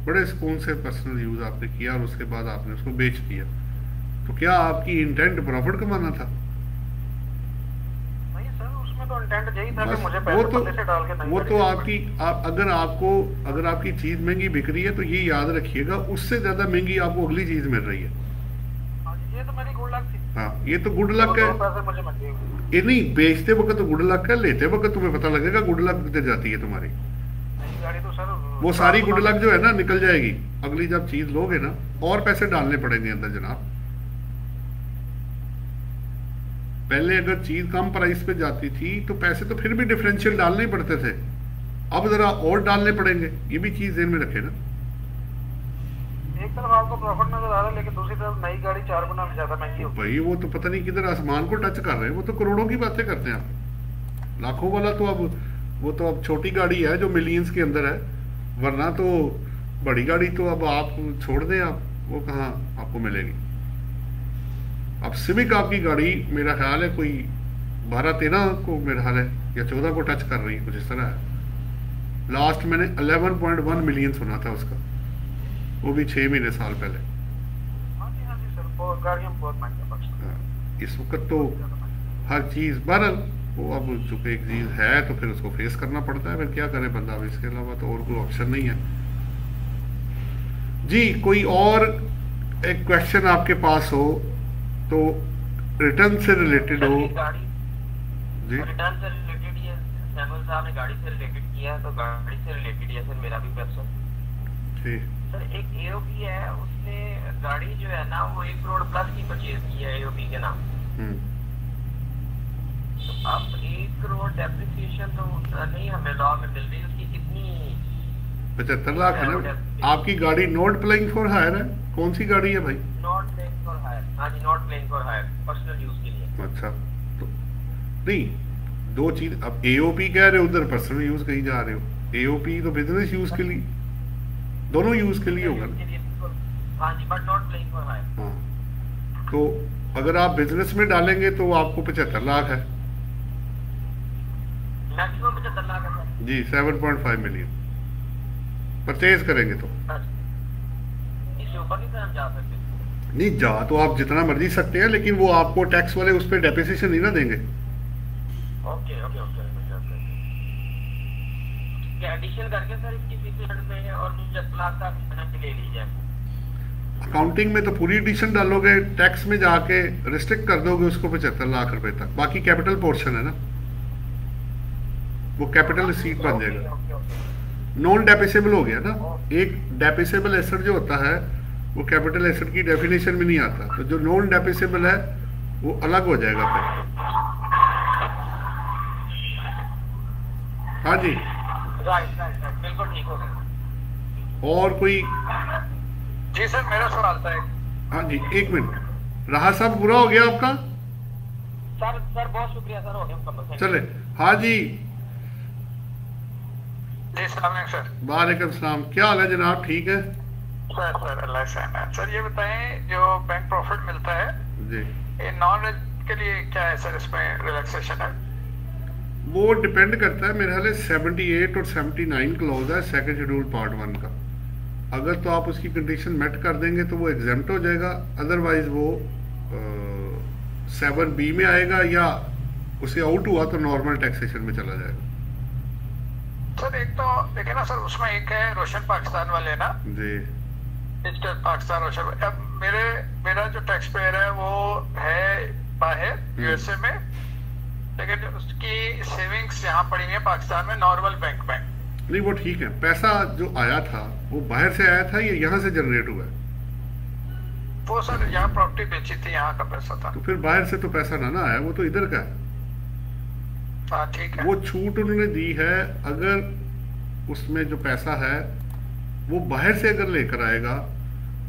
बड़े सुकून से पर्सनल यूज आपने किया और उसके बाद आपने उसको बेच दिया, तो क्या आपकी इंटेंट प्रॉफिट कमाना था? नहीं सर, उसमें तो इंटेंट यही था कि मुझे वो पैसे तो पल्ले से डाल के नहीं वो तो करेंगे। अगर आपकी चीज महंगी बिक रही है तो ये याद रखिएगा उससे ज्यादा महंगी आपको अगली चीज मिल रही है। हाँ जी, ये तो मेरी गुड लक थी। हाँ, ये तो गुड लक है। पैसे मुझे मिल गए। ये नहीं, बेचते वक्त तो गुड लक है, लेते वक्त तुम्हें पता लगेगा गुड लक किधर जाती है तुम्हारी। नई गाड़ी तो सर वो सारी गुड लक जो है ना निकल जाएगी, अगली जब चीज लोगे ना और पैसे डालने पड़ेंगे अंदर जनाब। पहले अगर चीज कम प्राइस पे जाती थी तो पैसे तो फिर भी डिफरेंशियल डालने ही पड़ते थे, अब जरा और डालने पड़ेंगे, ये भी चीज ध्यान में रखे ना। एक तरफ आपको प्रॉफिट नजर आ रहा है लेकिन दूसरी तरफ नई गाड़ी 4 गुना ज्यादा महंगी होगी। भाई वो तो पता नहीं किधर आसमान को टच कर रहे हैं, वो तो करोड़ों की बातें करते हैं आप। लाखों वाला तो अब वो तो अब छोटी गाड़ी है जो मिलियंस के अंदर है, वरना तो बड़ी गाड़ी तो अब आप छोड़ दें, आप वो कहाँ आपको मिलेगी। अब सिविक आपकी गाड़ी मेरा ख्याल है कोई 12-13 को मेरा ख्याल है या 14 को टच कर रही है, कुछ इस तरह है। लास्ट मैंने 11.1 मिलियन सुना था उसका, वो भी 6 महीने साल पहले। हाँ जी सर, वो गाड़ियाँ बहुत महंगी पड़ती इस वक्त तो हर चीज बहरल वो अब चूंकि एक चीज है तो फिर उसको फेस करना पड़ता है, फिर क्या करे बंदा, अब इसके अलावा तो और कोई ऑप्शन नहीं है जी। कोई और एक क्वेश्चन आपके पास हो तो रिटर्न से रिलेटेड हो जी। रिटर्न से रिलेटेड ही है, सैमुअल साहब ने गाड़ी से रिलेटेड किया है तो गाड़ी से रिलेटेड ही है सर मेरा भी क्वेश्चन। ठीक सर, एक एओपी है, उसने गाड़ी जो है ना वो 1 करोड़ प्लस की परचेज की है एओपी के नाम। तो अब 1 करोड़ डेप्रिसिएशन तो नहीं हमें लॉ में मिल रही, उसकी कितनी 75 लाख है ना। आपकी गाड़ी नॉट प्लेइंग फॉर हायर है, कौन सी गाड़ी है भाई? Not playing for hire. हाँ जी, not playing for hire, personal use के लिए। अच्छा, तो नहीं, दो चीज, अब एओपी कह रहे हो, उधर पर्सनल यूज कहीं जा रहे हो। एओपी तो बिजनेस यूज के लिए, दोनों यूज के लिए होगा। हाँ जी, but not playing for hire. हाँ, तो अगर आप बिजनेस में डालेंगे तो आपको 75 लाख है मैक्सिमम 75 लाख है जी, 7.5 मिलियन परचेज करेंगे तो। इससे ऊपर नहीं हम जा सकते? नहीं, जा तो आप जितना मर्जी सकते हैं, लेकिन वो आपको टैक्स वाले उस पर डेप्रिसिएशन नहीं ना देंगे। ओके ओके ओके, एडिशन करके सर इसकी फीस में और 75 लाख का ले लीजिए। अकाउंटिंग में तो पूरी एडिशन डालोगे, टैक्स में जाके रिस्ट्रिक्ट कर दोगे उसको 75 लाख रुपए तक, बाकी कैपिटल पोर्शन है ना, वो कैपिटल रिसीट बन जाएगा। नॉन डेपिसेबल हो गया ना। एक डेपिसेबल एसेट जो होता है वो कैपिटल एसेट की डेफिनेशन में नहीं आता, तो जो नॉन डेपिसेबल है वो अलग हो जाएगा फिर। हाँ जी, राइट बिल्कुल ठीक हो गया। और कोई? जी सर, मेरा सवाल था एक। हाँ जी, एक मिनट, राहा साहब पूरा हो गया आपका? सर बहुत शुक्रिया सर, हो गया मुकम्मल। चले, हाँ जी जी सलाम सर। वालेकुम सलाम, क्या हाल है जनाब? ठीक है सर अल्लाह से है। सर ये बताएं, जो बैंक प्रॉफिट मिलता है जी, ये नॉन रेजिडेंट के लिए क्या है सर, इसमें रिलैक्सेशन है? वो डिपेंड करता है, मेरे ख्याल 78 और 79 क्लॉज है सेकंड शेड्यूल पार्ट 1 का। अगर तो आप उसकी कंडीशन मेट कर देंगे तो वो एग्जेम्प्ट हो जाएगा, अदरवाइज वो 7B में आएगा, या उसे आउट हुआ तो नॉर्मल टैक्सेशन में चला जाएगा। सर एक तो देखिए ना सर, उसमें एक है रोशन पाकिस्तान वाले ना जी, डिजिटल पाकिस्तान रोशन। अब मेरा जो टैक्स पेयर है वो है बाहर यूएसए में, सेविंग्स यहाँ पड़ी हुई है पाकिस्तान में नॉर्मल बैंक में। नहीं वो ठीक है, पैसा जो आया था वो बाहर से आया था या यहाँ से जनरेट हुआ है? वो सर यहाँ प्रॉपर्टी बेची थी, यहाँ का पैसा था। तो फिर बाहर से तो पैसा ना आया, वो तो इधर का है। हाँ ठीक है। वो छूट उन्होंने दी है, अगर उसमें जो पैसा है वो बाहर से अगर लेकर आएगा,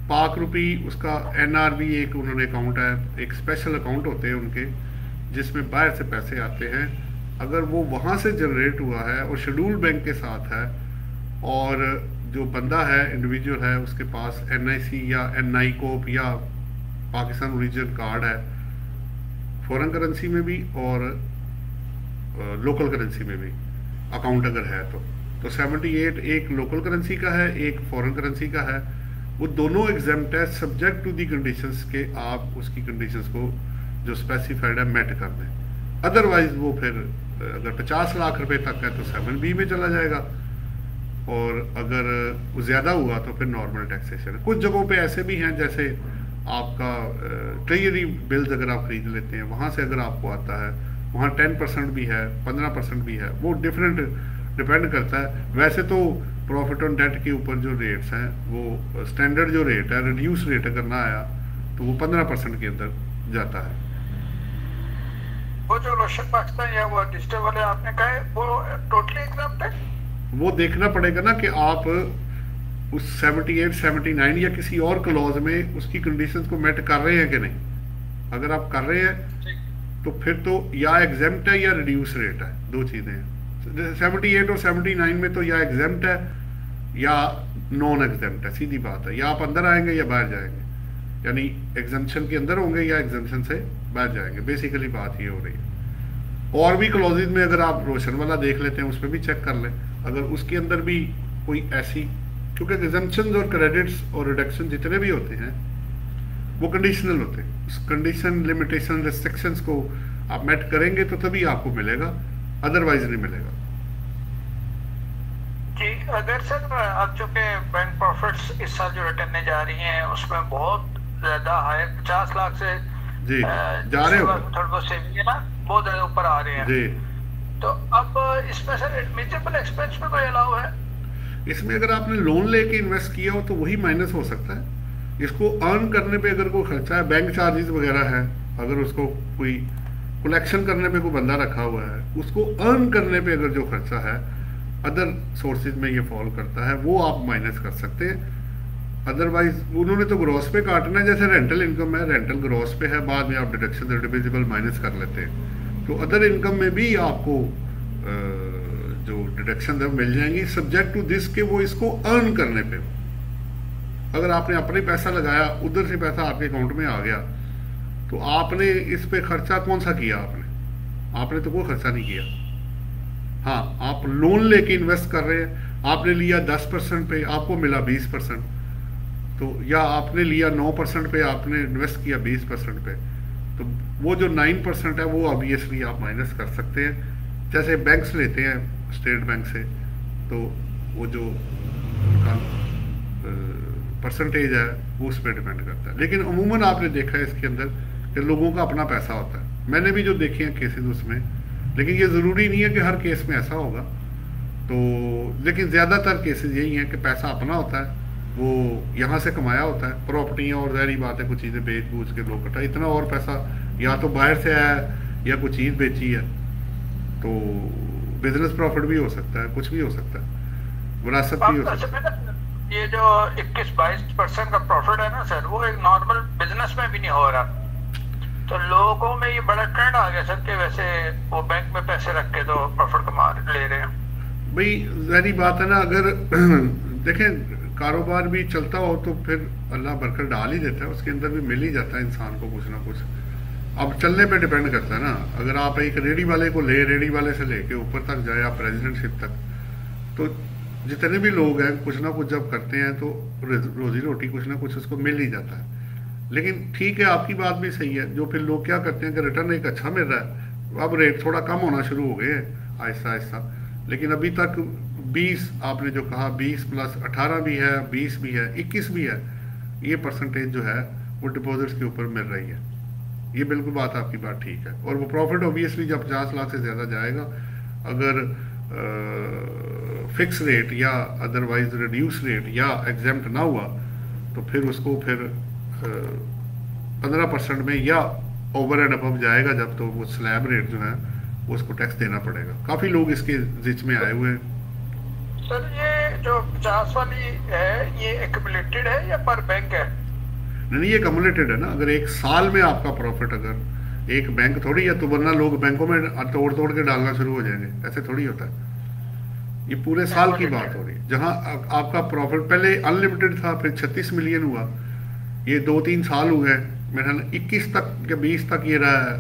पाक रुपी उसका NRV एक उन्होंने अकाउंट है, एक स्पेशल अकाउंट होते हैं उनके जिसमें बाहर से पैसे आते हैं, अगर वो वहाँ से जनरेट हुआ है और शेड्यूल बैंक के साथ है और जो बंदा है इंडिविजुअल है उसके पास NIC या NI कोप या पाकिस्तान ओरिजिन कार्ड है, फॉरेन करेंसी में भी और लोकल करेंसी में भी अकाउंट अगर है तो 78 एक लोकल करेंसी का है, एक फॉरेन करेंसी का है, वो दोनों एग्जाम्प्ट है सब्जेक्ट टू दी कंडीशंस के आप उसकी कंडीशंस को जो स्पेसिफाइड है मेट कर दें। अदरवाइज वो फिर अगर 50 लाख रुपए तक है तो 7B में चला जाएगा और अगर वो ज़्यादा हुआ तो फिर नॉर्मल टैक्सेशन है। कुछ जगहों पे ऐसे भी हैं जैसे आपका ट्रेजरी बिल्स अगर आप खरीद लेते हैं वहाँ से अगर आपको आता है वहाँ 10% भी है, 15% भी है, वो डिफरेंट डिपेंड करता है। वैसे तो प्रॉफिट ऑन डेट के ऊपर जो रेट्स हैं वो स्टैंडर्ड जो रेट है, रिड्यूस रेट अगर ना आया तो वो 15% के अंदर जाता है। वो जो रोशन पाकिस्तान या वो डिजिटल वाले आपने कहा है वो टोटली एग्जाम्प्ट है? वो देखना पड़ेगा ना कि आप उस 78, 79 या किसी और क्लॉज में उसकी कंडीशंस को मेट कर रहे हैं कि नहीं। अगर आप कर रहे हैं तो फिर तो या एग्जेम्प्ट है या रिड्यूस रेट है, दो चीज़ें हैं। 78 और 79 में तो या एग्जेम्प्ट है या नॉन एग्जेम्प्ट है, सीधी बात है। या आप अंदर आएंगे या बाहर जाएंगे, यानी एग्जम्पशन के अंदर होंगे या एग्जम्पशन से बाहर जाएंगे, बेसिकली बात ये हो रही है। और भी क्लॉजेज में अगर आप रोशन वाला देख लेते हैं उस पर भी चेक कर लें, अगर उसके अंदर भी कोई ऐसी, क्योंकि एग्जम्पशन और क्रेडिट्स और रिडक्शन जितने भी होते हैं वो कंडीशनल होते हैं। उस कंडीशन, लिमिटेशन, रिस्ट्रिक्शंस को आप मेट करेंगे तो तभी आपको मिलेगा, अदरवाइज नहीं मिलेगा। जी अगर सर अब जो के बैंक प्रॉफिट्स इस साल जो रिटर्न जा रही हैं उसमें बहुत ज्यादा हाई 50 लाख से जी जा रहे हो, थोड़ा बहुत सेविंग है ना, बहुत ज्यादा ऊपर आ रहे हैं जी। तो अब इसमें सर एडमिसिबल एक्सपेंस में कोई अलाउ है? इसमें अगर आपने लोन लेके इन्वेस्ट किया हो तो वही माइनस हो सकता है। इसको अर्न करने पे अगर कोई खर्चा है, बैंक चार्जेस वगैरह है, अगर उसको कोई कलेक्शन करने पे कोई बंदा रखा हुआ है, उसको अर्न करने पे अगर जो खर्चा है अदर सोर्सेज में ये फॉल करता है, वो आप माइनस कर सकते हैं। अदरवाइज उन्होंने तो ग्रॉस पे काटना है, जैसे रेंटल इनकम है, रेंटल ग्रॉस पे है, बाद में आप डिडक्शन डिविजिबल माइनस कर लेते हैं। तो अदर इनकम में भी आपको जो डिडक्शन है मिल जाएंगी सब्जेक्ट टू दिस के वो इसको अर्न करने पे। अगर आपने अपने पैसा लगाया, उधर से पैसा आपके अकाउंट में आ गया, तो आपने इस पे खर्चा कौन सा किया? आपने तो कोई खर्चा नहीं किया। हाँ, आप लोन लेके इन्वेस्ट कर रहे हैं, आपने लिया 10% पे, आपको मिला 20%, तो या आपने लिया 9% पे, आपने इन्वेस्ट किया 20% पे, तो वो जो 9% है वो ऑब्वियसली आप माइनस कर सकते हैं। जैसे बैंक्स लेते हैं स्टेट बैंक से, तो वो जो उनका परसेंटेज है वो उस पर डिपेंड करता है। लेकिन अमूमन आपने देखा है इसके अंदर कि लोगों का अपना पैसा होता है। मैंने भी जो देखे हैं केसेस उसमें, लेकिन ये ज़रूरी नहीं है कि हर केस में ऐसा होगा। तो लेकिन ज़्यादातर केसेस यही हैं कि पैसा अपना होता है, वो यहाँ से कमाया होता है, प्रॉपर्टियाँ और ज़ाहिर बात है कुछ चीज़ें बेच बूझ के लोग इकट्ठा, इतना और पैसा या तो बाहर से आया है या कुछ चीज़ बेची है, तो बिजनेस प्रॉफिट भी हो सकता है, कुछ भी हो सकता है, विरासत भी हो सकता है। ये जो 21-22% का प्रॉफिट है ना सर, वो एक नॉर्मल बिजनेस में भी नहीं हो रहा, तो लोगों में ये बड़ा ट्रेंड आ गया सर कि वैसे वो बैंक में पैसे रख के तो प्रॉफिट कमा ले रहे हैं। भाई जारी बात है ना, अगर देखें कारोबार भी चलता हो तो फिर अल्लाह बरकत डाल ही देता है, उसके अंदर भी मिल ही जाता है इंसान को कुछ ना कुछ। अब चलने पे डिपेंड करता है ना, अगर आप एक रेडी वाले को रेडी वाले से लेके ऊपर तक जाए आप प्रेसिडेंटशिप तक, तो जितने भी लोग हैं कुछ ना कुछ जब करते हैं तो रोजी रोटी कुछ ना कुछ उसको मिल ही जाता है। लेकिन ठीक है, आपकी बात भी सही है, जो फिर लोग क्या करते हैं कि रिटर्न एक अच्छा मिल रहा है, अब रेट थोड़ा कम होना शुरू हो गए हैं आहिस्ता आहिस्ता, लेकिन अभी तक 20 आपने जो कहा 20 प्लस 18 भी है, 20 भी है, 21 भी है, ये परसेंटेज जो है वो डिपॉजिट्स के ऊपर मिल रही है। ये बिल्कुल बात आपकी बात ठीक है। और वो प्रॉफिट ऑब्वियसली जब 50 लाख से ज़्यादा जाएगा, अगर फिक्स रेट या अदरवाइज रिड्यूस रेट या एग्जेम्प्ट ना हुआ तो फिर उसको फिर 15% में या ओवर एंड अबव जाएगा जब, तो वो स्लैब रेट जो है वो उसको टैक्स देना पड़ेगा। काफ़ी लोग इसके जिच में आए हुए हैं। सर ये जो 50 वाली है ये एक्यूमुलेटेड है या पर बैंक है? नहीं, ये कम्युलेटेड है ना। अगर एक साल में आपका प्रॉफिट, अगर एक बैंक थोड़ी है, तो वरना लोग बैंकों में तोड़ तोड़ के डालना शुरू हो जाएंगे, ऐसे थोड़ी होता है। ये पूरे साल की बात हो रही है, जहां आपका प्रॉफिट पहले अनलिमिटेड था, फिर 36 मिलियन हुआ, ये 2-3 साल हुए, मेरा 21 तक या 20 तक ये रहा है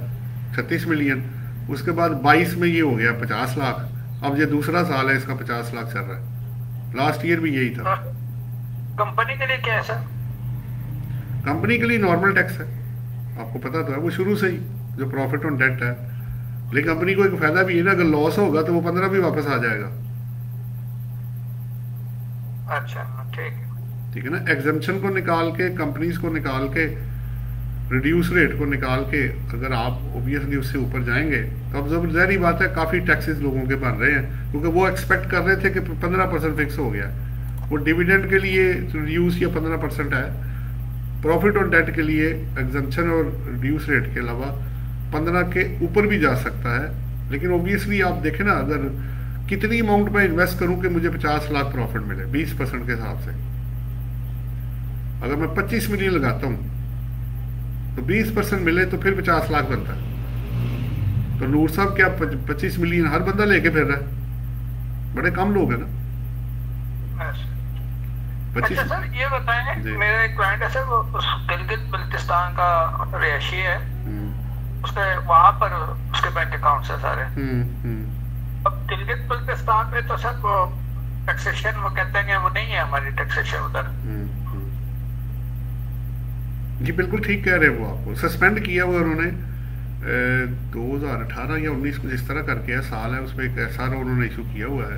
36 मिलियन, उसके बाद 22 में ये हो गया 50 लाख, अब ये दूसरा साल है इसका 50 लाख चल रहा है। लास्ट ईयर भी यही था। कंपनी के लिए क्या है सर? कंपनी के लिए नॉर्मल टैक्स है, आपको पता तो है वो शुरू से ही, जो प्रॉफिट ऑन डेट है। लेकिन कंपनी को एक फायदा भी है ना, अगर लॉस होगा तो वो 15 भी वापस आ जाएगा। अच्छा ठीक है ना। एग्जम्पशन को निकाल के, कंपनीज को निकाल के, रिड्यूस रेट को निकाल के, अगर आप ऑब्वियसली उससे ऊपर जाएंगे तो अब ज़ाहिर बात है काफ़ी टैक्सेस लोगों के बन रहे हैं, क्योंकि वो एक्सपेक्ट कर रहे थे कि 15% फिक्स हो गया। वो डिविडेंड के लिए रिड्यूस या 15% है, प्रॉफिट ऑन डेट के लिए एग्जम्पशन और रिड्यूस रेट के अलावा 15 के ऊपर भी जा सकता है। लेकिन ऑब्वियसली आप देखें ना, अगर कितनी अमाउंट में इन्वेस्ट करूं कि मुझे 50 लाख प्रॉफिट मिले 20% के हिसाब से, अगर मैं 25 मिलियन लगाता हूं तो 20% मिले तो फिर 50 लाख बनता है। तो नूर साहब क्या 25 मिलियन हर बंदा लेके फिर रहा है? बड़े कम लोग हैं ना। अच्छा सर ये बताएं, मेरा एक क्लाइंट है सर, वो गिलगित बल्तिस्तान का रिहायशी है, उसके वहां पर उसके बैंक अकाउंट है सारे। अब गिलगित बल्तिस्तान में तो सर वो टैक्सेशन वो कहते हैं कि वो नहीं है हमारी टैक्सेशन उधर। जी बिल्कुल ठीक कह रहे हैं। वो आपको सस्पेंड किया हुआ उन्होंने 2018 या 19 कुछ इस तरह करके है, साल है, उसमें एक SR उन्होंने इशू किया हुआ है।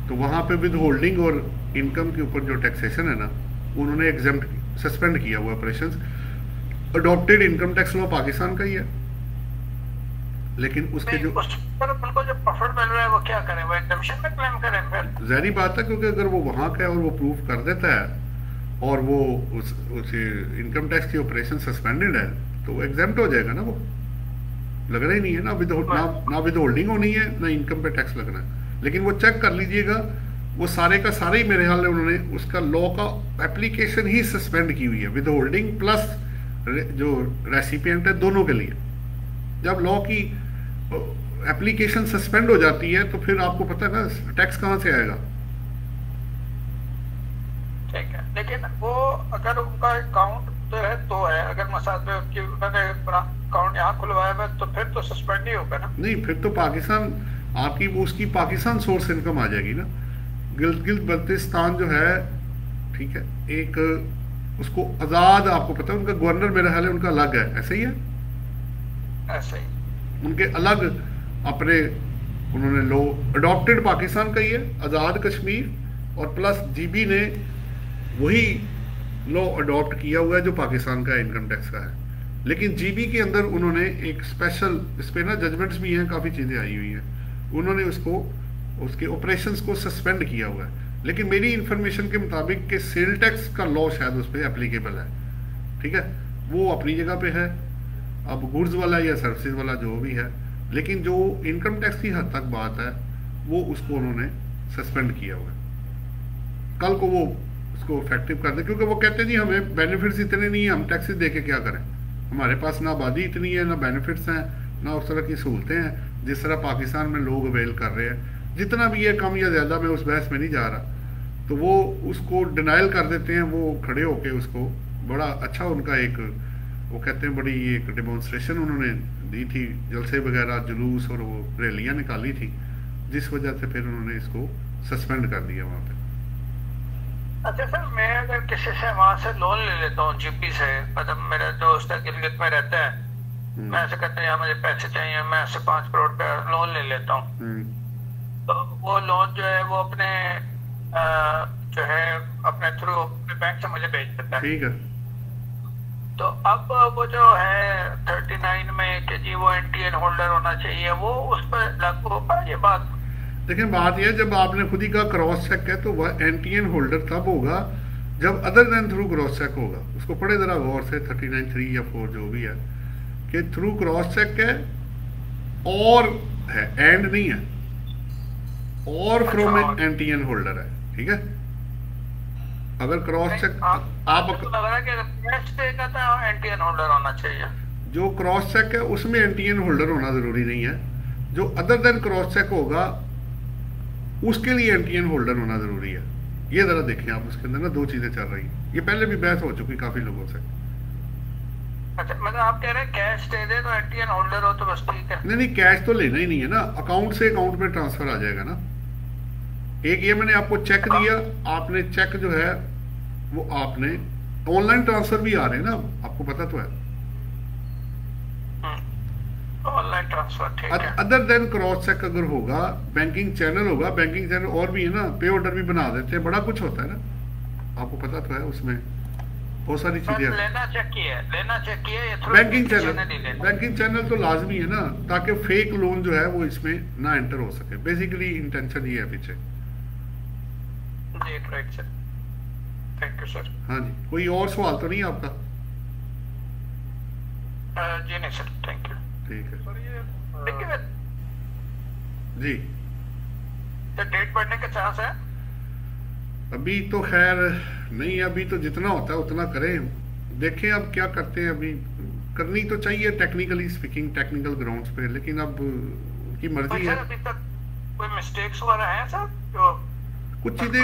तो वहाँ पे विद होल्डिंग और इनकम के ऊपर जो टैक्सेशन है ना, उन्होंने एग्जेम्प्ट सस्पेंड किया हुआ operations. Adopted income tax law Pakistan का ही है, लेकिन उसके जो उनको जो प्रॉफिट मिल रहा है वो क्या करें, वो एग्जम्पशन में क्लेम करें फिर? ज़ाहिर बात है, क्योंकि अगर वो वहाँ का है और वो प्रूफ कर देता है और वो उस इनकम टैक्स की ऑपरेशन सस्पेंडेड है तो वो एग्जेम्प्ट हो जाएगा ना। वो लगना ही नहीं है ना, विद होल्डिंग होनी है ना इनकम पे टैक्स लगना है। लेकिन वो चेक कर लीजिएगा, वो सारे का सारे ही मेरे ख्याल में उन्होंने उसका लॉ का एप्लीकेशन ही सस्पेंड की हुई है, विद होल्डिंग प्लस जो रेसिपिएंट है दोनों के लिए। जब लॉ की एप्लीकेशन सस्पेंड हो जाती है तो फिर आपको पता है ना टैक्स कहाँ से आएगा। ठीक है, लेकिन वो अगर उनका अकाउंट तो है अगर मसाद में उन्होंने अकाउंट यहाँ खुलवाया है तो फिर तो सस्पेंड नहीं होगा ना? नहीं, फिर तो पाकिस्तान आपकी वो उसकी पाकिस्तान सोर्स इनकम आ जाएगी ना। गिलगित बल्तिस्तान जो है, ठीक है, एक उसको आज़ाद, आपको पता है उनका गवर्नर मेरा ख्याल है उनका अलग है, ऐसे ही है, ऐसे ही उनके अलग अपने उन्होंने लो अडॉप्टेड पाकिस्तान का ही है, आज़ाद कश्मीर, और प्लस जीबी ने वही लॉ अडॉप्ट किया हुआ है जो पाकिस्तान का इनकम टैक्स का है। लेकिन जीबी के अंदर उन्होंने एक स्पेशल, इस पे ना जजमेंट्स भी हैं, काफ़ी चीज़ें आई हुई हैं, उन्होंने उसको उसके ऑपरेशंस को सस्पेंड किया हुआ है। लेकिन मेरी इंफॉर्मेशन के मुताबिक कि सेल टैक्स का लॉ शायद उस पर एप्लीकेबल है, ठीक है, वो अपनी जगह पे है। अब गुड्स वाला या सर्विसेज वाला जो भी है, लेकिन जो इनकम टैक्स की हद तक बात है वो उसको उन्होंने सस्पेंड किया हुआ है। कल को वो उसको इफेक्टिव कर दे, क्योंकि वो कहते हैं जी हमें बेनिफिट्स इतने नहीं है, हम टैक्सेस दे के क्या करें, हमारे पास ना आबादी इतनी है, ना बेनिफिट्स हैं, ना उस तरह की सहूलतें हैं जिस तरह पाकिस्तान में लोग अवेल कर रहे हैं। जितना भी है कम या ज़्यादा, मैं उस बहस में नहीं जा रहा, तो वो उसको डिनाइल कर देते हैं। वो खड़े होके उसको बड़ा अच्छा उनका एक, वो कहते हैं बड़ी एक डेमोन्स्ट्रेशन उन्होंने दी थी, जलसे वगैरह, जुलूस और वो रैलियाँ निकाली थी, जिस वजह से फिर उन्होंने इसको सस्पेंड कर दिया वहाँ पे। अच्छा सर, मैं अगर किसी से वहाँ से लोन ले लेता हूँ जीपी से, मतलब मेरा दोस्त है गिलगित में रहता है, मैं ऐसे कहते हैं यार मुझे पैसे चाहिए, मैं ऐसे 5 करोड़ का लोन ले लेता हूँ, तो वो लोन जो है वो अपने जो है अपने थ्रू अपने बैंक से मुझे भेज देता है। ठीक है। तो अब वो जो है 39 में कि जी वो NTN होल्डर होना चाहिए, वो उस पर लागू होगा ये बात? देखिए बात यह, जब आपने खुद ही का क्रॉस चेक है तो वह NTN होल्डर तब होगा जब other than through cross cheque होगा। उसको पढ़े जरा गौर से, 39(3) या 4 जो भी है, कि थ्रू क्रॉस चेक है और है, एंड नहीं है, और फ्रॉम NTN होल्डर है, ठीक है। अगर क्रॉस चेक आप तो लग रहा है कि कैश देगा तो NTN होल्डर होना चाहिए। जो क्रॉस चेक है उसमें NTN होल्डर होना जरूरी नहीं है, जो अदर देन क्रॉस चेक होगा उसके लिए NTN होल्डर होना जरूरी है। ये जरा देखें आप, उसके अंदर ना दो चीजें चल रही हैं, ये पहले भी बहस हो चुकी काफी लोगों से। अच्छा, मतलब आप कह रहे हैं कैश दे दे तो NTN होल्डर हो तो बस ठीक है? नहीं, कैश तो लेना ही नहीं है ना, अकाउंट से अकाउंट में ट्रांसफर आ जाएगा ना। एक ये मैंने आपको चेक दिया, आपने चेक जो है वो आपने ऑनलाइन ट्रांसफर भी आ रहे हैं ना, आपको पता तो है। ऑनलाइन ट्रांसफर, ठीक है। अदर देन क्रॉस चेक अगर होगा, बैंकिंग चैनल होगा, बैंकिंग चैनल और भी है ना, पे ऑर्डर भी बना देते हैं, बड़ा कुछ होता है ना, आपको पता तो है, उसमें बहुत सारी चीजें। लेना चाहिए बैंकिंग चैनल तो लाजमी है ना, ताकि फेक लोन जो है वो इसमें ना एंटर हो सके। बेसिकली इंटेंशन ये है पीछे। जी right sir, thank you sir. हाँ जी, कोई और सवाल तो नहीं आपका? जी नहीं सर, थैंक यू। ठीक है सर ये देखिए जी, तो डेट बढ़ने का चांस है? अभी तो खैर नहीं, अभी तो जितना होता है उतना करें, देखें अब क्या करते हैं। अभी करनी तो चाहिए टेक्निकली स्पीकिंग, टेक्निकल ग्राउंड्स पे, लेकिन अब उनकी मर्जी है। अभी तक कोई मिस्टेक्स वगैरह हैं सर जो कुछ चीजें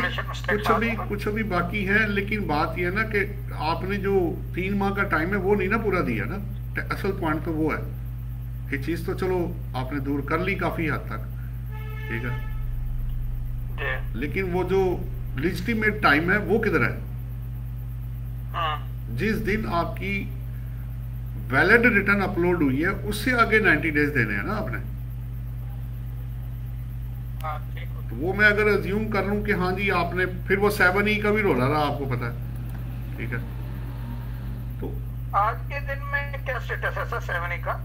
कुछ अभी बाकी हैं, लेकिन बात यह है ना कि आपने जो 3 माह का टाइम है वो नहीं ना पूरा दिया ना। असल पॉइंट तो वो है, ये चीज तो चलो आपने दूर कर ली काफी हद तक, ठीक है, लेकिन वो जो लिजिटिमेट टाइम है वो किधर है? जिस दिन आपकी वैलिड रिटर्न अपलोड हुई है उससे आगे 90 डेज देने हैं ना आपने। तो वो मैं अगर अज्यूम कर लूं कि हाँ जी आपने, फिर वो 7E का भी रोला रहा, आपको पता है, ठीक है। तो आज के दिन में क्या स्टेटस है सर 7E का?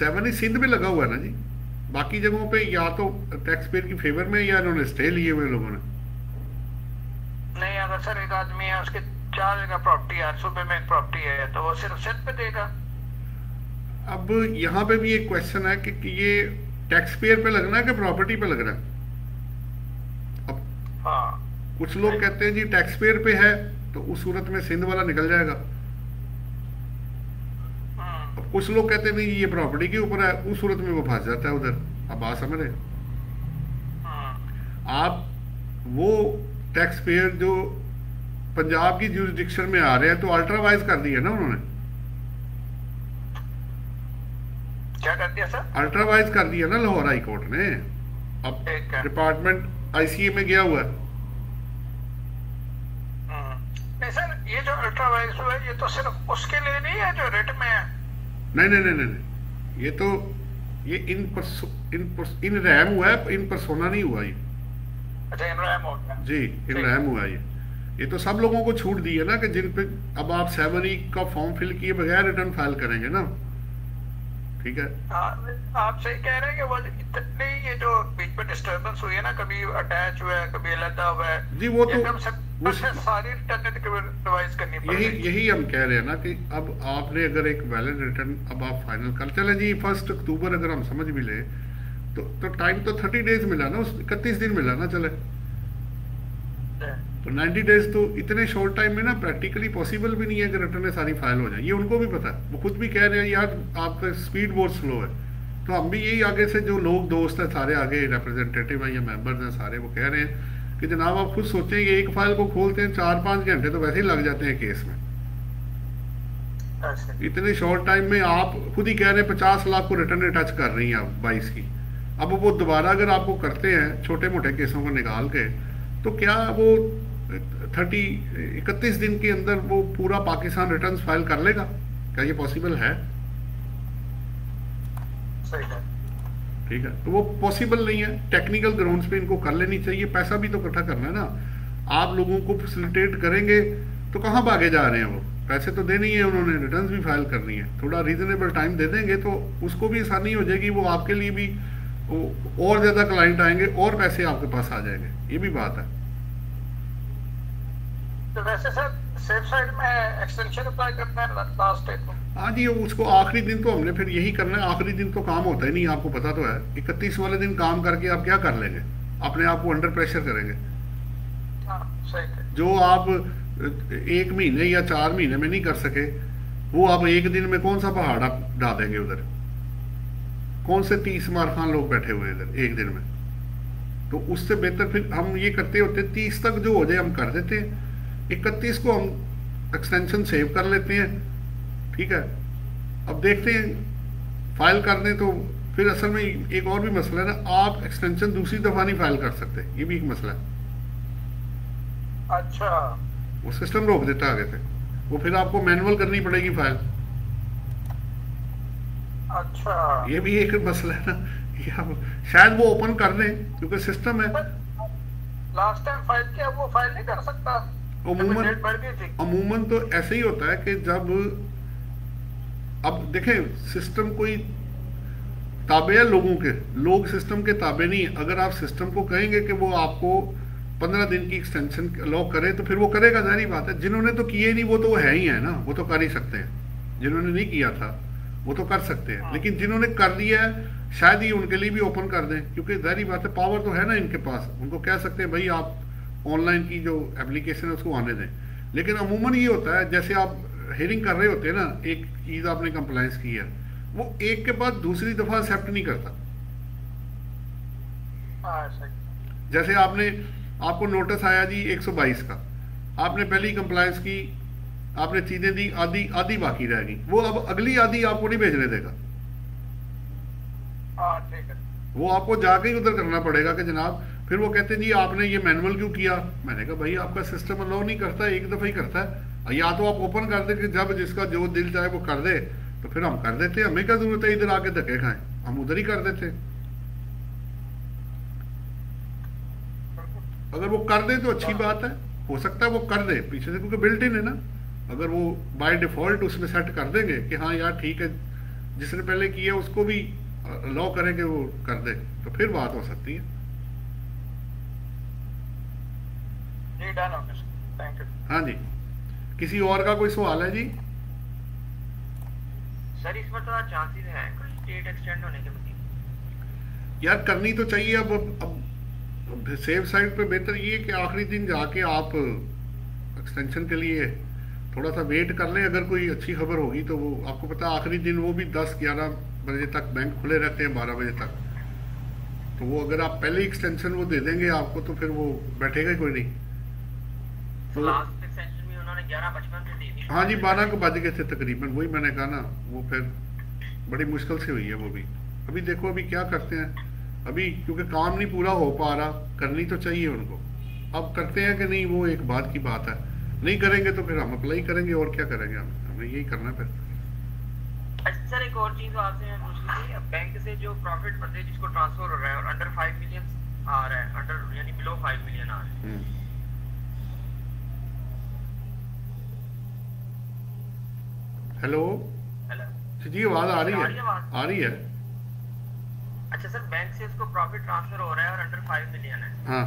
7E सिंध में लगा हुआ है ना जी, बाकी जगहों पे या तो टैक्स पेयर की फेवर में या इन्होंने स्टे लिए हुए लोगों ने। नहीं, अगर सर एक आदमी है उसके 4 जगह प्रॉपर्टी है, सूबे में एक प्रॉपर्टी है, तो वो सिर्फ सिंध पे देगा। अब यहाँ पे भी एक क्वेश्चन है कि ये टैक्स पेयर पे लगना है कि प्रॉपर्टी पे लगना है। अब हाँ, कुछ लोग कहते हैं जी टैक्स पेयर पे है तो उस सूरत में सिंध वाला निकल जाएगा। अब कुछ लोग कहते हैं नहीं ये प्रॉपर्टी के ऊपर है, उस सूरत में वो फंस जाता है उधर। अब बात समझ रहे आप? वो टैक्स पेयर जो पंजाब की ज्यूरिडिक्शन में आ रहे हैं तो अल्ट्रावाइज कर दिया ना उन्होंने। क्या कर दिया सर? अल्ट्रावाइज कर दिया ना लाहौर हाई कोर्ट ने। अब डिपार्टमेंट ICA में गया हुआ है। नहीं सर, ये जो अल्ट्रावाइज हुआ है ये तो सिर्फ उसके लिए नहीं है जो रेट में है। नहीं, ये तो ये इन रैम हुआ है, इन परसोना नहीं हुआ ये। अच्छा, इन रैम हो गया जी, इन रैम हुआ ये तो सब लोगों को छूट दी है ना कि जिन पे अब आप 7E का फॉर्म फिल किए बगैर रिटर्न फाइल करेंगे ना, ठीक है। आप सही कह रहे हैं कि वो इतनी ये जो बीच में डिस्टर्बेंस हुई है ना, कभी अटैच हुआ है, कभी अलग हुआ है जी, वो तो सारी रिटर्न रिवाइज करनी पड़ेगी। यही हम कह रहे हैं ना कि अब आपने अगर एक वैलिड रिटर्न अब आप फाइनल कर चले जी 1 अक्टूबर अगर हम समझ भी ले तो टाइम तो 30 डेज मिला ना, 31 दिन मिला ना चले, तो 90 डेज तो इतने शॉर्ट टाइम में ना प्रैक्टिकली पॉसिबल भी नहीं है कि रिटर्न सारी फाइल हो जाए। ये उनको भी पता है, वो खुद भी कह रहे हैं यार आपका स्पीड बहुत स्लो है। तो हम भी यही आगे से जो लोग दोस्त हैं सारे आगे रिप्रेजेंटेटिव हैं या मेंबर्स हैं सारे, वो कह रहे हैं कि जनाब आप खुद सोचेंगे एक फाइल को खोलते हैं 4-5 घंटे तो वैसे ही लग जाते हैं केस में। इतने शॉर्ट टाइम में आप खुद ही कह रहे हैं 50 लाख को रिटर्न टच कर रही हैं आप 22 की। अब वो दोबारा अगर आपको करते हैं छोटे मोटे केसों को निकाल के, तो क्या वो 31 दिन के अंदर वो पूरा पाकिस्तान रिटर्न फाइल कर लेगा? क्या ये पॉसिबल है? सही है, ठीक है, तो वो पॉसिबल नहीं है। टेक्निकल ग्राउंड्स पे इनको कर लेनी चाहिए, पैसा भी तो इकट्ठा करना है ना। आप लोगों को फैसिलिटेट करेंगे तो कहाँ भागे जा रहे हैं वो? पैसे तो देने ही है उन्होंने, रिटर्न भी फाइल करनी है, थोड़ा रीजनेबल टाइम दे देंगे तो उसको भी आसानी हो जाएगी, वो आपके लिए भी और ज़्यादा क्लाइंट आएंगे और पैसे आपके पास आ जाएंगे, ये भी बात है। तो वैसे सर सेफ साइड में एक्सटेंशन अप्लाई करना है लास्ट डे को? हाँ जी, उसको आखिरी दिन तो हमने फिर यही करना है, आखिरी दिन तो काम होता ही नहीं, आपको पता तो है। 31 वाले दिन काम करके आप क्या कर लेंगे, अपने आप को अंडर प्रेशर करेंगे। हाँ, सही है। जो आप 1 महीने या 4 महीने में नहीं कर सके, वो आप एक दिन में कौन सा पहाड़ आप ढा देंगे उधर, कौन से 30 मारखान लोग बैठे हुए इधर एक दिन में। तो उससे बेहतर फिर हम ये करते होते 30 तक जो हो जाए हम कर देते हैं, 31 को हम एक्सटेंशन सेव कर लेते हैं, ठीक है। अब देखते हैं फाइल कर दें तो फिर असल में एक और भी मसला है ना, आप एक्सटेंशन दूसरी दफा नहीं फाइल कर सकते, ये भी एक मसला है। अच्छा, वो सिस्टम रोक देता है आगे से, वो फिर आपको मैनुअल करनी पड़ेगी फाइल। अच्छा, ये भी एक मसला है ना, ये अब शायद वो ओपन कर दें क्योंकि सिस्टम है। लास्ट टाइम फाइल किया वो फाइल नहीं कर सकता, डेट बढ़ गई थी। अमूमन तो ऐसे ही होता है कि जब, अब देखें सिस्टम कोई ताबे है लोगों के, लोग सिस्टम के ताबे नहीं है। अगर आप सिस्टम को कहेंगे कि वो आपको 15 दिन की एक्सटेंशन लॉक करे तो फिर वो करेगा, जारी बात है। जिन्होंने तो किए नहीं वो तो है ही है ना, वो तो कर ही सकते हैं। जिन्होंने नहीं किया था वो तो कर सकते हैं, लेकिन जिन्होंने कर दिया है शायद ही उनके लिए भी ओपन कर दें, क्योंकि जारी बात है पावर तो है ना इनके पास, उनको कह सकते हैं भाई आप ऑनलाइन की जो एप्लीकेशन है उसको आने दें। लेकिन अमूमन ये होता है जैसे आप हेयरिंग कर रहे होते हैं ना, एक चीज आपने कंप्लायंस की है, वो एक के बाद दूसरी दफा एक्सेप्ट नहीं करता। जैसे आपको नोटिस आया जी 122 का, आपने पहली कंप्लायंस की, आपने चीजें दी, आधी बाकी रह गई, वो अब अगली आधी आपको नहीं भेजने देगा। वो आपको जाके ही उधर करना पड़ेगा कि जनाब, फिर वो कहते हैं जी आपने ये मैनुअल क्यों किया। मैंने कहा भाई आपका सिस्टम अलाउ नहीं करता, एक दफा ही करता है। या तो आप ओपन कर दे कि जब जिसका जो दिल चाहे वो कर दे, तो फिर हम कर देते, हमें क्या जरूरत है इधर आके धक्के खाएं, हम उधर ही कर देते। अगर वो कर दे तो अच्छी बात है, हो सकता है वो कर दे पीछे से, क्योंकि बिल्ट इन है ना। अगर वो बाय डिफॉल्ट उसमें सेट कर देंगे कि हाँ यार ठीक है, जिसने पहले किया उसको भी अलाउ करें कि वो कर दे, तो फिर बात हो सकती है। हाँ जी, किसी और का कोई सवाल है जी? सर इसमें थोड़ा चांसेस हैं कुछ डेट एक्सटेंड होने के बाद? यार करनी तो चाहिए। अब सेफ साइड पे बेहतर ये कि आखिरी दिन जाके आप एक्सटेंशन के लिए थोड़ा सा वेट कर लें। अगर कोई अच्छी खबर होगी तो वो आपको पता है आखिरी दिन वो भी 10-11 बजे तक बैंक खुले रहते हैं, 12 बजे तक। तो वो अगर आप पहले एक्सटेंशन वो दे देंगे आपको तो फिर वो बैठेगा ही कोई नहीं। तो लास्ट एक्सटेंशन में उन्होंने 11:55 पे दी थी। हाँ जी, 12 को बज गए थे तकरीबन, वही मैंने कहा ना, वो फिर बड़ी मुश्किल से हुई है वो भी। अभी देखो अभी क्या करते हैं, अभी क्योंकि काम नहीं पूरा हो पा रहा, करनी तो चाहिए उनको। अब करते हैं कि नहीं वो एक बात की बात है, नहीं करेंगे तो फिर हम अप्लाई करेंगे और क्या करेंगे, हमें यही करना फिर। अच्छा सर एक और चीज आपसे मैं पूछनी थी, बैंक से जो प्रॉफिट परचेज जिसको ट्रांसफर हो रहा है और अंडर 5 मिलियन आ रहा है, अंडर यानी बिलो 5 मिलियन आ रहा है। हेलो जी, आवाज आ रही है? आ रही है। अच्छा सर, बैंक से उसको प्रॉफिट ट्रांसफर हो रहा है और अंडर 5 मिलियन है। हाँ,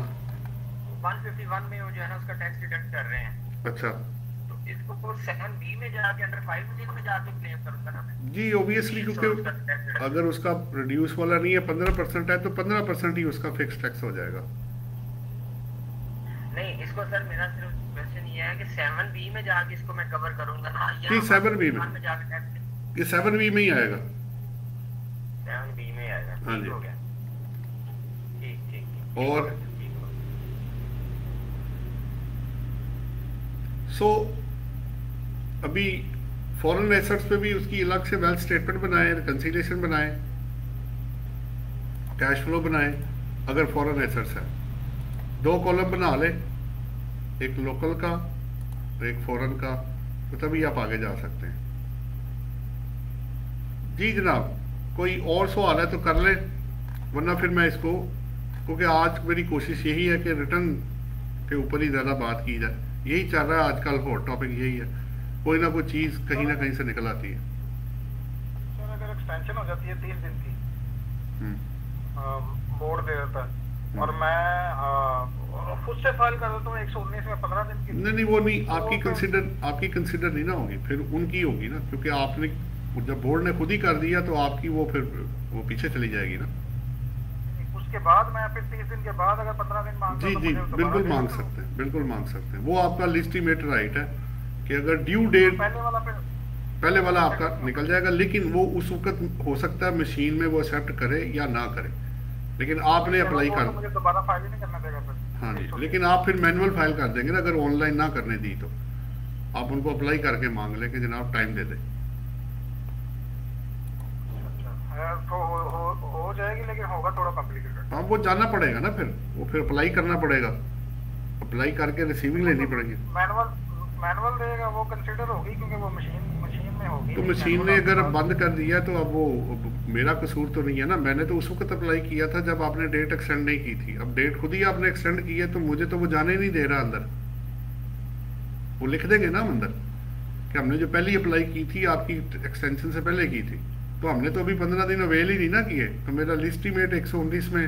151 में वो जो है ना उसका टैक्स डिडक्ट कर रहे हैं। अच्छा, तो इसको 7B में जाके अंडर 5 मिलियन में जाके क्लेम करूंगा ना मैं? जी ऑब्वियसली, क्योंकि अगर उसका रिड्यूस वाला नहीं है 15% है तो 15% ही उसका फिक्स टैक्स हो जाएगा। नहीं, इसको सर मेरा सिर्फ क्वेश्चन ये है कि 7B में जाके इसको मैं कवर करूंगा ना, या 7B में जाके टैक्स? ये 7B में ही आएगा। 7B में आएगा, हाँ ठीक जी। हो गया। ठीक। और अभी फॉरेन एसेट्स पे भी उसकी अलग से वेल्थ स्टेटमेंट बनाए, रिकंसिलिएशन बनाए, कैश फ्लो बनाए। अगर फॉरेन एसेट्स है 2 कॉलम बना ले, एक लोकल का और एक फॉरेन का, तो तभी आप आगे जा सकते हैं। जी जनाब, कोई और सवाल है तो कर ले, वरना फिर मैं इसको, क्योंकि आज मेरी कोशिश यही है कि रिटर्न के ऊपर ही ज़्यादा बात की जाए, यही चल रहा है आजकल, हॉट टॉपिक यही है। कोई ना कोई चीज़ कहीं ना कहीं से निकल आती है। सर अगर एक्सटेंशन हो जाती है 30 दिन की, बोर्ड दे देता है और मैं खुद से फाइल कर देता हूँ 119 में 15 दिन की। नहीं वो नहीं, आपकी कंसिडर नहीं ना होगी, फिर उनकी होगी ना, क्योंकि आपने जब बोर्ड ने खुद ही कर दिया तो आपकी वो फिर वो पीछे चली जाएगी ना। उसके बाद मैं फिर 30 दिन के बाद अगर 15 दिन मांगता जी हूं तो जी मुझे दोबारा बिल्कुल देना मांग होगा। सकते हैं, बिल्कुल मांग सकते हैं। वो आपका लिस्टिमेट राइट है कि अगर ड्यू डेट पहले वाला आपका निकल जाएगा, लेकिन वो उस वक्त हो सकता है मशीन में वो एक्सेप्ट करे या ना करे, लेकिन आपने अप्लाई कर, मुझे दोबारा फाइल ही नहीं करना पड़ेगा फिर। हाँ जी, लेकिन आप फिर मैनुअल फाइल कर देंगे ना, अगर ऑनलाइन ना करने दी तो आप उनको अप्लाई करके मांग लें कि जनाब टाइम दे दें। तो हो जाएगी, लेकिन होगा थोड़ा कॉम्प्लिकेटेड। हाँ वो जाना पड़ेगा ना, फिर अप्लाई करना पड़ेगा, अप्लाई करके रिसीविंग लेनी पड़ेगी। मैनुअल देगा वो कंसीडर होगी, क्योंकि वो मशीन में होगी। तो मशीन ने अगर बंद कर दिया तो अब वो मेरा कसूर तो नहीं है ना, मैंने तो उस वक्त अप्लाई किया था जब आपने डेट एक्सटेंड नहीं की थी। अब डेट खुद ही आपने एक्सटेंड की है तो मुझे तो वो जाने नहीं दे रहा अंदर। वो लिख देंगे ना अंदर कि हमने जो पहली अप्लाई की थी आपकी एक्सटेंशन से पहले की थी, तो हमने तो अभी 15 दिन अवेल ही नहीं ना किए, तो मेरा लिस्टिमेट 119 में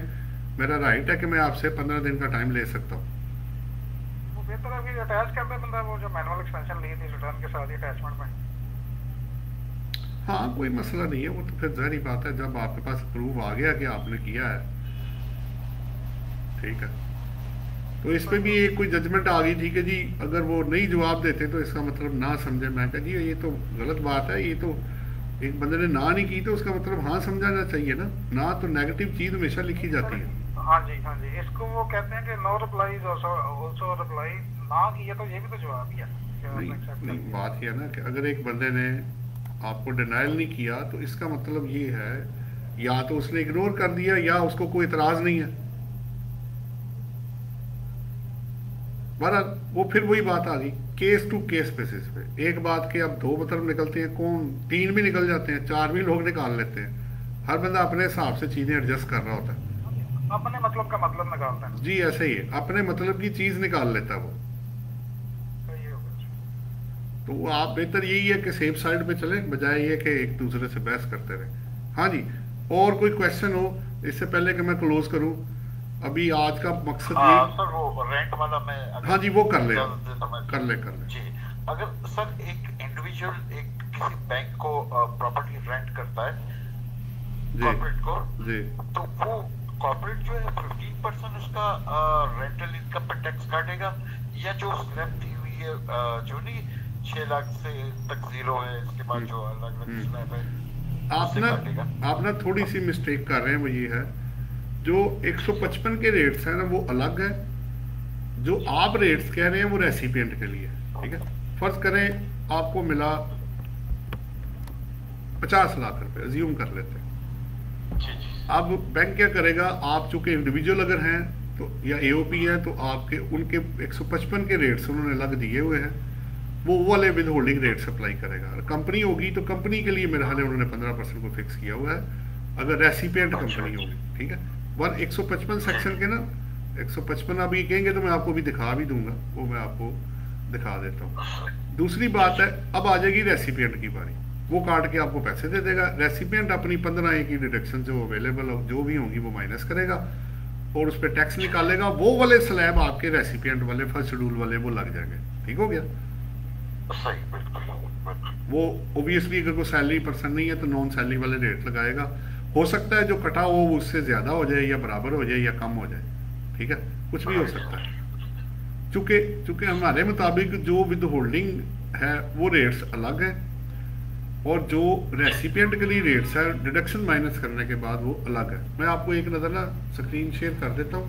मेरा राइट है कि मैं आपसे 15 दिन का टाइम ले सकता हूँ। वो बेहतर है कि अटैच कर दे बंदा, वो जो मैनुअल एक्सटेंशन ली थी रिटर्न के साथ ही अटैचमेंट में। हाँ कोई मसला नहीं है, वो तो फिर जाहिर बात है जब आपके पास प्रूफ आ गया कि आपने किया है, ठीक है। तो इस पे भी एक कोई जजमेंट आ गई थी कि जी अगर वो नहीं जवाब देते तो इसका मतलब ना समझे। मैं कहा जी ये तो गलत बात है, ये तो एक बंदे ने ना नहीं की तो उसका मतलब हाँ समझाना चाहिए ना, ना तो नेगेटिव चीज हमेशा लिखी जाती है। हाँ जी, इसको वो कहते हैं कि no reply is also reply. ना किया तो ये भी तो जवाब ही है। नहीं बात ये है ना कि अगर एक बंदे ने आपको डिनाइल नहीं किया तो इसका मतलब ये है या तो उसने इग्नोर कर दिया या उसको कोई इतराज नहीं है। बहरहाल वो फिर वही बात आ गई केस टू केस बेसिस पे। एक बात के अब दो मतलब निकलते हैं, कौन 3 भी निकल जाते हैं, 4 भी लोग निकाल लेते हैं। हर बंदा अपने हिसाब से चीजें एडजस्ट कर रहा होता है, अपने मतलब का मतलब निकालता है। जी ऐसे ही है, अपने मतलब की चीज निकाल लेता है वो। तो आप बेहतर यही है कि सेफ साइड पे चले बजाय ये कि एक दूसरे से बहस करते रहे। हाँ जी, और कोई क्वेश्चन हो इससे पहले कि मैं क्लोज करूं? अभी आज का मकसद ये सर वो रेंट वाला मैं हाँ जी वो कर ले जी। अगर सर एक इंडिविजुअल एक किसी बैंक को प्रॉपर्टी रेंट करता है कॉर्पोरेट को जी, तो वो कॉर्पोरेट जो है 15% उसका रेंटल इनकम पर टैक्स काटेगा, या जो स्लैब दी हुई है जो नहीं 6 लाख से तक जीरो है, इसके बाद जो अलग अलग स्लैब है आप ना थोड़ी सी मिस्टेक कर रहे हैं। वो ये है जो 155 के रेट्स हैं ना वो अलग है, जो आप रेट्स कह रहे हैं वो रेसिपिएंट के लिए, ठीक है। फर्ज करें आपको मिला 50 लाख रुपए, अज्यूम कर लेते हैं। अब बैंक क्या करेगा, आप चूंकि इंडिविजुअल अगर हैं तो या एओपी है तो आपके उनके 155 के रेट्स उन्होंने अलग दिए हुए हैं, वो वाले विद होल्डिंग रेट्स अप्लाई करेगा। कंपनी होगी तो कंपनी के लिए मेरे हाल उन्होंने 15% को फिक्स किया हुआ है, अगर रेसिपिएंट कंपनी होगी, ठीक है। 155 सेक्शन के ना 155 आप ये कहेंगे तो मैं आपको भी दिखा भी दूंगा, वो मैं आपको दिखा देता हूँ। दूसरी बात है अब आ जाएगी रेसिपिएंट की बारी, वो काट के आपको पैसे दे देगा। रेसिपिएंट अपनी 15A की डिडक्शन जो अवेलेबल जो भी होंगी वो माइनस करेगा और उस पर टैक्स निकालेगा। वो वाले स्लैब आपके रेसिपिएंट वाले फर्स्ट शेड्यूल वाले वो लग जाएंगे, ठीक हो गया। वो ओबियसली अगर कोई सैलरी पर्सन नहीं है तो नॉन सैलरी वाले रेट लगाएगा। हो सकता है जो कटा हो वो उससे ज्यादा हो जाए या बराबर हो जाए या कम हो जाए, ठीक है, कुछ भी हो सकता है। चूंकि हमारे मुताबिक जो विद होल्डिंग है वो रेट्स अलग है और जो रेसिपिएंट के लिए रेट्स है डिडक्शन माइनस करने के बाद वो अलग है। मैं आपको एक नजर ना स्क्रीन शेयर कर देता हूँ।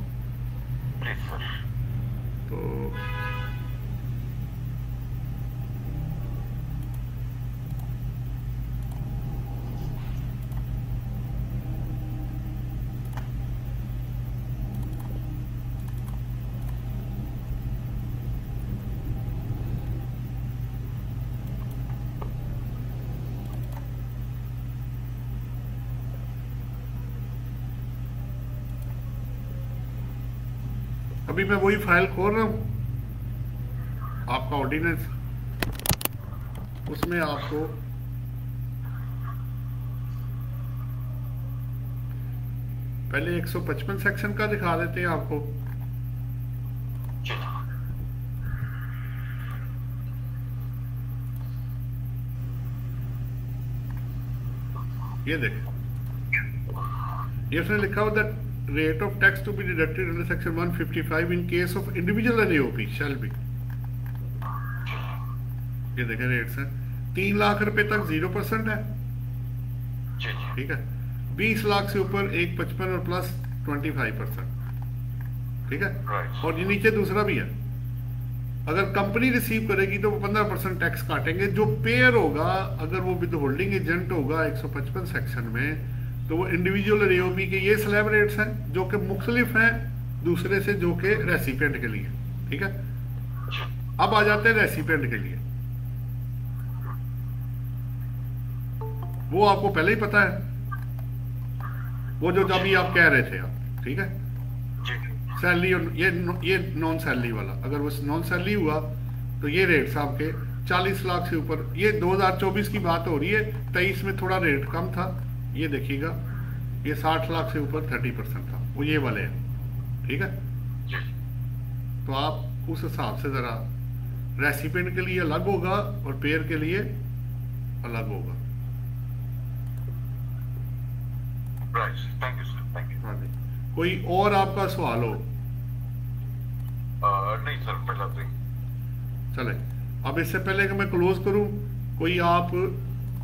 तो अभी मैं वही फाइल खोल रहा हूं, आपका ऑर्डिनेंस उसमें आपको पहले 155 सेक्शन का दिखा देते हैं आपको। ये देखें, ये उसने लिखा हुआ that rate of tax to be deducted under section 155 in case of individual NEOP shall be. ये देखें रेट्स हैं, 3 लाख रुपए तक 0% है, ठीक है। 20 लाख से ऊपर 1.55 और प्लस 25%, ठीक है। और ये नीचे दूसरा भी है, अगर कंपनी रिसीव करेगी तो वो 15% टैक्स काटेंगे। जो पेयर होगा, अगर वो विद होल्डिंग एजेंट होगा 155 सेक्शन में, तो वो इंडिविजुअल एनईओपी के ये स्लैब रेट्स हैं जो कि मुख्तलिफ हैं दूसरे से, जो कि रेसिपिएंट के लिए, ठीक है। अब आ जाते हैं रेसिपिएंट के लिए, वो आपको पहले ही पता है, वो जो अभी आप कह रहे थे आप, ठीक है। सैलरी और ये नॉन सैलरी वाला, अगर वो नॉन सैलरी हुआ तो ये रेट्स आपके 40 लाख से ऊपर, ये 2024 की बात हो रही है, 23 में थोड़ा रेट कम था। ये देखिएगा, ये 60 लाख से ऊपर 30% था, वो ये वाले हैं, ठीक है। तो आप उस हिसाब से जरा रेसिपिएंट के लिए अलग होगा और पेयर के लिए अलग होगा। Thank you sir, thank you. हाँ जी, कोई और आपका सवाल हो? नहीं सर, पहला तो चले, अब इससे पहले कि मैं क्लोज करूं, कोई आप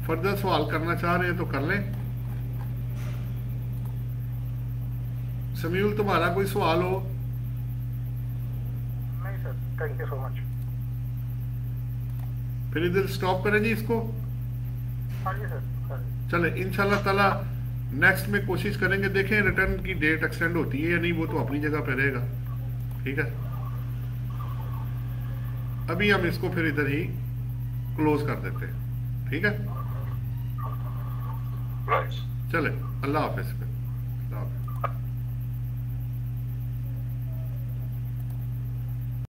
फर्दर सवाल करना चाह रहे हैं तो कर लें। समीउल, तुम्हारा कोई सवाल हो? नहीं sir, thank you so much. फिर इधर स्टॉप करें जी इसको। हाँ जी सर। चले, इंशाल्लाह ताला नेक्स्ट में कोशिश करेंगे, देखें रिटर्न की डेट एक्सटेंड होती है या नहीं, वो तो अपनी जगह पे रहेगा, ठीक है। अभी हम इसको फिर इधर ही क्लोज कर देते हैं, ठीक है। चले, अल्लाह हाफिज।